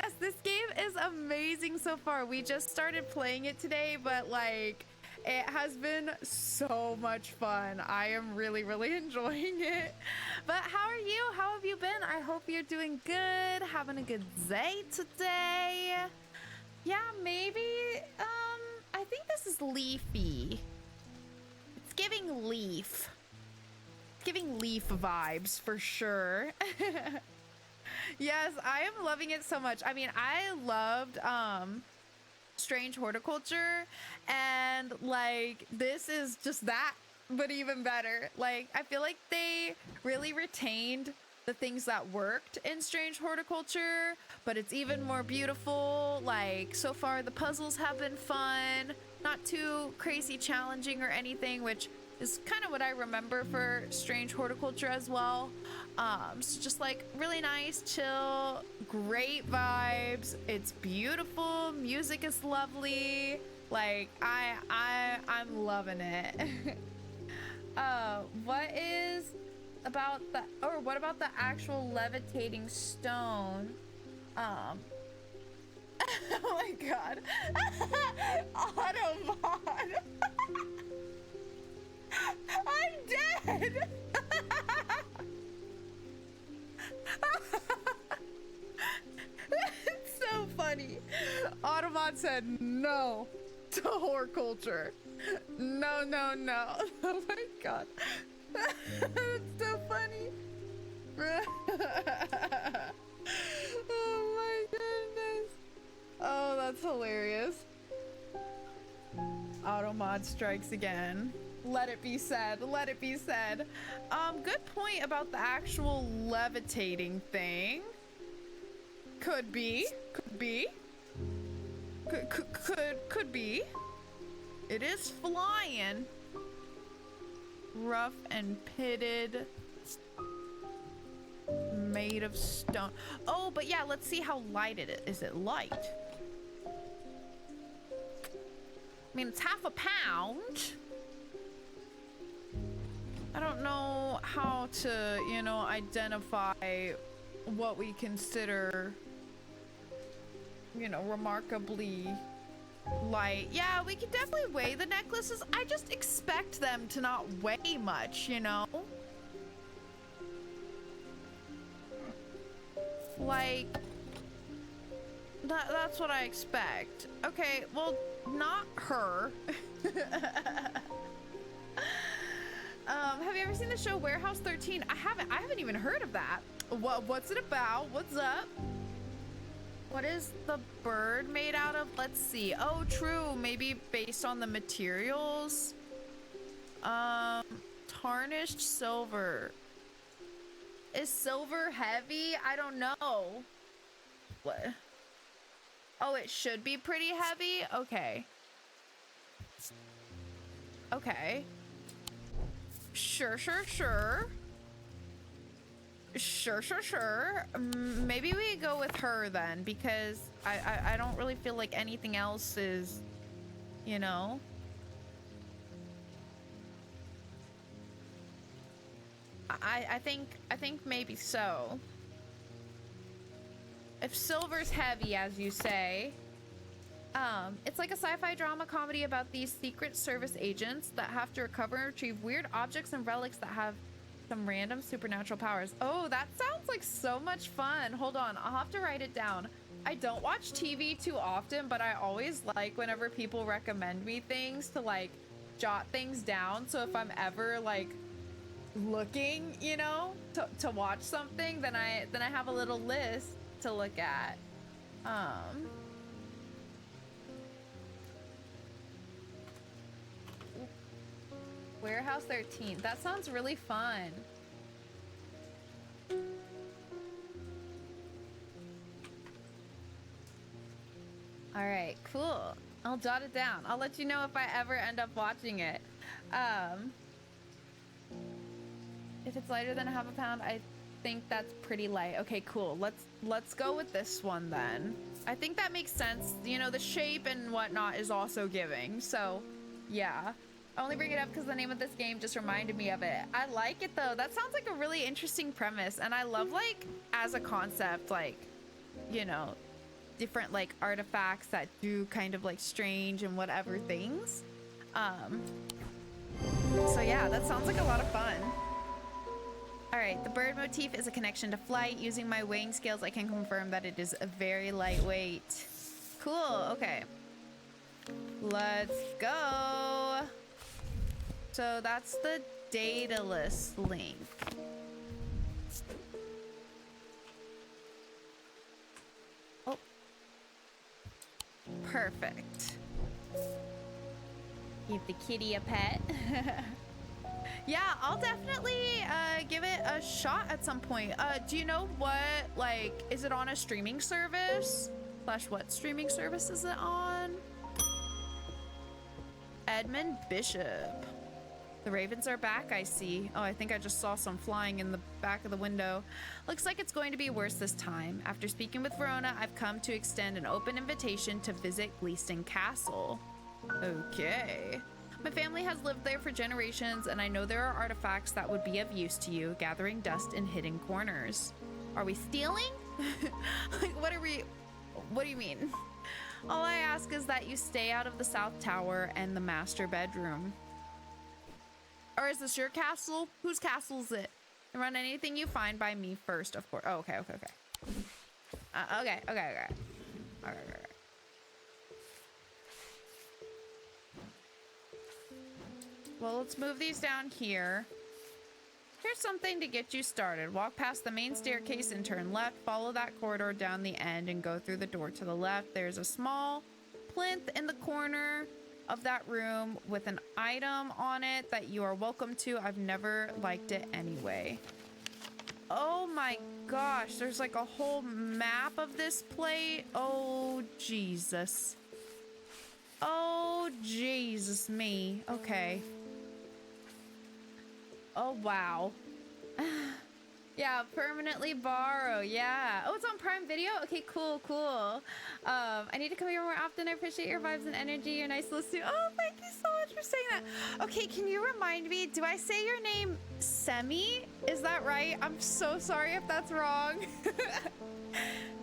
Yes, this game is amazing so far. We just started playing it today, but like, it has been so much fun. I am really, really enjoying it. But how are you? How have you been? I hope you're doing good, having a good day today. Yeah, maybe, I think this is leafy. It's giving leaf. It's giving leaf vibes for sure. Yes, I am loving it so much. I mean, I loved, Strange Horticulture, and like this is just that, but even better. Like I feel like they really retained the things that worked in Strange Horticulture, but it's even more beautiful. Like so far the puzzles have been fun, not too crazy challenging or anything, which is kind of what I remember for Strange Horticulture as well. So just like really nice, chill, great vibes. It's beautiful. Music is lovely. Like I'm loving it. What about the actual levitating stone? Oh my god. Automod. I'm dead. It's so funny. Automod said no to horticulture. No, no, no. Oh my god. It's so funny. Oh my goodness. Oh, that's hilarious. Automod strikes again. Let it be said. Let it be said. Good point about the actual levitating thing. Could be. Could be. Could be. It is flying. Rough and pitted. Made of stone. Oh, but yeah, let's see how light it is. Is it light? I mean, it's half a pound. I don't know how to, you know, identify what we consider, you know, remarkably light. Yeah, we can definitely weigh the necklaces. I just expect them to not weigh much, you know? Like, that's what I expect. Okay, well, not her. Have you ever seen the show Warehouse 13? I haven't even heard of that. What's it about? What's up? What is the bird made out of? Let's see. Oh, true. Maybe based on the materials. Tarnished silver. Is silver heavy? I don't know. What? Oh, it should be pretty heavy? Okay. Okay. Sure. Sure. Maybe we go with her then, because I don't really feel like anything else is, you know. I think maybe so. If silver's heavy, as you say. It's like a sci-fi drama comedy about these Secret Service agents that have to recover and retrieve weird objects and relics that have some random supernatural powers. Oh, that sounds like so much fun. Hold on, I'll have to write it down. I don't watch TV too often, but I always like whenever people recommend me things to like jot things down. So if I'm ever like looking, you know, to watch something, then I have a little list to look at. Warehouse 13. That sounds really fun. All right, cool. I'll jot it down. I'll let you know if I ever end up watching it. If it's lighter than a half a pound, I think that's pretty light. Okay, cool. Let's go with this one then. I think that makes sense. You know, the shape and whatnot is also giving. So, yeah. I only bring it up because the name of this game just reminded me of it. I like it though. That sounds like a really interesting premise. And I love, like, as a concept, like, you know, different, like, artifacts that do kind of, like, strange and whatever things. So yeah, that sounds like a lot of fun. All right, the bird motif is a connection to flight. Using my weighing scales, I can confirm that it is a very lightweight. Cool, okay. Let's go. So that's the Daedalus link. Oh. Perfect. Give the kitty a pet. Yeah, I'll definitely give it a shot at some point. Do you know what, like, is it on a streaming service? Slash, what streaming service is it on? Edmund Bishop. The ravens are back, I see. Oh, I think I just saw some flying in the back of the window. Looks like it's going to be worse this time. After speaking with Verona, I've come to extend an open invitation to visit Gleeston Castle. Okay. My family has lived there for generations, and I know there are artifacts that would be of use to you, gathering dust in hidden corners. Are we stealing? Like, what do you mean? All I ask is that you stay out of the South Tower and the master bedroom. Or is this your castle? Whose castle is it? And run anything you find by me first, of course. Oh, okay. Okay. Well, let's move these down here. Here's something to get you started. Walk past the main staircase and turn left. Follow that corridor down the end and go through the door to the left. There's a small plinth in the corner of that room with an item on it that you are welcome to. I've never liked it anyway. Oh my gosh, there's like a whole map of this plate. Oh, Jesus. Oh, Jesus me. Okay. Oh, wow. Yeah, permanently borrow. Yeah. Oh, it's on Prime Video? Okay, cool. I need to come here more often. I appreciate your vibes and energy. You're nice to listen to. Oh, thank you so much for saying that. Okay, can you remind me, do I say your name Semi? Is that right? I'm so sorry if that's wrong.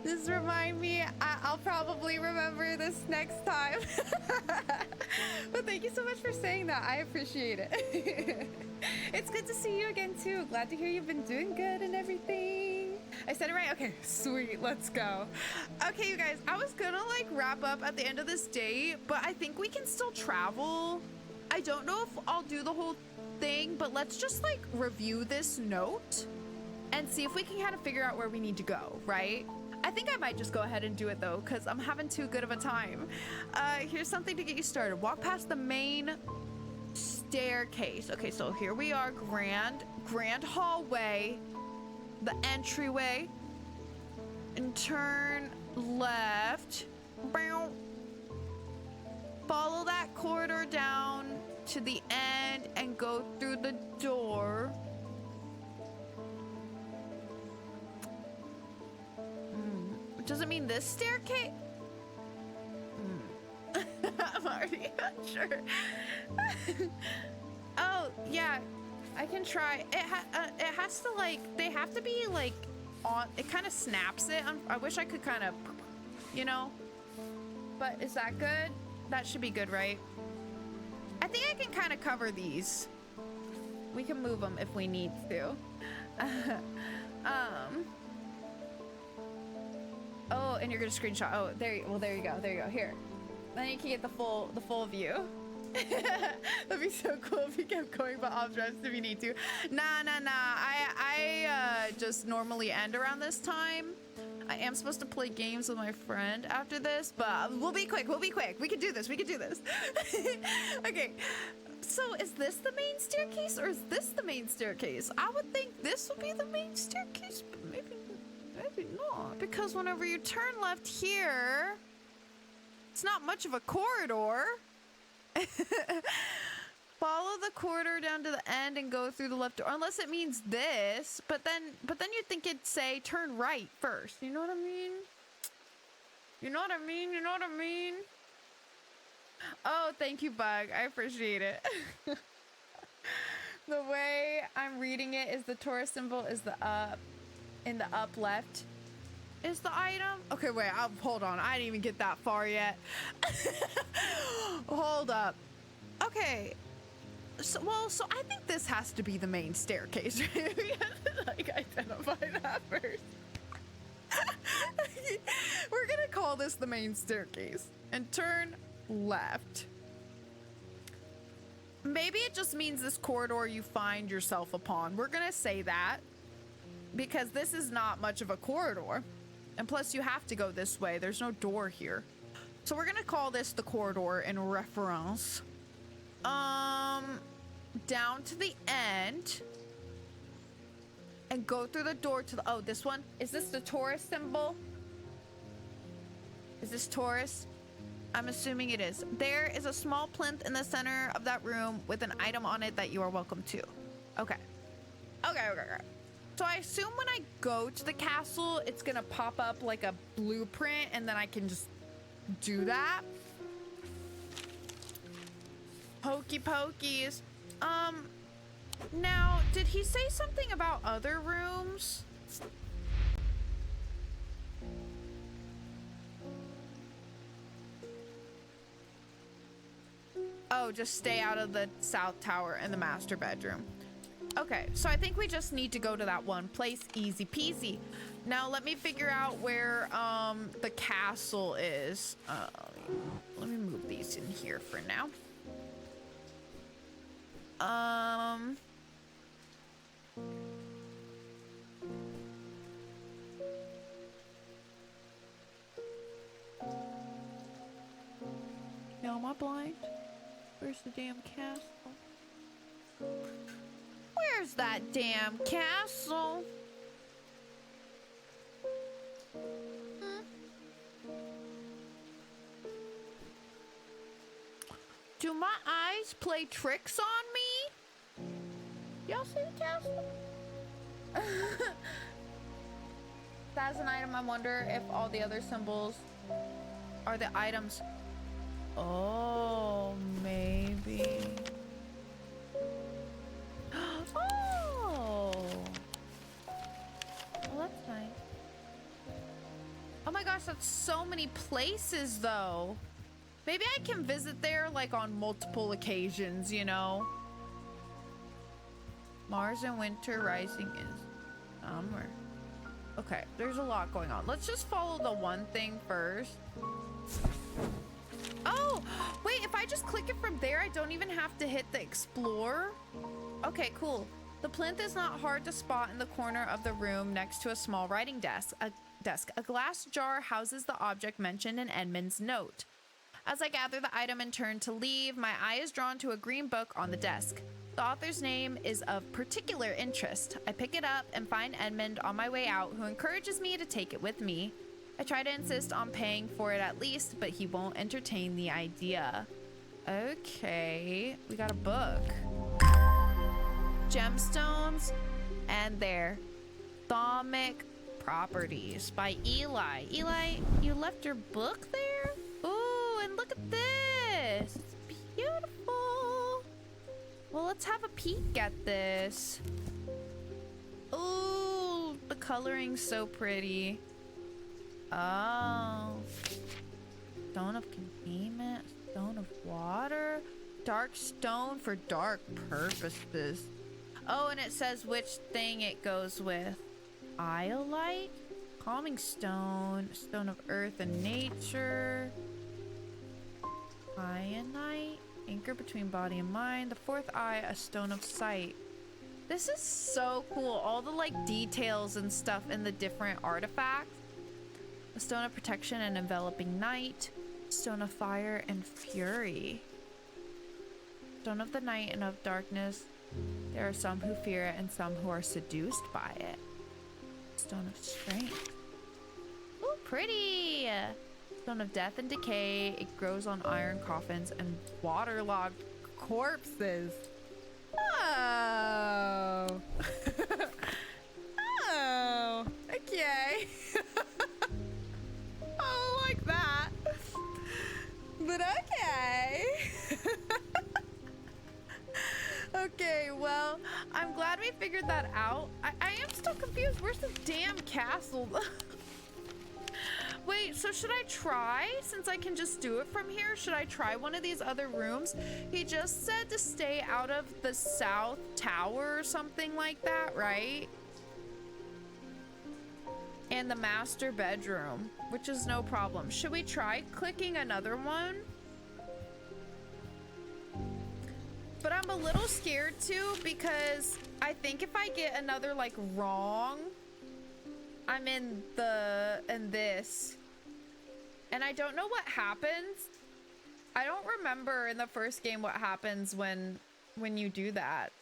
Just remind me. I'll probably remember this next time. But thank you so much for saying that. I appreciate it. It's good to see you again too. Glad to hear you've been doing good and everything. I said it right? Okay, sweet. Let's go. Okay, you guys, I was gonna like wrap up at the end of this day, but I think we can still travel. I don't know if I'll do the whole thing, but let's just like review this note and see if we can kind of figure out where we need to go, right? I think I might just go ahead and do it though, because I'm having too good of a time. Here's something to get you started. Walk past the main staircase. Okay, so here we are, grand hallway, the entryway, and turn left. Follow that corridor down to the end and go through the door. Does it mean this staircase? I'm already not sure. Oh, yeah. I can try. It has to, like, they have to be, like, on. It kind of snaps it. I wish I could kind of, you know. But is that good? That should be good, right? I think I can kind of cover these. We can move them if we need to. Oh, and you're gonna screenshot. Oh, there you go. Here. Then you can get the full view. That'd be so cool if you kept going but off dress if you need to. Nah. I just normally end around this time. I am supposed to play games with my friend after this, but we'll be quick. We can do this. Okay. So is this the main staircase or is this the main staircase? I would think this would be the main staircase, but maybe not, because whenever you turn left here, it's not much of a corridor. Follow the corridor down to the end and go through the left door. Unless it means this, but then you'd think it'd say turn right first. You know what I mean? You know what I mean? You know what I mean? Oh, thank you, Bug. I appreciate it. The way I'm reading it is the Taurus symbol is the up, in the up left is the item. Okay, wait, hold on. I didn't even get that far yet. Hold up. Okay. So I think this has to be the main staircase. We have to, like, identify that first. We're gonna call this the main staircase and turn left. Maybe it just means this corridor you find yourself upon. We're gonna say that because this is not much of a corridor. And plus you have to go this way. There's no door here. So we're gonna call this the corridor in reference. Down to the end. And go through the door to the, oh, this one? Is this the Taurus symbol? Is this Taurus? I'm assuming it is. There is a small plinth in the center of that room with an item on it that you are welcome to. Okay. Okay. So I assume when I go to the castle, it's gonna pop up like a blueprint and then I can just do that. Hokey pokies. Now, did he say something about other rooms? Oh, just stay out of the south tower and the master bedroom. Okay, so I think we just need to go to that one place. Easy peasy. Now let me figure out where the castle is. Let me move these in here for now. Now am I blind? Where's the damn castle? Where's that damn castle? Do my eyes play tricks on me? Y'all see the castle? That's an item. I wonder if all the other symbols are the items. Oh, maybe. Oh. Well, that's nice. Oh my gosh, that's so many places though. Maybe I can visit there like on multiple occasions, you know? Mars in winter, rising in summer. Okay, there's a lot going on. Let's just follow the one thing first. Oh, wait, if I just click it from there, I don't even have to hit the explore. Okay, cool. The plinth is not hard to spot in the corner of the room next to a small writing desk. A glass jar houses the object mentioned in Edmund's note. As I gather the item and turn to leave, my eye is drawn to a green book on the desk. The author's name is of particular interest. I pick it up and find Edmund on my way out, who encourages me to take it with me. I try to insist on paying for it at least, but he won't entertain the idea. Okay, we got a book. Gemstones, and there. Thaumic Properties by Eli. Eli, you left your book there? Ooh, and look at this. It's beautiful. Well, let's have a peek at this. Ooh, the coloring's so pretty. Oh. Stone of containment, stone of water, dark stone for dark purposes. Oh, and it says which thing it goes with. Iolite, calming stone, stone of earth and nature, Ionite, anchor between body and mind, the fourth eye, a stone of sight. This is so cool. All the like details and stuff in the different artifacts. A stone of protection and enveloping night, stone of fire and fury, stone of the night and of darkness. There are some who fear it and some who are seduced by it. Stone of strength. Ooh, pretty! Stone of death and decay. It grows on iron coffins and waterlogged corpses. Oh. Oh, okay. Oh, like that. But okay. Okay, well, I'm glad we figured that out. I am still confused. Where's the damn castle? Wait, so should I try, since I can just do it from here, should I try one of these other rooms? He just said to stay out of the south tower or something like that, right? And the master bedroom, which is no problem. Should we try clicking another one? But I'm a little scared too, because I think if I get another like wrong, I'm in this. And I don't know what happens. I don't remember in the first game what happens when you do that.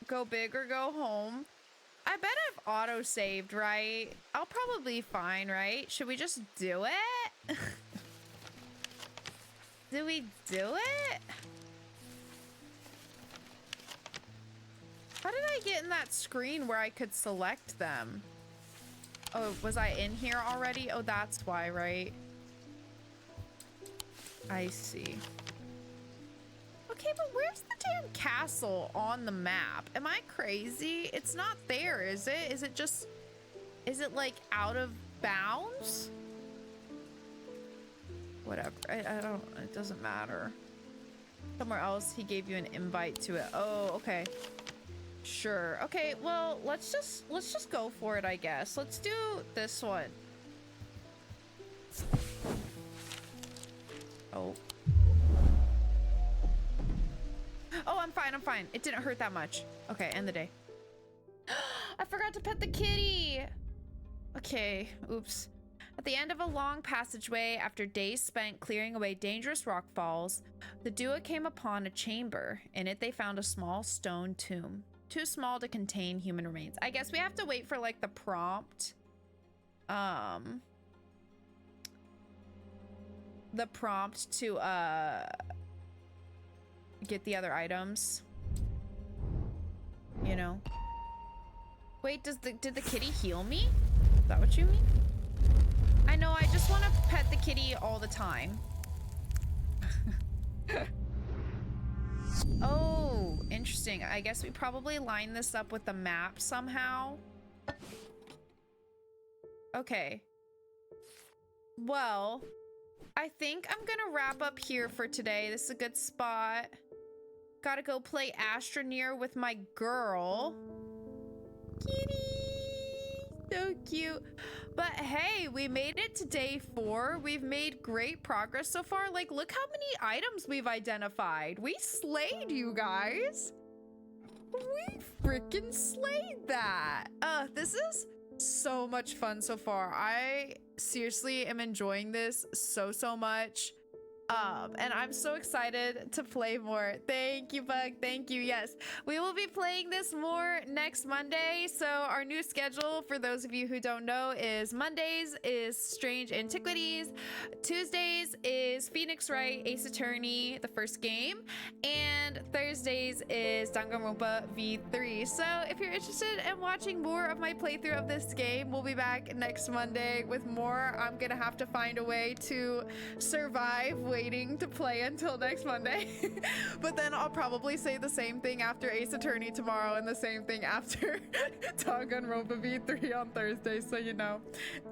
Go big or go home. I bet I've auto-saved, right? I'll probably be fine, right? Should we just do it? Do we do it? How did I get in that screen where I could select them? Oh, was I in here already? Oh, that's why, right? I see. Okay, but where's the damn castle on the map? Am I crazy? It's not there, is it? Is it just... Is it, like, out of bounds? Whatever. I don't... It doesn't matter. Somewhere else, he gave you an invite to it. Oh, okay. Sure. Okay, well, let's just go for it, I guess. Let's do this one. Oh. Oh, I'm fine, I'm fine. It didn't hurt that much. Okay, end the day. I forgot to pet the kitty! Okay, oops. At the end of a long passageway, after days spent clearing away dangerous rock falls, the duo came upon a chamber. In it, they found a small stone tomb. Too small to contain human remains. I guess we have to wait for, like, the prompt. The prompt to, get the other items. You know? Wait, did the kitty heal me? Is that what you mean? I know, I just want to pet the kitty all the time. Oh, interesting. I guess we probably line this up with the map somehow. Okay. Well, I think I'm gonna wrap up here for today. This is a good spot. Gotta go play Astroneer with my girl. Kitty! So cute. But hey, we made it to day 4. We've made great progress so far. Like, look how many items we've identified. We slayed, you guys. We freaking slayed that. This is so much fun so far. I seriously am enjoying this so much. And I'm so excited to play more. Thank you, Bug. Thank you. Yes, we will be playing this more next Monday. So our new schedule, for those of you who don't know, is Mondays is Strange Antiquities, Tuesdays is Phoenix Wright Ace Attorney, the first game, and Thursdays is Danganronpa V3. So if you're interested in watching more of my playthrough of this game, we'll be back next Monday with more. I'm gonna have to find a way to survive waiting to play until next Monday. But then I'll probably say the same thing after Ace Attorney tomorrow and the same thing after Danganronpa V3 on Thursday, so you know,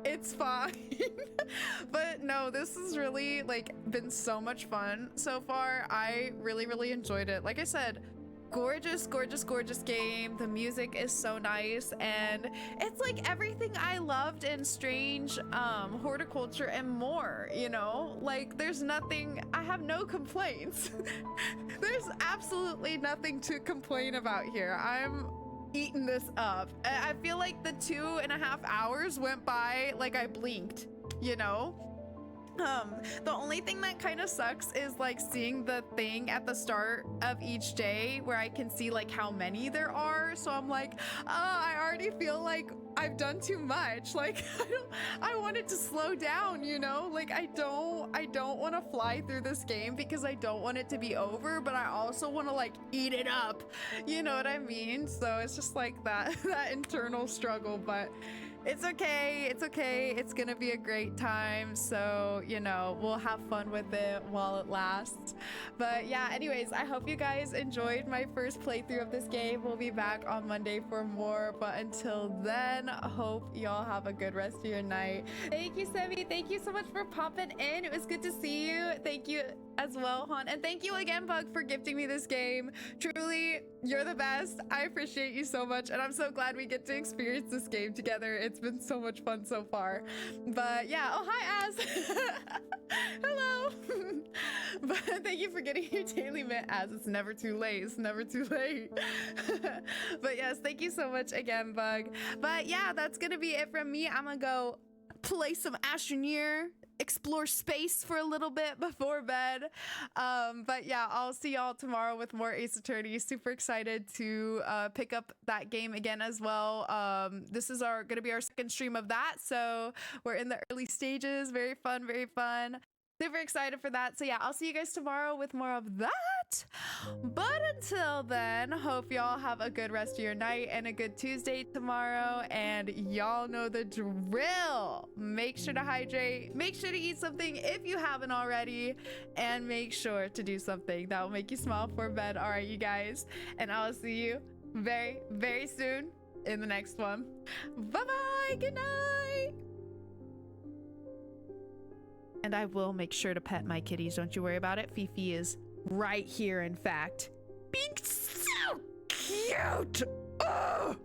it's fine. But no, this has really like been so much fun so far. I really enjoyed it. Like I said, gorgeous game. The music is so nice, and it's like everything I loved in Strange horticulture and more, you know? Like, there's nothing, I have no complaints. There's absolutely nothing to complain about here. I'm eating this up. I feel like the 2.5 hours went by like I blinked, you know? The only thing that kind of sucks is like seeing the thing at the start of each day where I can see like how many there are. So I'm like, I already feel like I've done too much. Like I want it to slow down, you know? Like I don't want to fly through this game because I don't want it to be over, but I also want to like eat it up. You know what I mean? So it's just like that that internal struggle, but it's okay. It's okay. It's gonna be a great time. So, you know, we'll have fun with it while it lasts. But yeah, anyways, I hope you guys enjoyed my first playthrough of this game. We'll be back on Monday for more. But until then, I hope y'all have a good rest of your night. Thank you, Semi. Thank you so much for popping in. It was good to see you. Thank you as well, hon. And thank you again, Bug, for gifting me this game. Truly, you're the best. I appreciate you so much. And I'm so glad we get to experience this game together. It's been so much fun so far. But yeah, oh hi Az. Hello. But thank you for getting your daily mint, Az. It's never too late. It's never too late. But yes, thank you so much again, Bug. But yeah, that's gonna be it from me. I'm gonna go play some Astroneer, explore space for a little bit before bed. But yeah, I'll see y'all tomorrow with more Ace Attorney. Super excited to pick up that game again as well. This is gonna be our second stream of that, so we're in the early stages. Very fun, very fun. Super excited for that. So yeah, I'll see you guys tomorrow with more of that. But until then, hope y'all have a good rest of your night and a good Tuesday tomorrow. And y'all know the drill. Make sure to hydrate. Make sure to eat something if you haven't already. And make sure to do something that will make you smile before bed. All right, you guys. And I'll see you very, very soon in the next one. Bye-bye. Good night. And I will make sure to pet my kitties. Don't you worry about it. Fifi is right here, in fact. Being so cute. Ugh.